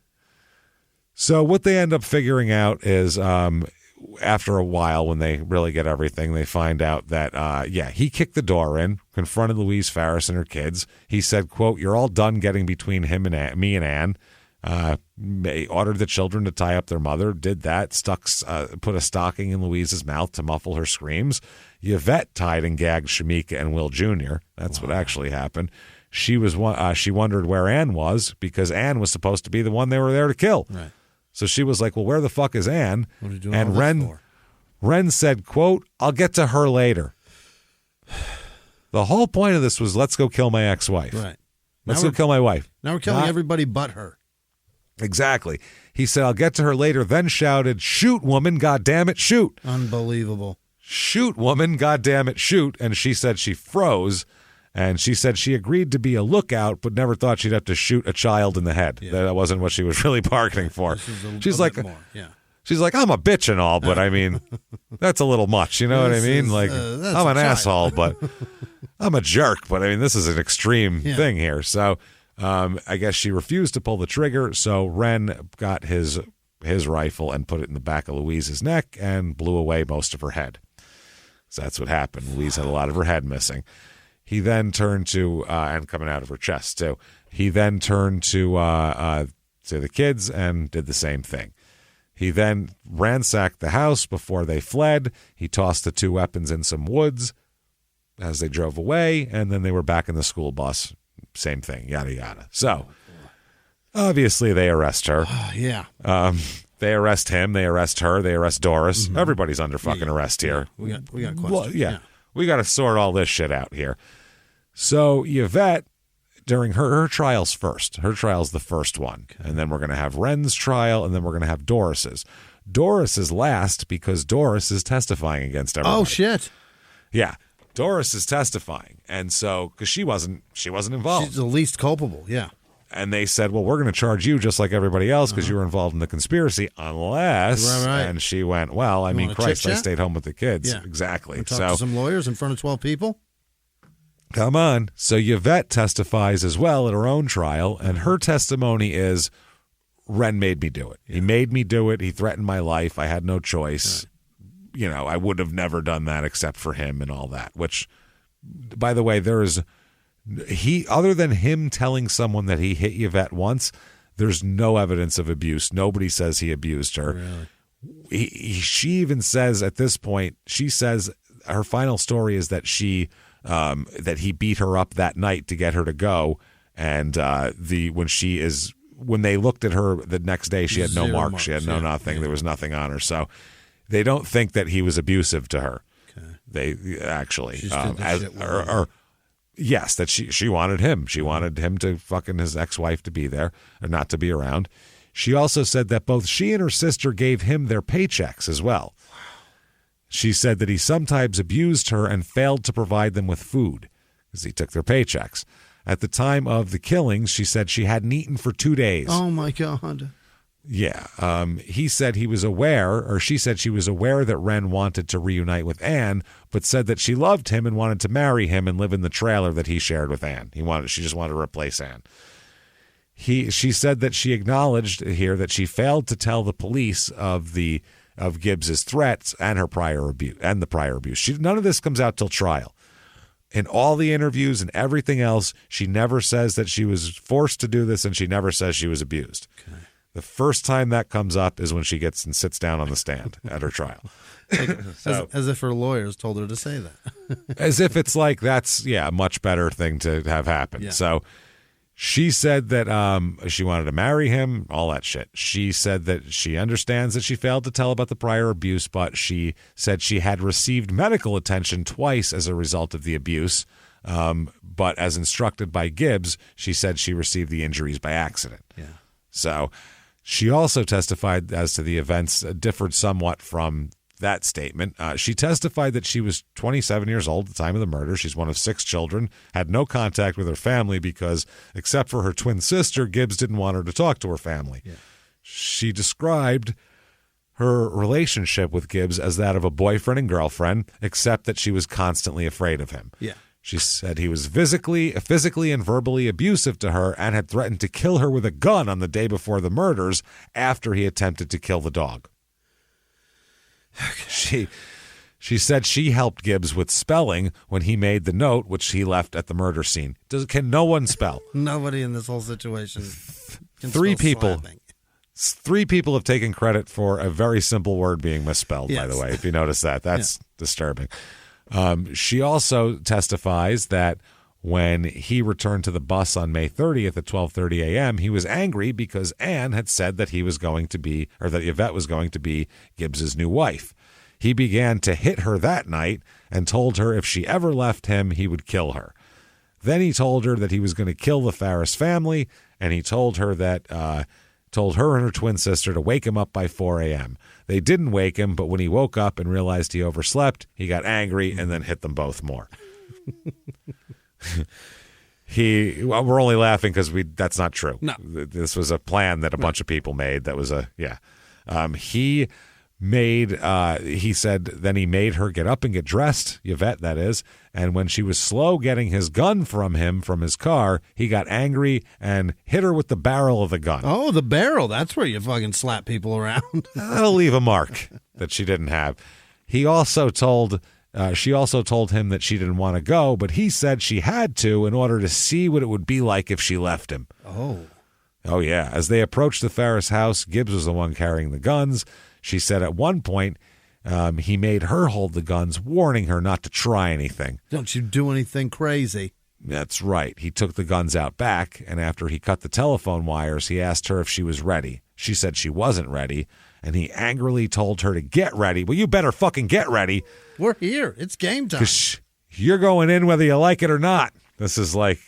So what they end up figuring out is after a while, when they really get everything, they find out that, he kicked the door in, confronted Louise Ferris and her kids. He said, quote, "You're all done getting between him and me and Ann." Ordered the children to tie up their mother, did that, put a stocking in Louise's mouth to muffle her screams. Yvette tied and gagged Shamika and Will Jr. That's what actually happened. She wondered where Ann was because Ann was supposed to be the one they were there to kill. Right. So she was like, well, where the fuck is Ann? What are you doing and all this for? Wren said, quote, "I'll get to her later." The whole point of this was, let's go kill my ex-wife. Right. Let's go kill my wife. Now we're killing everybody but her. Exactly. He said, "I'll get to her later," then shouted, "Shoot, woman, goddammit, shoot." Unbelievable. "Shoot, woman, goddammit, shoot." And she said she froze, and she said she agreed to be a lookout, but never thought she'd have to shoot a child in the head. Yeah. That wasn't what she was really bargaining for. She's like, she's like, I'm a bitch and all, but I mean, that's a little much. You know what I mean? Like, I'm an asshole, but I'm a jerk. But I mean, this is an extreme thing here. So I guess she refused to pull the trigger. So Wren got his rifle and put it in the back of Louise's neck and blew away most of her head. So that's what happened. Louise had a lot of her head missing. He then turned to, and coming out of her chest too. He then turned to the kids and did the same thing. He then ransacked the house before they fled. He tossed the two weapons in some woods as they drove away, and then they were back in the school bus. Same thing, yada, yada. So, obviously, they arrest her. Yeah. They arrest him. They arrest her. They arrest Doris. Mm-hmm. Everybody's under fucking arrest here. We got questions. Well, yeah. We got to sort all this shit out here. So, Yvette, during her trials first. Her trial's the first one. Okay. And then we're going to have Wren's trial, and then we're going to have Doris's. Doris is last because Doris is testifying against everybody. Oh, shit. Yeah. Doris is testifying. And so, because she wasn't involved. She's the least culpable, yeah. And they said, well, we're going to charge you just like everybody else because you were involved in the conspiracy, unless. Right. And she went, well, I mean, Christ, I stayed home with the kids. Yeah. Exactly. Talk to some lawyers in front of 12 people. Come on. So Yvette testifies as well at her own trial, and her testimony is, Ren made me do it. Yeah. He made me do it. He threatened my life. I had no choice. Right. I would have never done that except for him and all that, which, by the way, other than him telling someone that he hit Yvette once, there's no evidence of abuse. Nobody says he abused her. Really? She even says at this point, she says her final story is that that he beat her up that night to get her to go. And when they looked at her the next day, she had no marks. She had no nothing. Yeah. There was nothing on her. So they don't think that he was abusive to her. Okay. They actually, yes, that she wanted him. She wanted him to fucking his ex-wife to be there or not to be around. She also said that both she and her sister gave him their paychecks as well. Wow. She said that he sometimes abused her and failed to provide them with food because he took their paychecks. At the time of the killings, she said she hadn't eaten for 2 days. Oh, my God. Yeah. He said he was aware, or she said she was aware that Ren wanted to reunite with Anne, but said that she loved him and wanted to marry him and live in the trailer that he shared with Anne. She just wanted to replace Anne. She said that she acknowledged here that she failed to tell the police of Gibbs's threats and her prior abuse and the prior abuse. None of this comes out till trial. In all the interviews and everything else, she never says that she was forced to do this, and she never says she was abused. Okay. The first time that comes up is when she gets and sits down on the stand at her trial. As if her lawyers told her to say that. As if it's like that's, a much better thing to have happen. Yeah. So she said that she wanted to marry him, all that shit. She said that she understands that she failed to tell about the prior abuse, but she said she had received medical attention twice as a result of the abuse. But as instructed by Gibbs, she said she received the injuries by accident. Yeah. So she also testified as to the events differed somewhat from that statement. She testified that she was 27 years old at the time of the murder. She's one of 6 children, had no contact with her family because, except for her twin sister, Gibbs didn't want her to talk to her family. Yeah. She described her relationship with Gibbs as that of a boyfriend and girlfriend, except that she was constantly afraid of him. Yeah. She said he was physically and verbally abusive to her and had threatened to kill her with a gun on the day before the murders after he attempted to kill the dog. Okay. She said she helped Gibbs with spelling when he made the note, which he left at the murder scene. Can no one spell? Nobody in this whole situation can 3 people. Slapping. 3 people have taken credit for a very simple word being misspelled, yes. By the way, if you notice that. That's disturbing. She also testifies that when he returned to the bus on May 30th at 12:30 a.m., he was angry because Anne had said that he was going to be, or that Yvette was going to be Gibbs's new wife. He began to hit her that night and told her if she ever left him, he would kill her. Then he told her that he was going to kill the Farris family, and he told her that told her and her twin sister to wake him up by 4 a.m. They didn't wake him, but when he woke up and realized he overslept, he got angry and then hit them both more. We're only laughing because that's not true. No. This was a plan that a bunch of people made. That was he said then he made her get up and get dressed, Yvette, that is, and when she was slow getting his gun from his car, he got angry and hit her with the barrel of the gun. Oh, the barrel. That's where you fucking slap people around. That'll leave a mark that she didn't have. She also told him that she didn't want to go, but he said she had to in order to see what it would be like if she left him. Oh, yeah. As they approached the Farris house, Gibbs was the one carrying the guns. She said at one point he made her hold the guns, warning her not to try anything. Don't you do anything crazy. That's right. He took the guns out back, and after he cut the telephone wires, he asked her if she was ready. She said she wasn't ready, and he angrily told her to get ready. Well, you better fucking get ready. We're here. It's game time. You're going in whether you like it or not. This is like,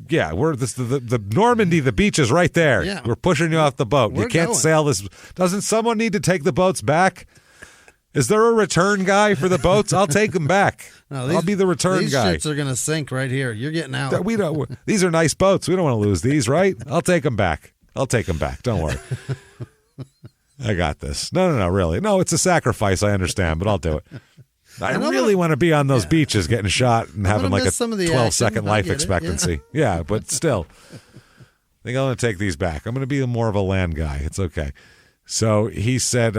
the Normandy, the beach is right there. Yeah. We're pushing you off the boat. You can't sail this. Doesn't someone need to take the boats back? Is there a return guy for the boats? I'll take them back. No, I'll be the return guy. These shits are going to sink right here. You're getting out. We don't. These are nice boats. We don't want to lose these, right? I'll take them back. Don't worry. I got this. No, really. No, it's a sacrifice. I understand, but I'll do it. I really want to be on those beaches getting shot and having like a 12-second life expectancy. Yeah, but still. I think I'm going to take these back. I'm going to be more of a land guy. It's okay. So he said,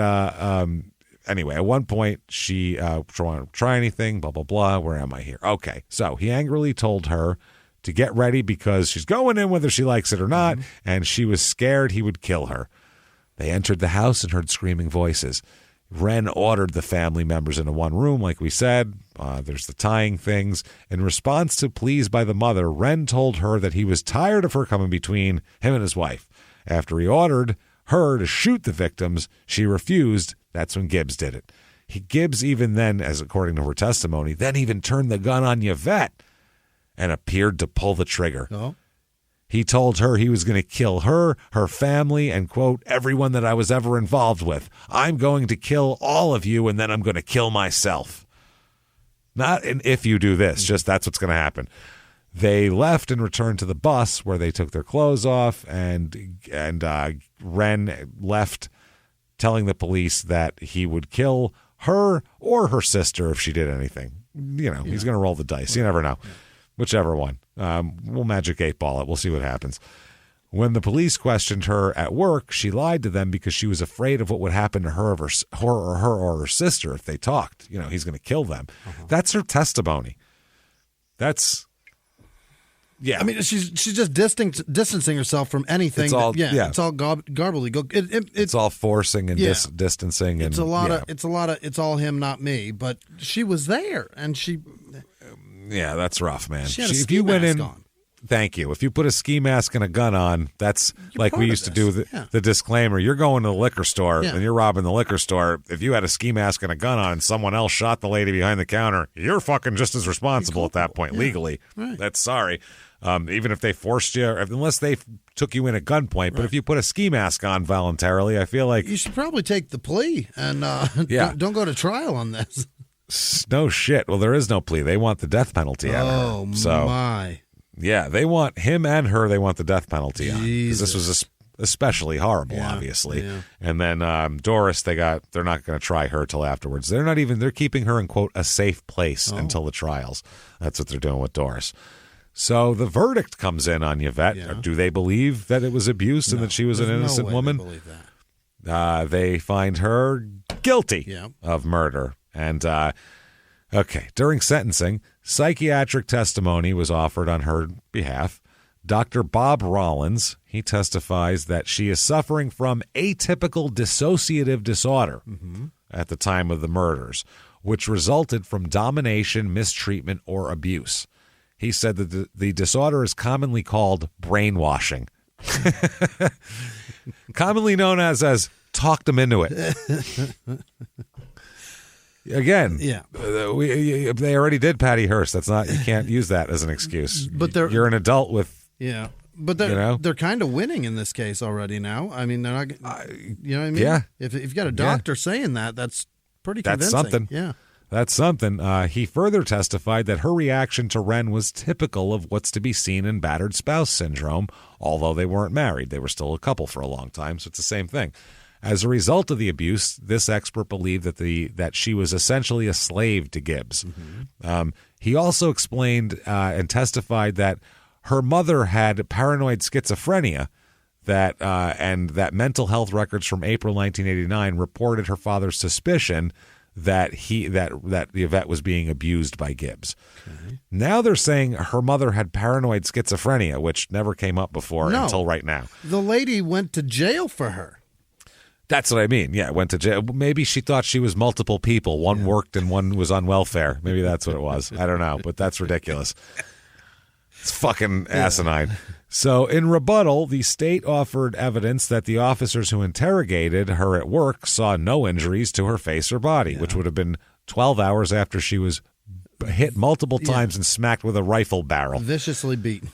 anyway, at one point, she wanted to try anything, blah, blah, blah. Where am I here? Okay. So he angrily told her to get ready because she's going in whether she likes it or not, and she was scared he would kill her. They entered the house and heard screaming voices. Wren ordered the family members into one room, like we said. There's the tying things. In response to pleas by the mother, Wren told her that he was tired of her coming between him and his wife. After he ordered her to shoot the victims, she refused. That's when Gibbs did it. Gibbs even then, as according to her testimony, then even turned the gun on Yvette and appeared to pull the trigger. Oh. He told her he was going to kill her, her family, and, quote, everyone that I was ever involved with. I'm going to kill all of you, and then I'm going to kill myself. Not an if you do this, just that's what's going to happen. They left and returned to the bus where they took their clothes off, and Wren left telling the police that he would kill her or her sister if she did anything. He's going to roll the dice. You never know. Whichever one. We'll magic 8-ball it. We'll see what happens. When the police questioned her at work, she lied to them because she was afraid of what would happen to her or her sister if they talked. He's going to kill them. That's her testimony. That's... Yeah, I mean, she's just distancing herself from anything. It's all gobbledygook. It's all forcing and distancing. It's It's all him, not me. But she was there, and she. Yeah, that's rough, man. She had a ski mask on. Thank you. If you put a ski mask and a gun on, that's like we used to do the disclaimer. You're going to the liquor store and you're robbing the liquor store. If you had a ski mask and a gun on and someone else shot the lady behind the counter, you're fucking just as responsible at that point legally. Right. That's sorry. Even if they forced you, unless they took you in at gunpoint. But if you put a ski mask on voluntarily, I feel like you should probably take the plea and don't go to trial on this. No shit. Well, there is no plea. They want the death penalty out of her. So, my. Yeah, they want him and her. They want the death penalty on because Jesus. this was especially horrible, obviously. Yeah. And then Doris, they're not going to try her till afterwards. They're keeping her in quote a safe place until the trials. That's what they're doing with Doris. So the verdict comes in on Yvette. Yeah. Do they believe that it was abuse and that she was an innocent woman? They believe that. They find her guilty of murder. And, during sentencing, psychiatric testimony was offered on her behalf. Dr. Bob Rollins, he testifies that she is suffering from atypical dissociative disorder at the time of the murders, which resulted from domination, mistreatment, or abuse. He said that the disorder is commonly called brainwashing, commonly known as talked them into it. Again, they already did Patty Hearst. That's not, you can't use that as an excuse. But you're an adult with, but they're kind of winning in this case already now. I mean, they're not, you know what I mean? Yeah. If you've got a doctor saying that, that's pretty convincing. That's something. Yeah. That's something. He further testified that her reaction to Wren was typical of what's to be seen in battered spouse syndrome, although they weren't married. They were still a couple for a long time, so it's the same thing. As a result of the abuse, this expert believed that she was essentially a slave to Gibbs. He also explained and testified that her mother had paranoid schizophrenia, and that mental health records from April 1989 reported her father's suspicion that Yvette was being abused by Gibbs. Okay. Now they're saying her mother had paranoid schizophrenia, which never came up before until right now. The lady went to jail for her. That's what I mean. Yeah, went to jail. Maybe she thought she was multiple people. One worked and one was on welfare. Maybe that's what it was. I don't know, but that's ridiculous. It's fucking asinine. So in rebuttal, the state offered evidence that the officers who interrogated her at work saw no injuries to her face or body, which would have been 12 hours after she was hit multiple times and smacked with a rifle barrel. Viciously beaten.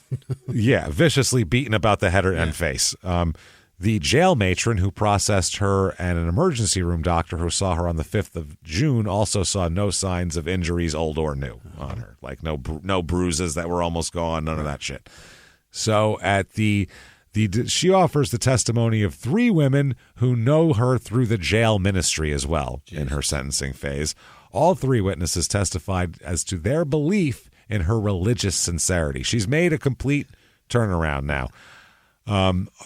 Viciously beaten about the head and face. The jail matron who processed her and an emergency room doctor who saw her on the 5th of June also saw no signs of injuries, old or new, on her. Like no bruises that were almost gone, none of that shit. So at she offers the testimony of 3 women who know her through the jail ministry as well. Jeez. In her sentencing phase. All 3 witnesses testified as to their belief in her religious sincerity. She's made a complete turnaround now.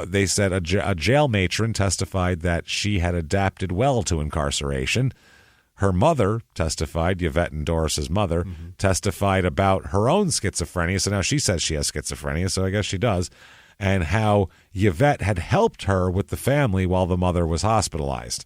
They said a jail matron testified that she had adapted well to incarceration. Her mother testified, Yvette and Doris's mother, testified about her own schizophrenia. So now she says she has schizophrenia, so I guess she does. And how Yvette had helped her with the family while the mother was hospitalized.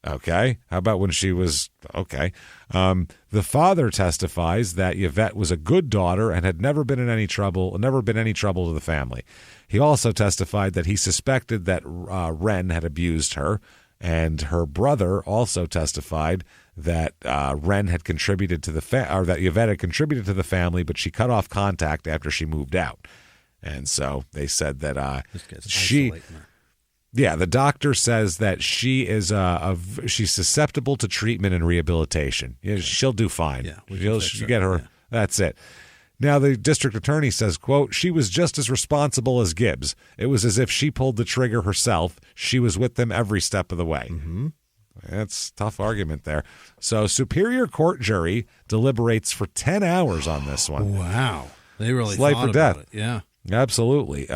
Okay. How about when she was okay? The father testifies that Yvette was a good daughter and had never been in any trouble to the family. He also testified that he suspected that Wren had abused her, and her brother also testified that Wren had contributed to or that Yvette had contributed to the family, but she cut off contact after she moved out. And so they said that the doctor says that she is she's susceptible to treatment and rehabilitation. She'll do fine. Yeah, she'll get her. Yeah. That's it. Now, the district attorney says, quote, she was just as responsible as Gibbs. It was as if she pulled the trigger herself. She was with them every step of the way. Mm-hmm. That's a tough argument there. So Superior Court jury deliberates for 10 hours on this one. Wow. They really thought about death. It. Yeah. Absolutely.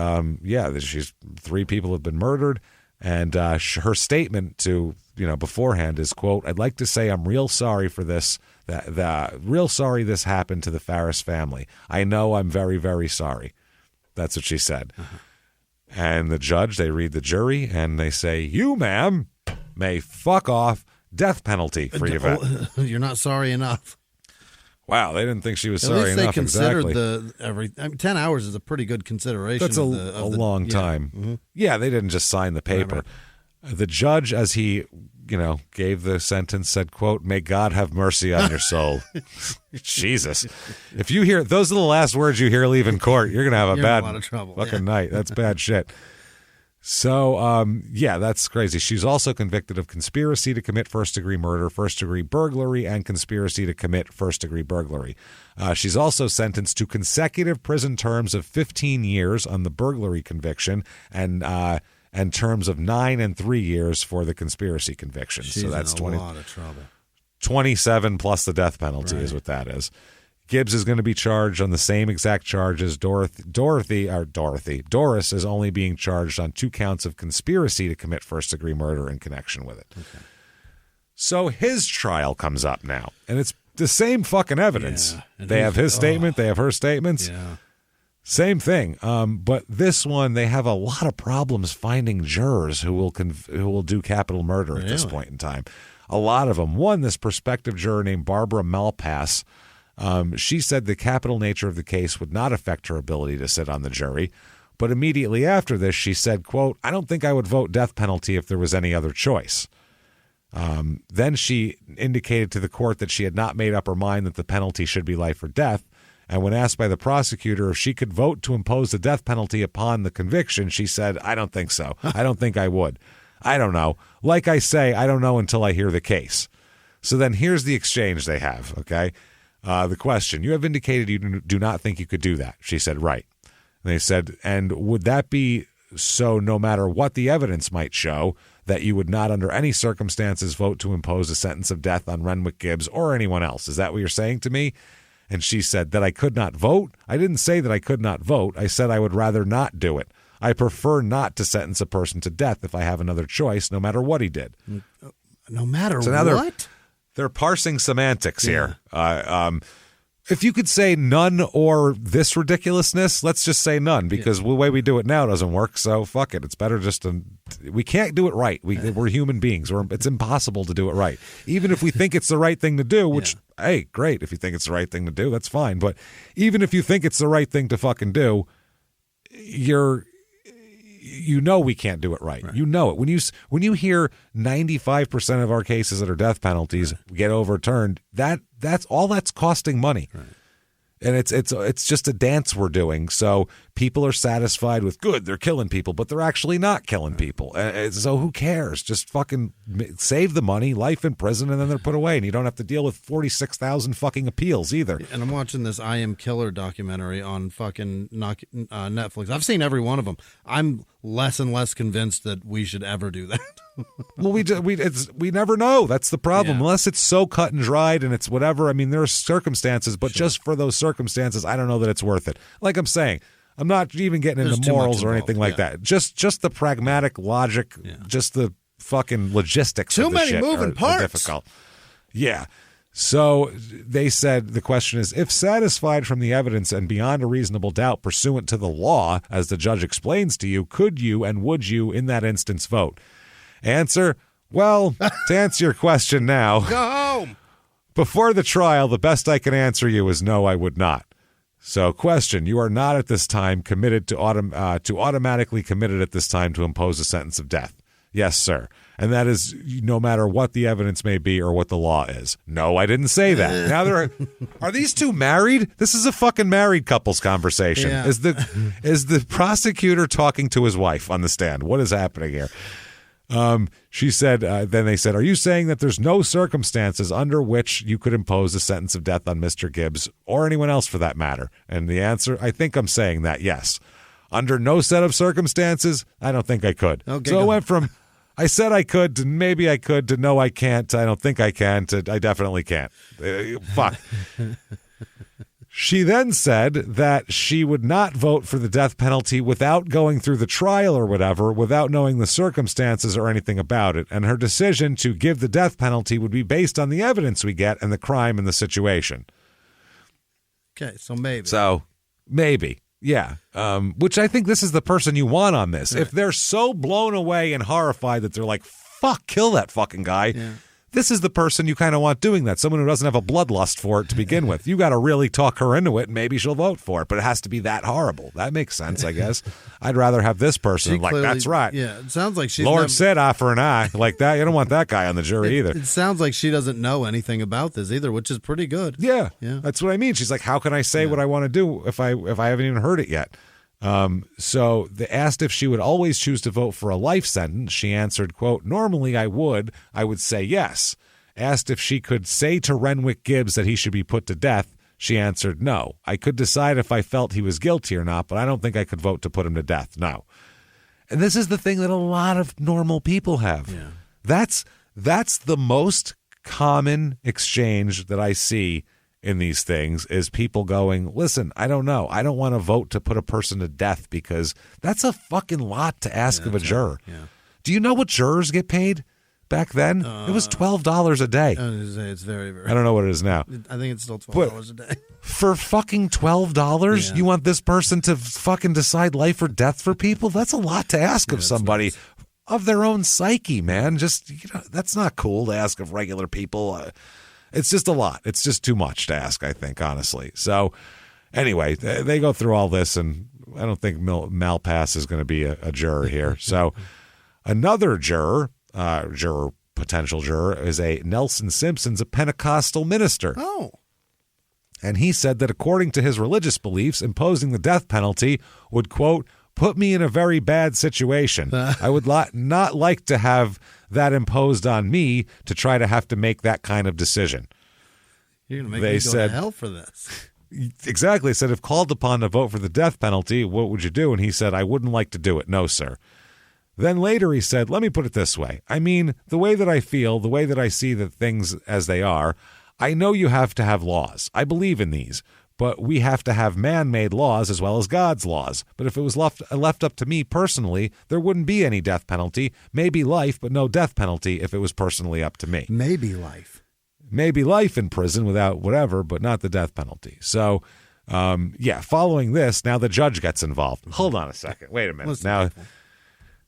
She's 3 people have been murdered. And her statement to, beforehand is, quote, I'd like to say I'm real sorry for this. Real sorry this happened to the Farris family. I know I'm very, very sorry. That's what she said. Uh-huh. And the judge, they read the jury, and they say, you, ma'am, may fuck off. Death penalty for Yvette. You're not sorry enough. Wow, they didn't think she was sorry enough. At least they considered exactly. 10 hours is a pretty good consideration. That's a long time. Mm-hmm. Yeah, they didn't just sign the paper. Right. The judge, as he, gave the sentence, said, quote, may God have mercy on your soul. Jesus. If you hear, those are the last words you hear leaving court, you're going to have a lot of trouble. Fucking night. That's bad shit. So, that's crazy. She's also convicted of conspiracy to commit first-degree murder, first-degree burglary, and conspiracy to commit first-degree burglary. She's also sentenced to consecutive prison terms of 15 years on the burglary conviction and terms of 9 and 3 years for the conspiracy conviction. She's so that's in a lot of trouble. 27 plus the death penalty is what that is. Gibbs is going to be charged on the same exact charges. Doris is only being charged on 2 counts of conspiracy to commit first-degree murder in connection with it. Okay. So his trial comes up now, and it's the same fucking evidence. Yeah. They have his statement. They have her statements. Yeah. Same thing. But this one, they have a lot of problems finding jurors who will do capital murder at this point in time. A lot of them. One, this prospective juror named Barbara Malpass. She said the capital nature of the case would not affect her ability to sit on the jury. But immediately after this, she said, quote, I don't think I would vote death penalty if there was any other choice. Then she indicated to the court that she had not made up her mind that the penalty should be life or death. And when asked by the prosecutor if she could vote to impose the death penalty upon the conviction, she said, I don't think so. I don't think I would. I don't know. Like I say, I don't know until I hear the case. So then here's the exchange they have, okay? The question, you have indicated you do not think you could do that. She said, right. And they said, and would that be so no matter what the evidence might show, that you would not under any circumstances vote to impose a sentence of death on Renwick Gibbs or anyone else? Is that what you're saying to me? And she said that I could not vote? I didn't say that I could not vote. I said I would rather not do it. I prefer not to sentence a person to death if I have another choice, no matter what he did. No matter what? They're parsing semantics here. If you could say none or this ridiculousness, let's just say none, because the way we do it now doesn't work. So fuck it. It's better just to. We can't do it right. We're human beings. It's impossible to do it right. Even if we think it's the right thing to do, which, hey, great. If you think it's the right thing to do, that's fine. But even if you think it's the right thing to fucking do, we can't do it right. You know it. When you hear 95% of our cases that are death penalties get overturned, that's all that's costing money. Right. And it's just a dance we're doing. So people are satisfied with, good, they're killing people, but they're actually not killing people. So who cares? Just fucking save the money, life in prison, and then they're put away. And you don't have to deal with 46,000 fucking appeals either. And I'm watching this I Am Killer documentary on fucking Netflix. I've seen every one of them. I'm less and less convinced that we should ever do that. Well, we never know. That's the problem. Yeah. Unless it's so cut and dried and it's whatever. I mean, there are circumstances, but just for those circumstances, I don't know that it's worth it. Like I'm saying, I'm not even getting into morals or anything like that. Just the pragmatic logic, just the fucking logistics. Too of the many shit moving parts. are difficult. Yeah. So they said the question is, if satisfied from the evidence and beyond a reasonable doubt pursuant to the law, as the judge explains to you, could you and would you in that instance vote? Answer, well, to answer your question now, Go home. Before the trial, the best I can answer you is no, I would not. So question, you are not at this time committed to automatically committed at this time to impose a sentence of death. Yes, sir. And that is no matter what the evidence may be or what the law is. No, I didn't say that. Now are these two married? This is a fucking married couples conversation. Yeah. Is the prosecutor talking to his wife on the stand? What is happening here? She said, then they said, are you saying that there's no circumstances under which you could impose a sentence of death on Mr. Gibbs or anyone else for that matter? And the answer, I think I'm saying that, yes. Under no set of circumstances, I don't think I could. Okay, so it went from, I said I could to maybe I could to no, I can't. I don't think I can to I definitely can't. Fuck. She then said that she would not vote for the death penalty without going through the trial or whatever, without knowing the circumstances or anything about it. And her decision to give the death penalty would be based on the evidence we get and the crime and the situation. Okay, so maybe. So maybe, yeah. Which I think this is the person you want on this. Right. If they're so blown away and horrified that they're like, fuck, kill that fucking guy. Yeah. This is the person you kind of want doing that. Someone who doesn't have a bloodlust for it to begin with. You got to really talk her into it, and maybe she'll vote for it. But it has to be that horrible. That makes sense, I guess. I'd rather have this person like, that's right. Yeah, it sounds like she's Lord said eye for an eye. Like that. You don't want that guy on the jury either. It sounds like she doesn't know anything about this either, which is pretty good. Yeah, that's what I mean. She's like, how can I say what I want to do if I haven't even heard it yet? So they asked if she would always choose to vote for a life sentence. She answered, quote, normally I would say yes. Asked if she could say to Renwick Gibbs that he should be put to death. She answered, no. I could decide if I felt he was guilty or not, but I don't think I could vote to put him to death. No. And this is the thing that a lot of normal people have. Yeah. That's the most common exchange that I see in these things is people going, listen, I don't know. I don't want to vote to put a person to death because that's a fucking lot to ask of a juror. Yeah. Do you know what jurors get paid? Back then, it was $12 a day. It's very, very. I don't know what it is now. I think it's still $12 a day. For fucking $12, you want this person to fucking decide life or death for people? That's a lot to ask of somebody of their own psyche, man. Just that's not cool to ask of regular people. It's just a lot. It's just too much to ask, I think, honestly. So, anyway, they go through all this, and I don't think Malpass is going to be a juror here. So, another potential juror is a Nelson Simpson's a Pentecostal minister. Oh. And he said that according to his religious beliefs, imposing the death penalty would, quote, put me in a very bad situation. I would not like to have that imposed on me to try to have to make that kind of decision. You're going to make me go to hell for this. Exactly. He said, if called upon to vote for the death penalty, what would you do? And he said, I wouldn't like to do it. No, sir. Then later he said, let me put it this way. I mean, the way that I feel, the way that I see the things as they are, I know you have to have laws. I believe in these. But we have to have man-made laws as well as God's laws. But if it was left up to me personally, there wouldn't be any death penalty. Maybe life, but no death penalty if it was personally up to me. Maybe life. Maybe life in prison without whatever, but not the death penalty. So, following this, now the judge gets involved. Hold on a second. Wait a minute. Now,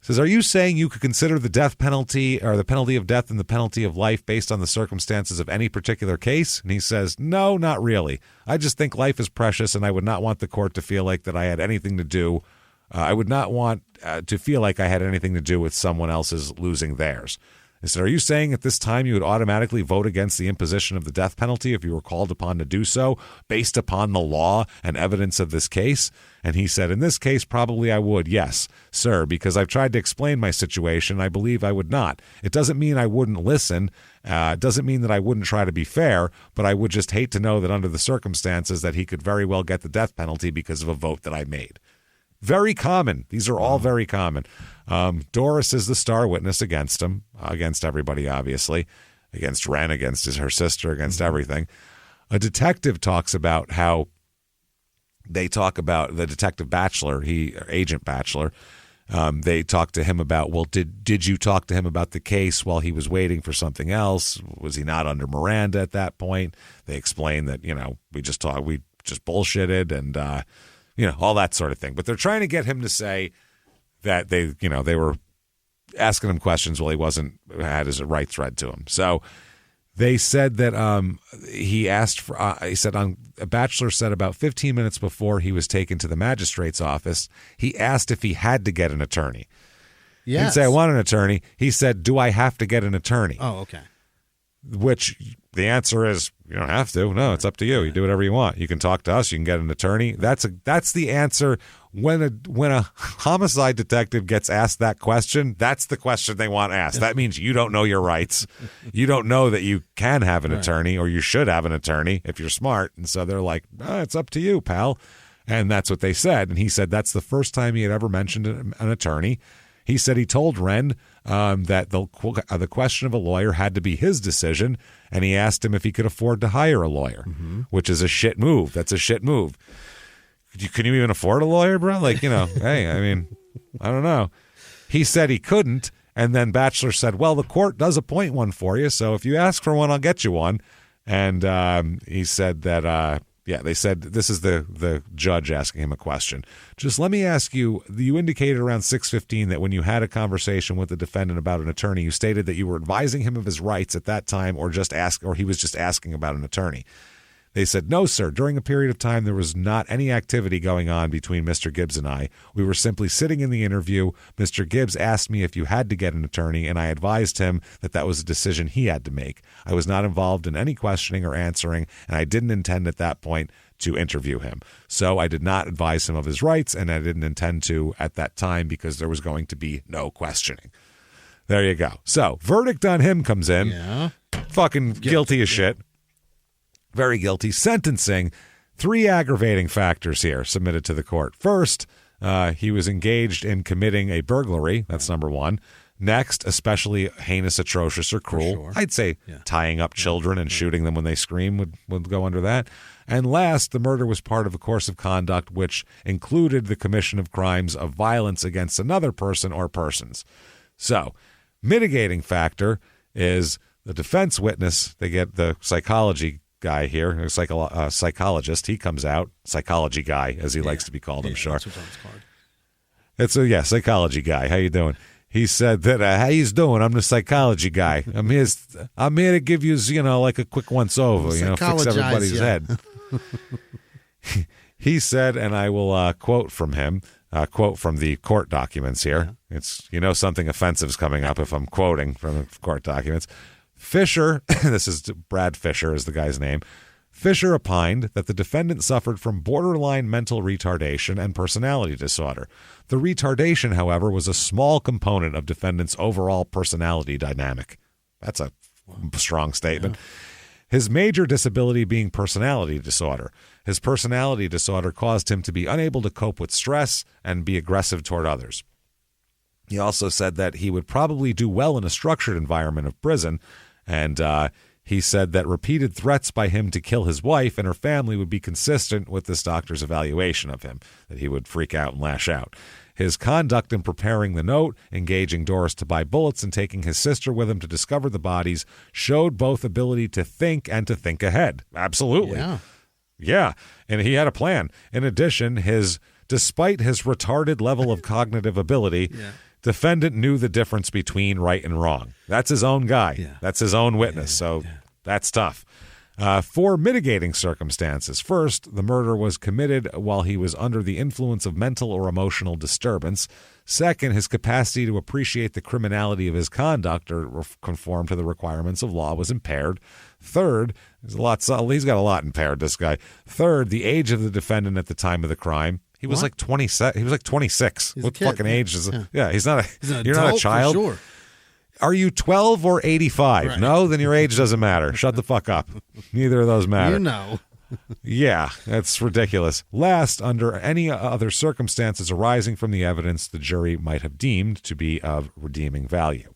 says, are you saying you could consider the death penalty or the penalty of death and the penalty of life based on the circumstances of any particular case? And he says, no, not really. I just think life is precious, and I would not want the court to feel like that I had anything to do. I would not want to feel like I had anything to do with someone else's losing theirs. They said, are you saying at this time you would automatically vote against the imposition of the death penalty if you were called upon to do so based upon the law and evidence of this case? And he said, in this case, probably I would, yes, sir, because I've tried to explain my situation. I believe I would not. It doesn't mean I wouldn't listen. It doesn't mean that I wouldn't try to be fair, but I would just hate to know that under the circumstances that he could very well get the death penalty because of a vote that I made. Very common. These are all very common. Doris is the star witness against him, against everybody, obviously, against Ren, against her sister, against everything. A detective talks about how they talk about the detective Batchelor, Agent Batchelor. They talked to him about, well, did you talk to him about the case while he was waiting for something else? Was he not under Miranda at that point? They explained that, we just bullshitted and, all that sort of thing. But they're trying to get him to say that they were asking him questions while he had his rights read to him. So they said that Batchelor said about 15 minutes before he was taken to the magistrate's office, he asked if he had to get an attorney. Yes. He didn't say, I want an attorney. He said, do I have to get an attorney? Oh, okay. Which the answer is, you don't have to. No, it's up to you. You do whatever you want. You can talk to us. You can get an attorney. That's the answer. When a homicide detective gets asked that question, that's the question they want asked. That means you don't know your rights. You don't know that you can have an attorney or you should have an attorney if you're smart. And so they're like, it's up to you, pal. And that's what they said. And he said that's the first time he had ever mentioned an attorney. He said he told Ren that the question of a lawyer had to be his decision, and he asked him if he could afford to hire a lawyer, which is a shit move. That's a shit move. Can you even afford a lawyer, bro? Hey, I mean, I don't know. He said he couldn't, and then Batchelor said, well, the court does appoint one for you, so if you ask for one, I'll get you one. And he said that... they said this is the judge asking him a question. Just let me ask you, you indicated around 6:15 that when you had a conversation with the defendant about an attorney, you stated that you were advising him of his rights at that time or he was just asking about an attorney. They said, no, sir. During a period of time, there was not any activity going on between Mr. Gibbs and I. We were simply sitting in the interview. Mr. Gibbs asked me if you had to get an attorney, and I advised him that was a decision he had to make. I was not involved in any questioning or answering, and I didn't intend at that point to interview him. So I did not advise him of his rights, and I didn't intend to at that time because there was going to be no questioning. There you go. So verdict on him comes in. Yeah. Fucking guilty as shit. Very guilty. Sentencing, 3 aggravating factors here submitted to the court. First, he was engaged in committing a burglary. That's number 1. Next, especially heinous, atrocious, or cruel. Sure. I'd say tying up children and shooting them when they scream would go under that. And last, the murder was part of a course of conduct which included the commission of crimes of violence against another person or persons. So, mitigating factor is the defense witness. They get the psychology guy here, a psychologist. He comes out, psychology guy, as he likes to be called, I'm sure. That's what it's called. It's psychology guy. How you doing? He said that, how you doing? I'm the psychology guy. I'm here to give you, like a quick once over, fix everybody's head. He said, and I will quote from him, quote from the court documents here. Yeah. It's, something offensive is coming up if I'm quoting from the court documents. Fisher, this is Brad Fisher is the guy's name. Fisher opined that the defendant suffered from borderline mental retardation and personality disorder. The retardation, however, was a small component of defendant's overall personality dynamic. That's a strong statement. Yeah. His major disability being personality disorder. His personality disorder caused him to be unable to cope with stress and be aggressive toward others. He also said that he would probably do well in a structured environment of prison, and he said that repeated threats by him to kill his wife and her family would be consistent with this doctor's evaluation of him, that he would freak out and lash out. His conduct in preparing the note, engaging Doris to buy bullets, and taking his sister with him to discover the bodies showed both ability to think and to think ahead. Absolutely. Yeah. And he had a plan. In addition, despite his retarded level of cognitive ability, defendant knew the difference between right and wrong. That's his own guy. Yeah. That's his own witness. That's tough. 4 mitigating circumstances. First, the murder was committed while he was under the influence of mental or emotional disturbance. Second, his capacity to appreciate the criminality of his conduct or conform to the requirements of law was impaired. Third, he's got a lot impaired, this guy. Third, the age of the defendant at the time of the crime. He was like 27. He was like 26. He's what a kid. fucking age is it? Yeah, he's not He's an you're not a adult, child. for sure. Are you 12 or 85? Right. No, then your age doesn't matter. Shut the fuck up. Neither of those matter. You know. Yeah, that's ridiculous. Last, under any other circumstances arising from the evidence the jury might have deemed to be of redeeming value.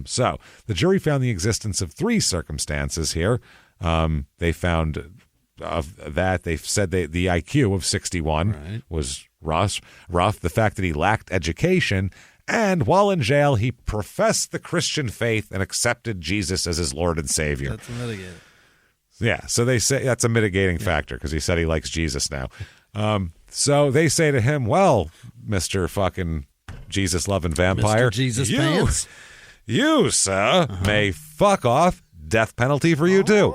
So the jury found the existence of 3 circumstances here. They found of that. They said the IQ of 61 was rough. The fact that he lacked education. And while in jail, he professed the Christian faith and accepted Jesus as his Lord and Savior. That's a mitigator. Yeah, so they say that's a mitigating factor because he said he likes Jesus now. So they say to him, well, Mr. fucking Jesus-loving vampire, Mr. Jesus Pants. You, sir, may fuck off. Death penalty for you, too.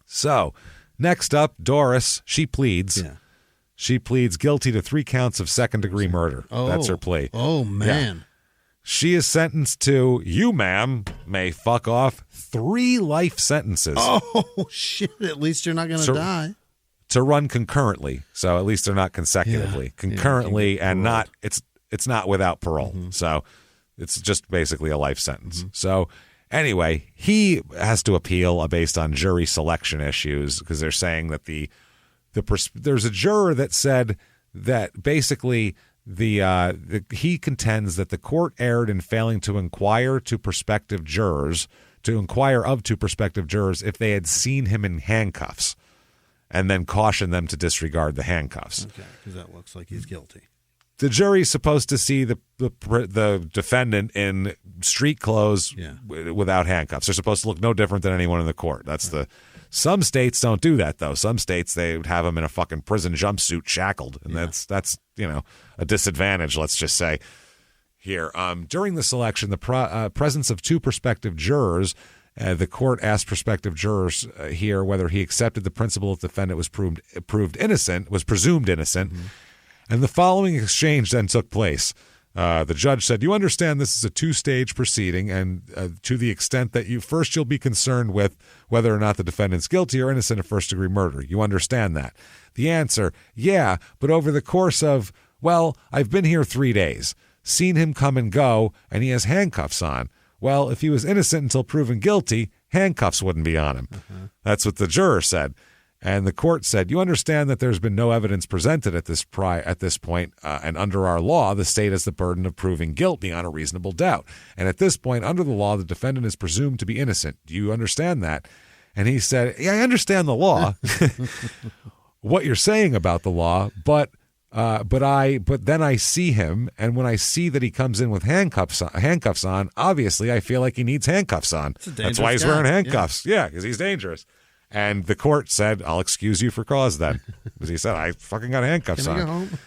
So, next up, Doris, she pleads. Yeah. She pleads guilty to 3 counts of second-degree murder. That's her plea. Oh, man. Yeah. She is sentenced to, you, ma'am, may fuck off, 3 life sentences. Oh, shit. At least you're not going to die. To run concurrently. So at least they're not consecutively. Yeah. Concurrently and not, it's not without parole. Mm-hmm. So it's just basically a life sentence. Mm-hmm. So anyway, he has to appeal based on jury selection issues because they're saying that there's a juror that said that basically he contends that the court erred in failing to inquire of two prospective jurors if they had seen him in handcuffs and then caution them to disregard the handcuffs. Okay, because that looks like he's guilty. The jury's supposed to see the defendant in street clothes without handcuffs. They're supposed to look no different than anyone in the court. That's Some states don't do that, though. Some states, they would have him in a fucking prison jumpsuit shackled, and that's a disadvantage, let's just say. Here, during the selection, the presence of 2 prospective jurors, the court asked prospective jurors here whether he accepted the principle that the defendant was presumed innocent, and the following exchange then took place. The judge said, you understand this is a 2-stage proceeding, and to the extent that you'll be concerned with whether or not the defendant's guilty or innocent of first-degree murder. You understand that? The answer, yeah, but over the course of, I've been here 3 days, seen him come and go, and he has handcuffs on. Well, if he was innocent until proven guilty, handcuffs wouldn't be on him. That's what the juror said. And the court said, you understand that there's been no evidence presented at this point, and under our law, the state has the burden of proving guilt beyond a reasonable doubt. And at this point, under the law, the defendant is presumed to be innocent. Do you understand that? And he said, yeah, I understand the law, what you're saying about the law, but then I see him, and when I see that he comes in with handcuffs on, obviously I feel like he needs handcuffs on. That's why he's wearing handcuffs. Yeah, because he's dangerous. And the court said, I'll excuse you for cause then. Because he said, I fucking got handcuffs on. Can I go home?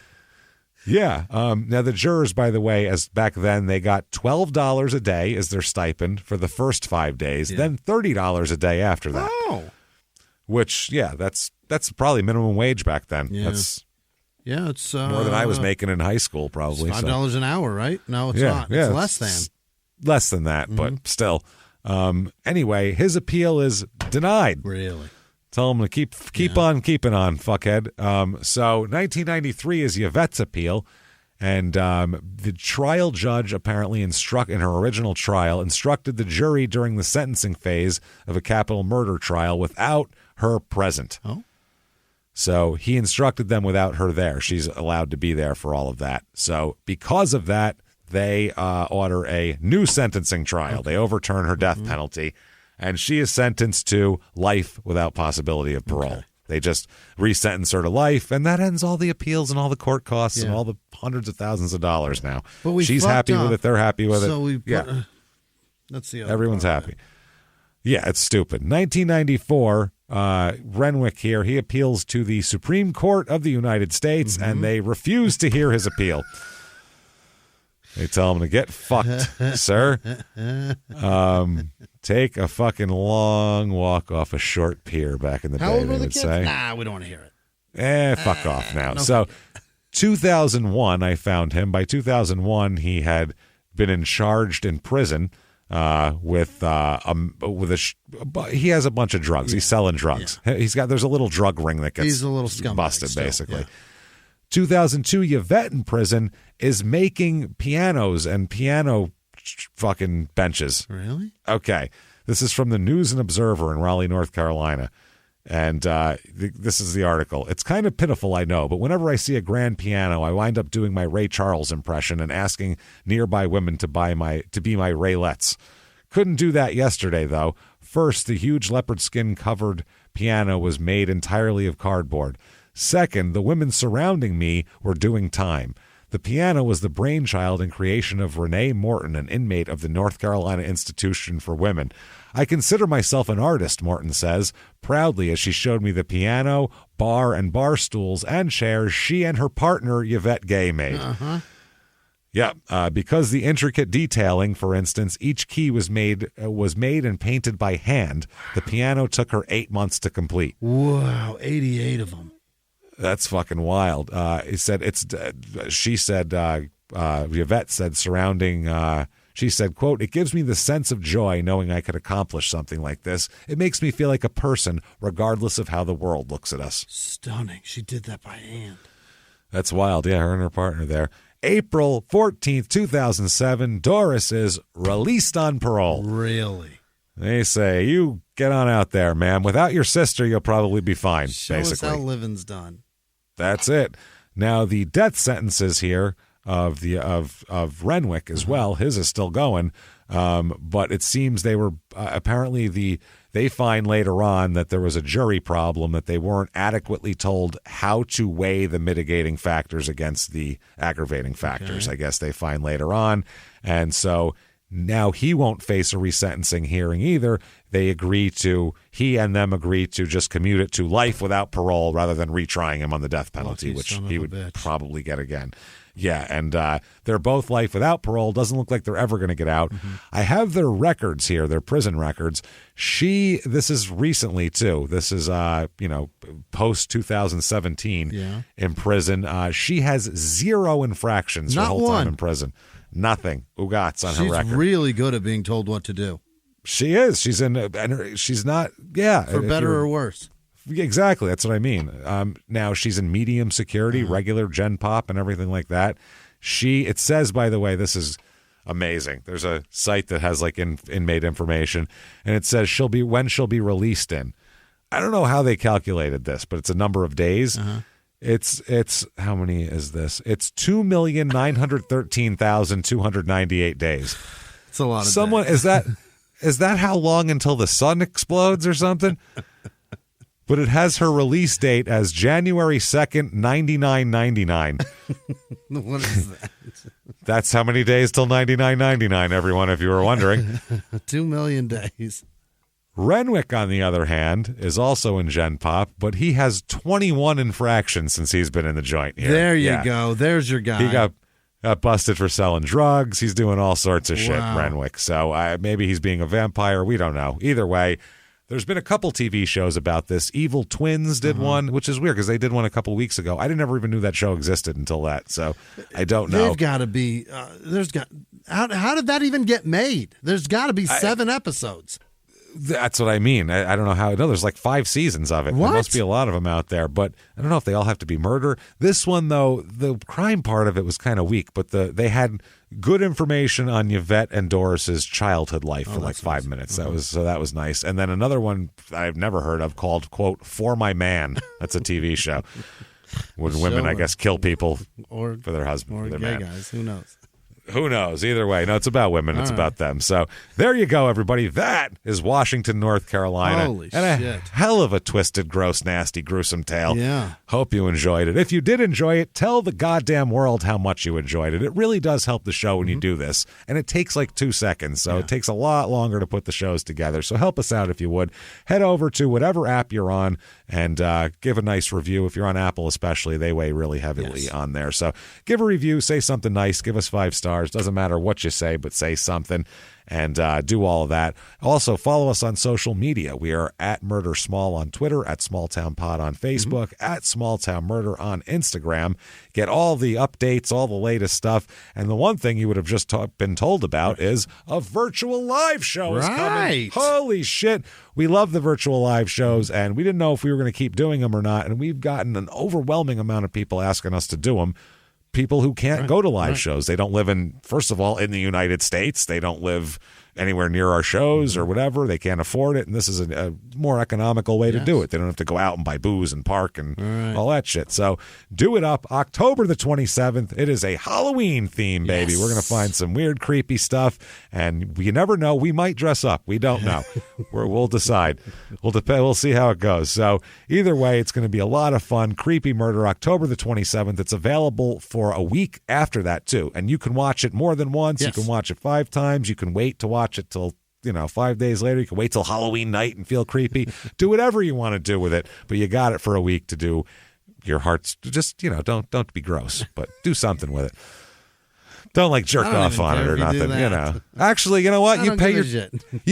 Yeah. Now, the jurors, by the way, as back then, they got $12 a day as their stipend for the first 5 days, then $30 a day after that. Oh. Which, that's probably minimum wage back then. Yeah. It's more than I was making in high school, probably. It's $5 an hour, right? No, it's not. It's less than. Less than that, but still. Anyway, his appeal is denied. Really? Tell him to keep on keeping on, fuckhead. So 1993 is Yvette's appeal, and the trial judge apparently in her original trial instructed the jury during the sentencing phase of a capital murder trial without her present. Oh. So he instructed them without her there. She's allowed to be there for all of that. So because of that, they order a new sentencing trial. They overturn her death penalty, and she is sentenced to life without possibility of parole. Okay. They just resentence her to life, and that ends all the appeals and all the court costs and all the hundreds of thousands of dollars now. But she's happy with it. They're happy with it. That's the other everyone's part. happy. Yeah, it's stupid. 1994, Renwick here, he appeals to the Supreme Court of the United States, and they refuse to hear his appeal. They tell him to get fucked, sir. Take a fucking long walk off a short pier back in the How day, old were they the would kids? say. Nah, we don't want to hear it. Fuck off now. No. So 2001, I found him. By 2001, he had been charged in prison he has a bunch of drugs. He's selling drugs. Yeah. There's a little drug ring that gets He's a little scumbag busted, still. basically. Yeah. 2002, Yvette in prison is making pianos and piano fucking benches. Really? Okay. This is from the News and Observer in Raleigh, North Carolina. And this is the article. It's kind of pitiful, I know, but whenever I see a grand piano, I wind up doing my Ray Charles impression and asking nearby women to be my Raylettes. Couldn't do that yesterday, though. First, the huge leopard skin covered piano was made entirely of cardboard. Second, the women surrounding me were doing time. The piano was the brainchild and creation of Renee Morton, an inmate of the North Carolina Institution for Women. I consider myself an artist, Morton says, proudly as she showed me the piano, and bar stools and chairs she and her partner, Yvette Gay, made. Uh-huh. Yeah, because the intricate detailing, for instance, each key was made and painted by hand. The piano took her 8 months to complete. Wow, 88 of them. That's fucking wild. She said, Yvette said surrounding, she said, quote, "It gives me the sense of joy knowing I could accomplish something like this. It makes me feel like a person, regardless of how the world looks at us." Stunning. She did that by hand. That's wild. Yeah, her and her partner there. April 14th, 2007, Doris is released on parole. Really? They say, you get on out there, ma'am. Without your sister, you'll probably be fine, Show basically. us how living's done. That's it. Now, the death sentences here of Renwick as well, his is still going, but it seems they were apparently they find later on that there was a jury problem, that they weren't adequately told how to weigh the mitigating factors against the aggravating factors. Okay. I guess they find later on, and so now he won't face a resentencing hearing either. He and them agree to just commute it to life without parole rather than retrying him on the death penalty, which he would probably get again. Yeah, and they're both life without parole. Doesn't look like they're ever going to get out. Mm-hmm. I have their records here, their prison records. This is recently, too. This is, post 2017 in prison. She has 0 infractions her whole time in prison. Nothing. Ugats on her record. She's really good at being told what to do. She is. She's not, For better or worse. Exactly. That's what I mean. Now she's in medium security, regular Gen Pop and everything like that. It says, by the way, this is amazing. There's a site that has like inmate information, and it says when she'll be released in. I don't know how they calculated this, but it's a number of days. Uh-huh. It's how many is this? It's 2,913,298 days. It's a lot of days. Is that how long until the sun explodes or something? But it has her release date as January 2nd, 9999. What is that? That's how many days till 9999, everyone, if you were wondering. 2 million days. Renwick, on the other hand, is also in Gen Pop, but he has 21 infractions since he's been in the joint here. There you go. There's your guy. He got busted for selling drugs. He's doing all sorts of shit, Renwick. So maybe he's being a vampire. We don't know. Either way, there's been a couple TV shows about this. Evil Twins did one, which is weird because they did one a couple weeks ago. I never even knew that show existed until that, so I don't know. They've got to be. How did that even get made? There's got to be 7 episodes. That's what I mean. I don't know how. No, there's like 5 seasons of it. What? There must be a lot of them out there, but I don't know if they all have to be murder. This one, though, the crime part of it was kind of weak, but they had good information on Yvette and Doris's childhood life for like 5 minutes. Mm-hmm. That was nice. And then another one I've never heard of called, quote, For My Man. That's a TV show. When women, I guess, kill people for their husband. Or their gay man. guys. Who knows? Who knows? Either way. No, it's about women. It's about them. So there you go, everybody. That is Washington, North Carolina. Holy and shit. A hell of a twisted, gross, nasty, gruesome tale. Yeah. Hope you enjoyed it. If you did enjoy it, tell the goddamn world how much you enjoyed it. It really does help the show when you do this. And it takes like 2 seconds. So it takes a lot longer to put the shows together. So help us out if you would. Head over to whatever app you're on and give a nice review. If you're on Apple especially, they weigh really heavily on there. So give a review. Say something nice. Give us 5 stars. stars. Doesn't matter what you say, but say something. And do all of that. Also, follow us on social media. We are at Murder Small on Twitter, at Smalltown Pod on Facebook, at Smalltown Murder on Instagram. Get all the updates, all the latest stuff. And the one thing you would have just been told about is a virtual live show is coming. Holy shit. We love the virtual live shows, and we didn't know if we were going to keep doing them or not. And we've gotten an overwhelming amount of people asking us to do them. People who can't go to live shows. They don't live first of all, in the United States. They don't live anywhere near our shows or whatever. They can't afford it, and this is a more economical way to do it. They don't have to go out and buy booze and park and all that shit. So do it up October the 27th. It is a Halloween theme, baby. We're going to find some weird, creepy stuff, and you never know. We might dress up. We don't know. We'll decide. We'll see how it goes. So either way, it's going to be a lot of fun. Creepy Murder, October the 27th. It's available for a week after that, too, and you can watch it more than once. You can watch it 5 times. You can wait to watch it till 5 days later. You can wait till Halloween night and feel creepy. Do whatever you want to do with it, but you got it for a week to do your heart's just don't be gross, but do something with it. Don't jerk off on it or nothing, Actually, you know what? You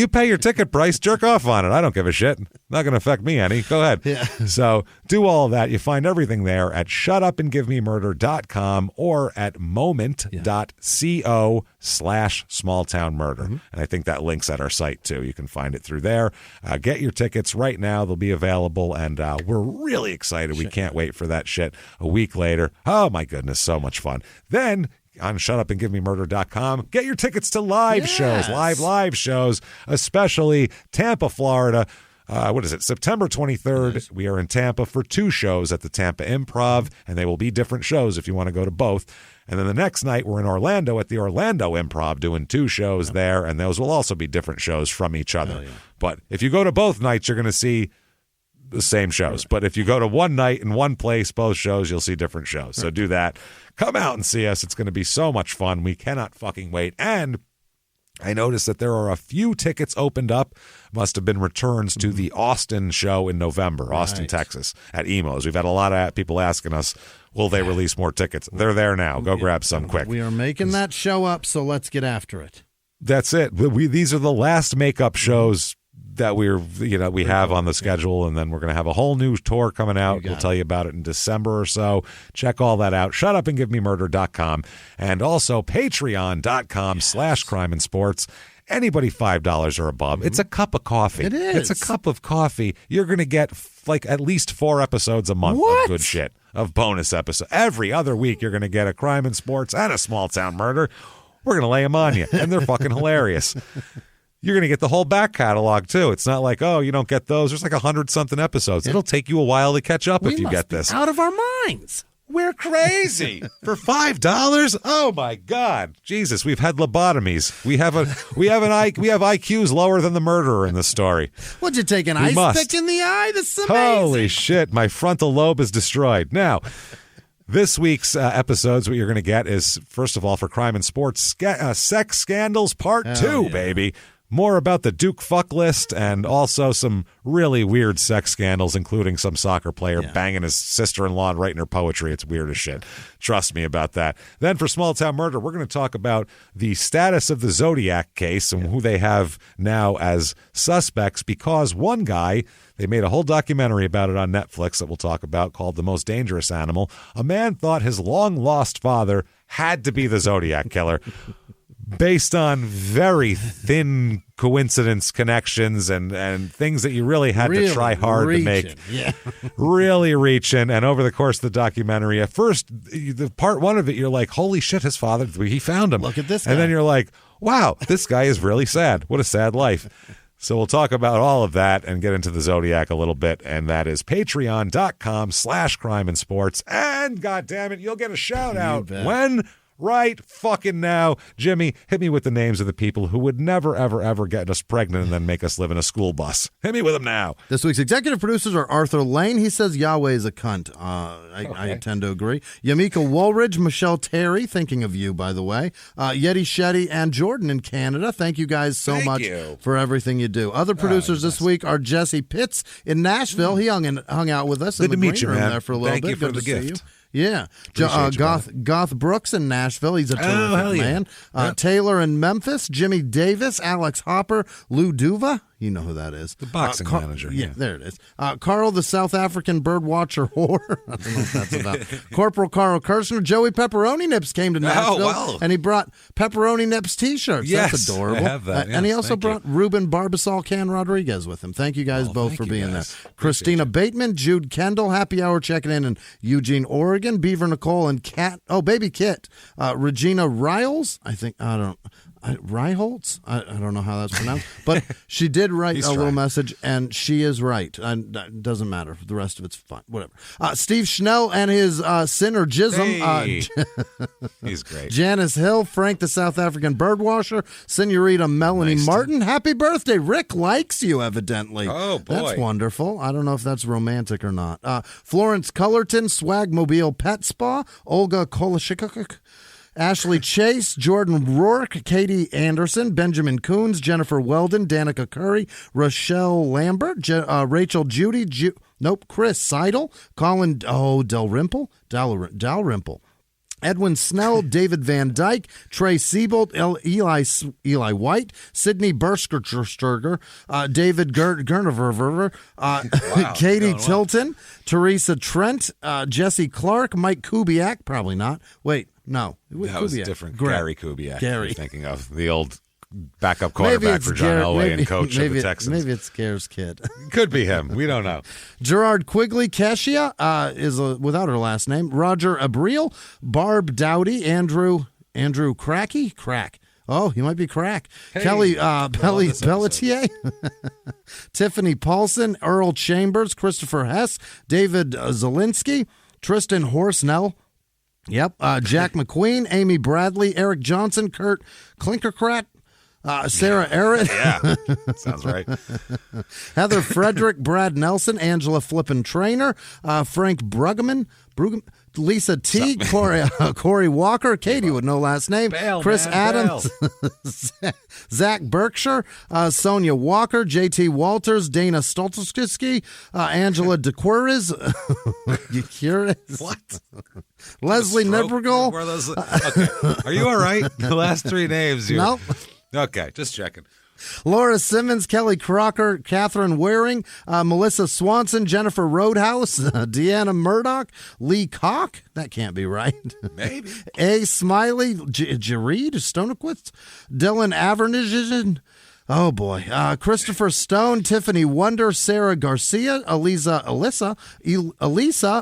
pay your ticket price, jerk off on it. I don't give a shit. Not going to affect me any. Go ahead. Yeah. So do all of that. You find everything there at shutupandgivememurder.com or at moment.co/smalltownmurder. And I think that link's at our site too. You can find it through there. Get your tickets right now. They'll be available, and we're really excited. We can't wait for that shit a week later. Oh my goodness, so much fun. Then on shutupandgivememurder.com. Get your tickets to live shows, live shows, especially Tampa, Florida. September 23rd. Nice. We are in Tampa for 2 shows at the Tampa Improv, and they will be different shows if you want to go to both. And then the next night, we're in Orlando at the Orlando Improv doing 2 shows there, and those will also be different shows from each other. But if you go to both nights, you're going to see the same shows. But if you go to one night in one place, both shows, you'll see different shows. So do that. Come out and see us. It's going to be so much fun. We cannot fucking wait. And I noticed that there are a few tickets opened up. Must have been returns to the Austin show in November, Austin, Texas, at Emo's. We've had a lot of people asking us, will they release more tickets? They're there now. Go grab some quick. We are making that show up, so let's get after it. That's it. These are the last makeup shows that we have on the schedule, and then we're going to have a whole new tour coming out. We'll tell you about it in December or so. Check all that out. Shutupandgivememurder.com, and also patreon.com/crime and sports. Anybody $5 or above, it's a cup of coffee. It is. It's a cup of coffee. You're going to get at least 4 episodes a month of good shit, of bonus episodes. Every other week, you're going to get a crime and sports and a small town murder. We're going to lay them on you, and they're fucking hilarious. You're going to get the whole back catalog, too. It's not like, you don't get those. There's 100-something episodes. It'll take you a while to catch up if you get this. Out of our minds. We're crazy. For $5? Oh, my God. Jesus, we've had lobotomies. We have IQs lower than the murderer in this story. What'd you take, an ice pick in the eye? This is amazing. Holy shit. My frontal lobe is destroyed. Now, this week's episodes, what you're going to get is, first of all, for Crime and Sports, Sex Scandals Part 2, baby. More about the Duke fuck list and also some really weird sex scandals, including some soccer player banging his sister-in-law and writing her poetry. It's weird as shit. Trust me about that. Then for Small Town Murder, we're going to talk about the status of the Zodiac case and who they have now as suspects, because one guy, they made a whole documentary about it on Netflix that we'll talk about, called The Most Dangerous Animal. A man thought his long-lost father had to be the Zodiac killer, based on very thin coincidence connections and things that you really had to try hard to make. Really reaching. And over the course of the documentary, at first, the part 1 of it, you're like, holy shit, his father, he found him. Look at this guy. And then you're like, wow, this guy is really sad. What a sad life. So we'll talk about all of that and get into the Zodiac a little bit. And that is patreon.com/crime and sports. And God damn it, you'll get a shout out when right fucking now. Jimmy, hit me with the names of the people who would never, ever, ever get us pregnant and then make us live in a school bus. Hit me with them now. This week's executive producers are Arthur Lane. He says Yahweh is a cunt. I tend to agree. Yamika Woolridge, Michelle Terry, thinking of you, by the way. Yeti Shetty and Jordan in Canada. Thank you guys so much for everything you do. Other producers this week are Jesse Pitts in Nashville. He hung out with us in the green room there for a little bit. Thank you for the gift. Yeah. Goth Brooks in Nashville. He's a terrific man. Yeah. Taylor in Memphis. Jimmy Davis. Alex Hopper. Lou Duva. You know who that is. The boxing manager. Yeah, there it is. Carl, the South African birdwatcher whore. I don't know what that's about. Corporal Carl Kirshner. Joey Pepperoni Nips came to Nashville, and he brought Pepperoni Nips T-shirts. Yes, that's adorable. I have that. And he also brought Ruben Barbasol Can Rodriguez with him. Thank you guys both for being there. Christina Bateman, Jude Kendall, Happy Hour checking in Eugene, Oregon. Beaver Nicole and Baby Kit. Regina Riles, Ryholtz? I don't know how that's pronounced, but she did write a little message, and she is right. And it doesn't matter. The rest of it's fine. Whatever. Steve Schnell and his synergism. He's great. Janice Hill, Frank the South African birdwasher, Senorita Melanie Martin. Happy birthday. Rick likes you, evidently. Oh, boy. That's wonderful. I don't know if that's romantic or not. Florence Cullerton, Swagmobile Pet Spa, Olga Kolashikuk, Ashley Chase, Jordan Rourke, Katie Anderson, Benjamin Coons, Jennifer Weldon, Danica Curry, Rochelle Lambert, Rachel Judy, Chris Seidel, Colin Dalrymple, Edwin Snell, David Van Dyke, Trey Siebold, Eli White, Sidney Bersker, David Gernerver, Katie Tilton, Teresa Trent, Jesse Clark, Mike Kubiak, probably not. Wait, no. That was different. Gary Kubiak. Gary. You're thinking of the old backup quarterback for John Elway and coach of the Texans. Maybe it's Gare's kid. Could be him. We don't know. Gerard Quigley, Keshia is without her last name. Roger Abril, Barb Dowdy, Andrew Crack. Oh, he might be Crack. Hey, Kelly Pelletier, Tiffany Paulson, Earl Chambers, Christopher Hess, David Zielinski, Tristan Horsnell. Yep. Jack McQueen, Amy Bradley, Eric Johnson, Kurt Klinkerkrat, Sarah Arrett. Yeah, sounds right. Heather Frederick, Brad Nelson, Angela Flippin Trainer, Frank Bruggeman, Lisa T, Corey Walker, Katie with no last name, Chris Adams, Zach Berkshire, Sonia Walker, JT Walters, Dana Stoltowski, Angela DeQuiris, you curious? What? Leslie Nibergal. Okay. Are you all right? The last three names. Nope. Okay, just checking. Laura Simmons, Kelly Crocker, Catherine Waring, Melissa Swanson, Jennifer Roadhouse, Deanna Murdoch, Lee Cock. That can't be right. Maybe. A. Smiley, Jareed Stonequist, Dylan Avernigen. Oh, boy. Christopher Stone, Tiffany Wonder, Sarah Garcia, Elisa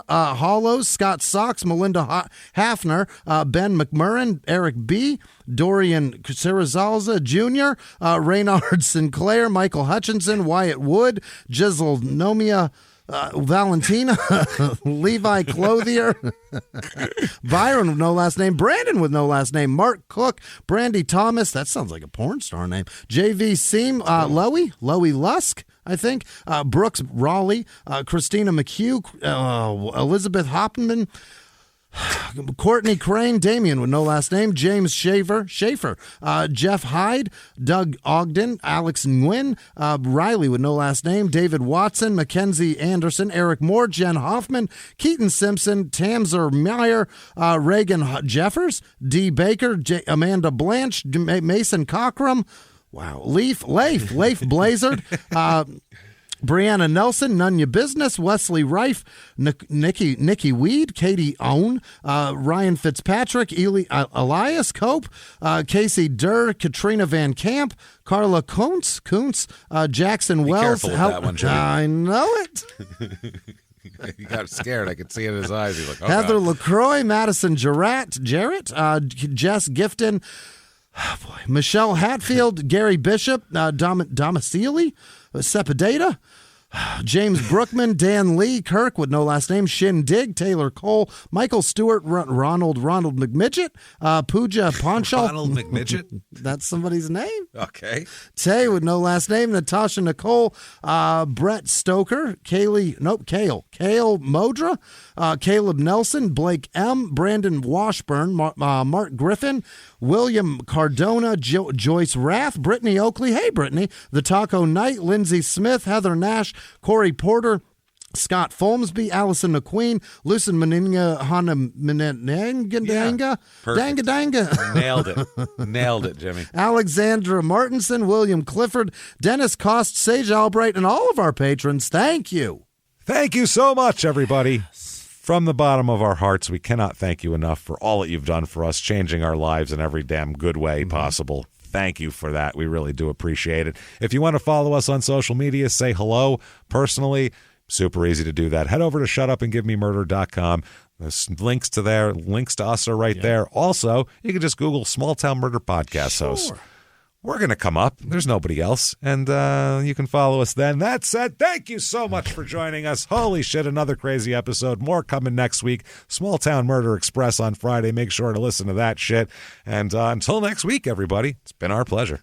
Hollows, Scott Sox, Melinda Hafner, Ben McMurrin, Eric B., Dorian Cirazalza Jr., Reynard Sinclair, Michael Hutchinson, Wyatt Wood, Giselle Nomia, Valentina, Levi Clothier, Byron with no last name, Brandon with no last name, Mark Cook, Brandy Thomas, that sounds like a porn star name, JV Seam, Loey Lusk, I think, Brooks Raleigh, Christina McHugh, Elizabeth Hoppman, Courtney Crane, Damian with no last name, James Schaefer, Jeff Hyde, Doug Ogden, Alex Nguyen, Riley with no last name, David Watson, Mackenzie Anderson, Eric Moore, Jen Hoffman, Keaton Simpson, Tamser Meyer, Reagan Jeffers, D. Baker, Amanda Blanche, Mason Cockrum, wow, Leif Blazard, Brianna Nelson, None Your Business, Wesley Reif, Nikki Weed, Katie Owen, Ryan Fitzpatrick, Elias Cope, Casey Durr, Katrina Van Camp, Carla Kuntz, Jackson Wells. Be careful with that one, Jimmy. I know it. He got scared. I could see it in his eyes. He's like, oh, Heather God. LaCroix, Madison Jarrett, Jess Gifton, oh boy, Michelle Hatfield, Gary Bishop, Domicili, Sepidata, James Brookman, Dan Lee, Kirk with no last name, Shin Dig, Taylor Cole, Michael Stewart, Ronald McMidget, Pooja Ponchal. Ronald McMidget? That's somebody's name. Okay. Tay with no last name, Natasha Nicole, Brett Stoker, Kale Modra, Caleb Nelson, Blake M., Brandon Washburn, Mark Griffin, William Cardona, Joyce Rath, Brittany Oakley, hey Brittany, The Taco Knight, Lindsay Smith, Heather Nash, Corey Porter, Scott Folmsby, Allison McQueen, Lucin Meninga, Hana Menanga, Danga Danga. Nailed it, Jimmy. Alexandra Martinson, William Clifford, Dennis Cost, Sage Albright, and all of our patrons. Thank you. Thank you so much, everybody. From the bottom of our hearts, we cannot thank you enough for all that you've done for us, changing our lives in every damn good way possible. Thank you for that. We really do appreciate it. If you want to follow us on social media, say hello personally. Super easy to do that. Head over to shutupandgivememurder.com. There's links to there. Links to us are right there. Also, you can just Google Small Town Murder Podcast host. We're going to come up. There's nobody else. And you can follow us then. That said, thank you so much for joining us. Holy shit, another crazy episode. More coming next week. Small Town Murder Express on Friday. Make sure to listen to that shit. And until next week, everybody, it's been our pleasure.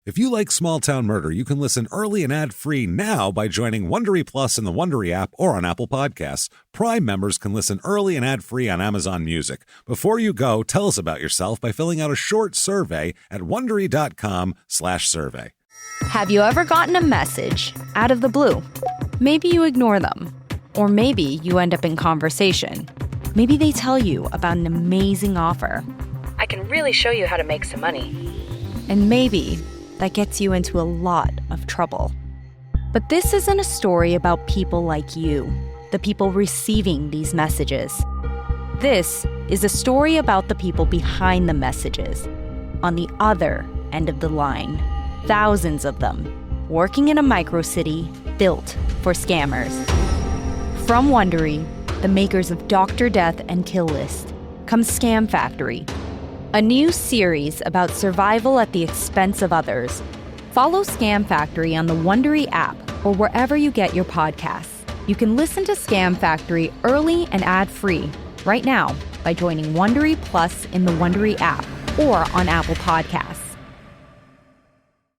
If you like Small Town Murder, you can listen early and ad-free now by joining Wondery Plus in the Wondery app or on Apple Podcasts. Prime members can listen early and ad-free on Amazon Music. Before you go, tell us about yourself by filling out a short survey at Wondery.com/survey. Have you ever gotten a message out of the blue? Maybe you ignore them. Or maybe you end up in conversation. Maybe they tell you about an amazing offer. I can really show you how to make some money. And maybe that gets you into a lot of trouble. But this isn't a story about people like you, the people receiving these messages. This is a story about the people behind the messages, on the other end of the line. Thousands of them, working in a microcity built for scammers. From Wondery, the makers of Dr. Death and Kill List, comes Scam Factory, a new series about survival at the expense of others. Follow Scam Factory on the Wondery app or wherever you get your podcasts. You can listen to Scam Factory early and ad-free right now by joining Wondery Plus in the Wondery app or on Apple Podcasts.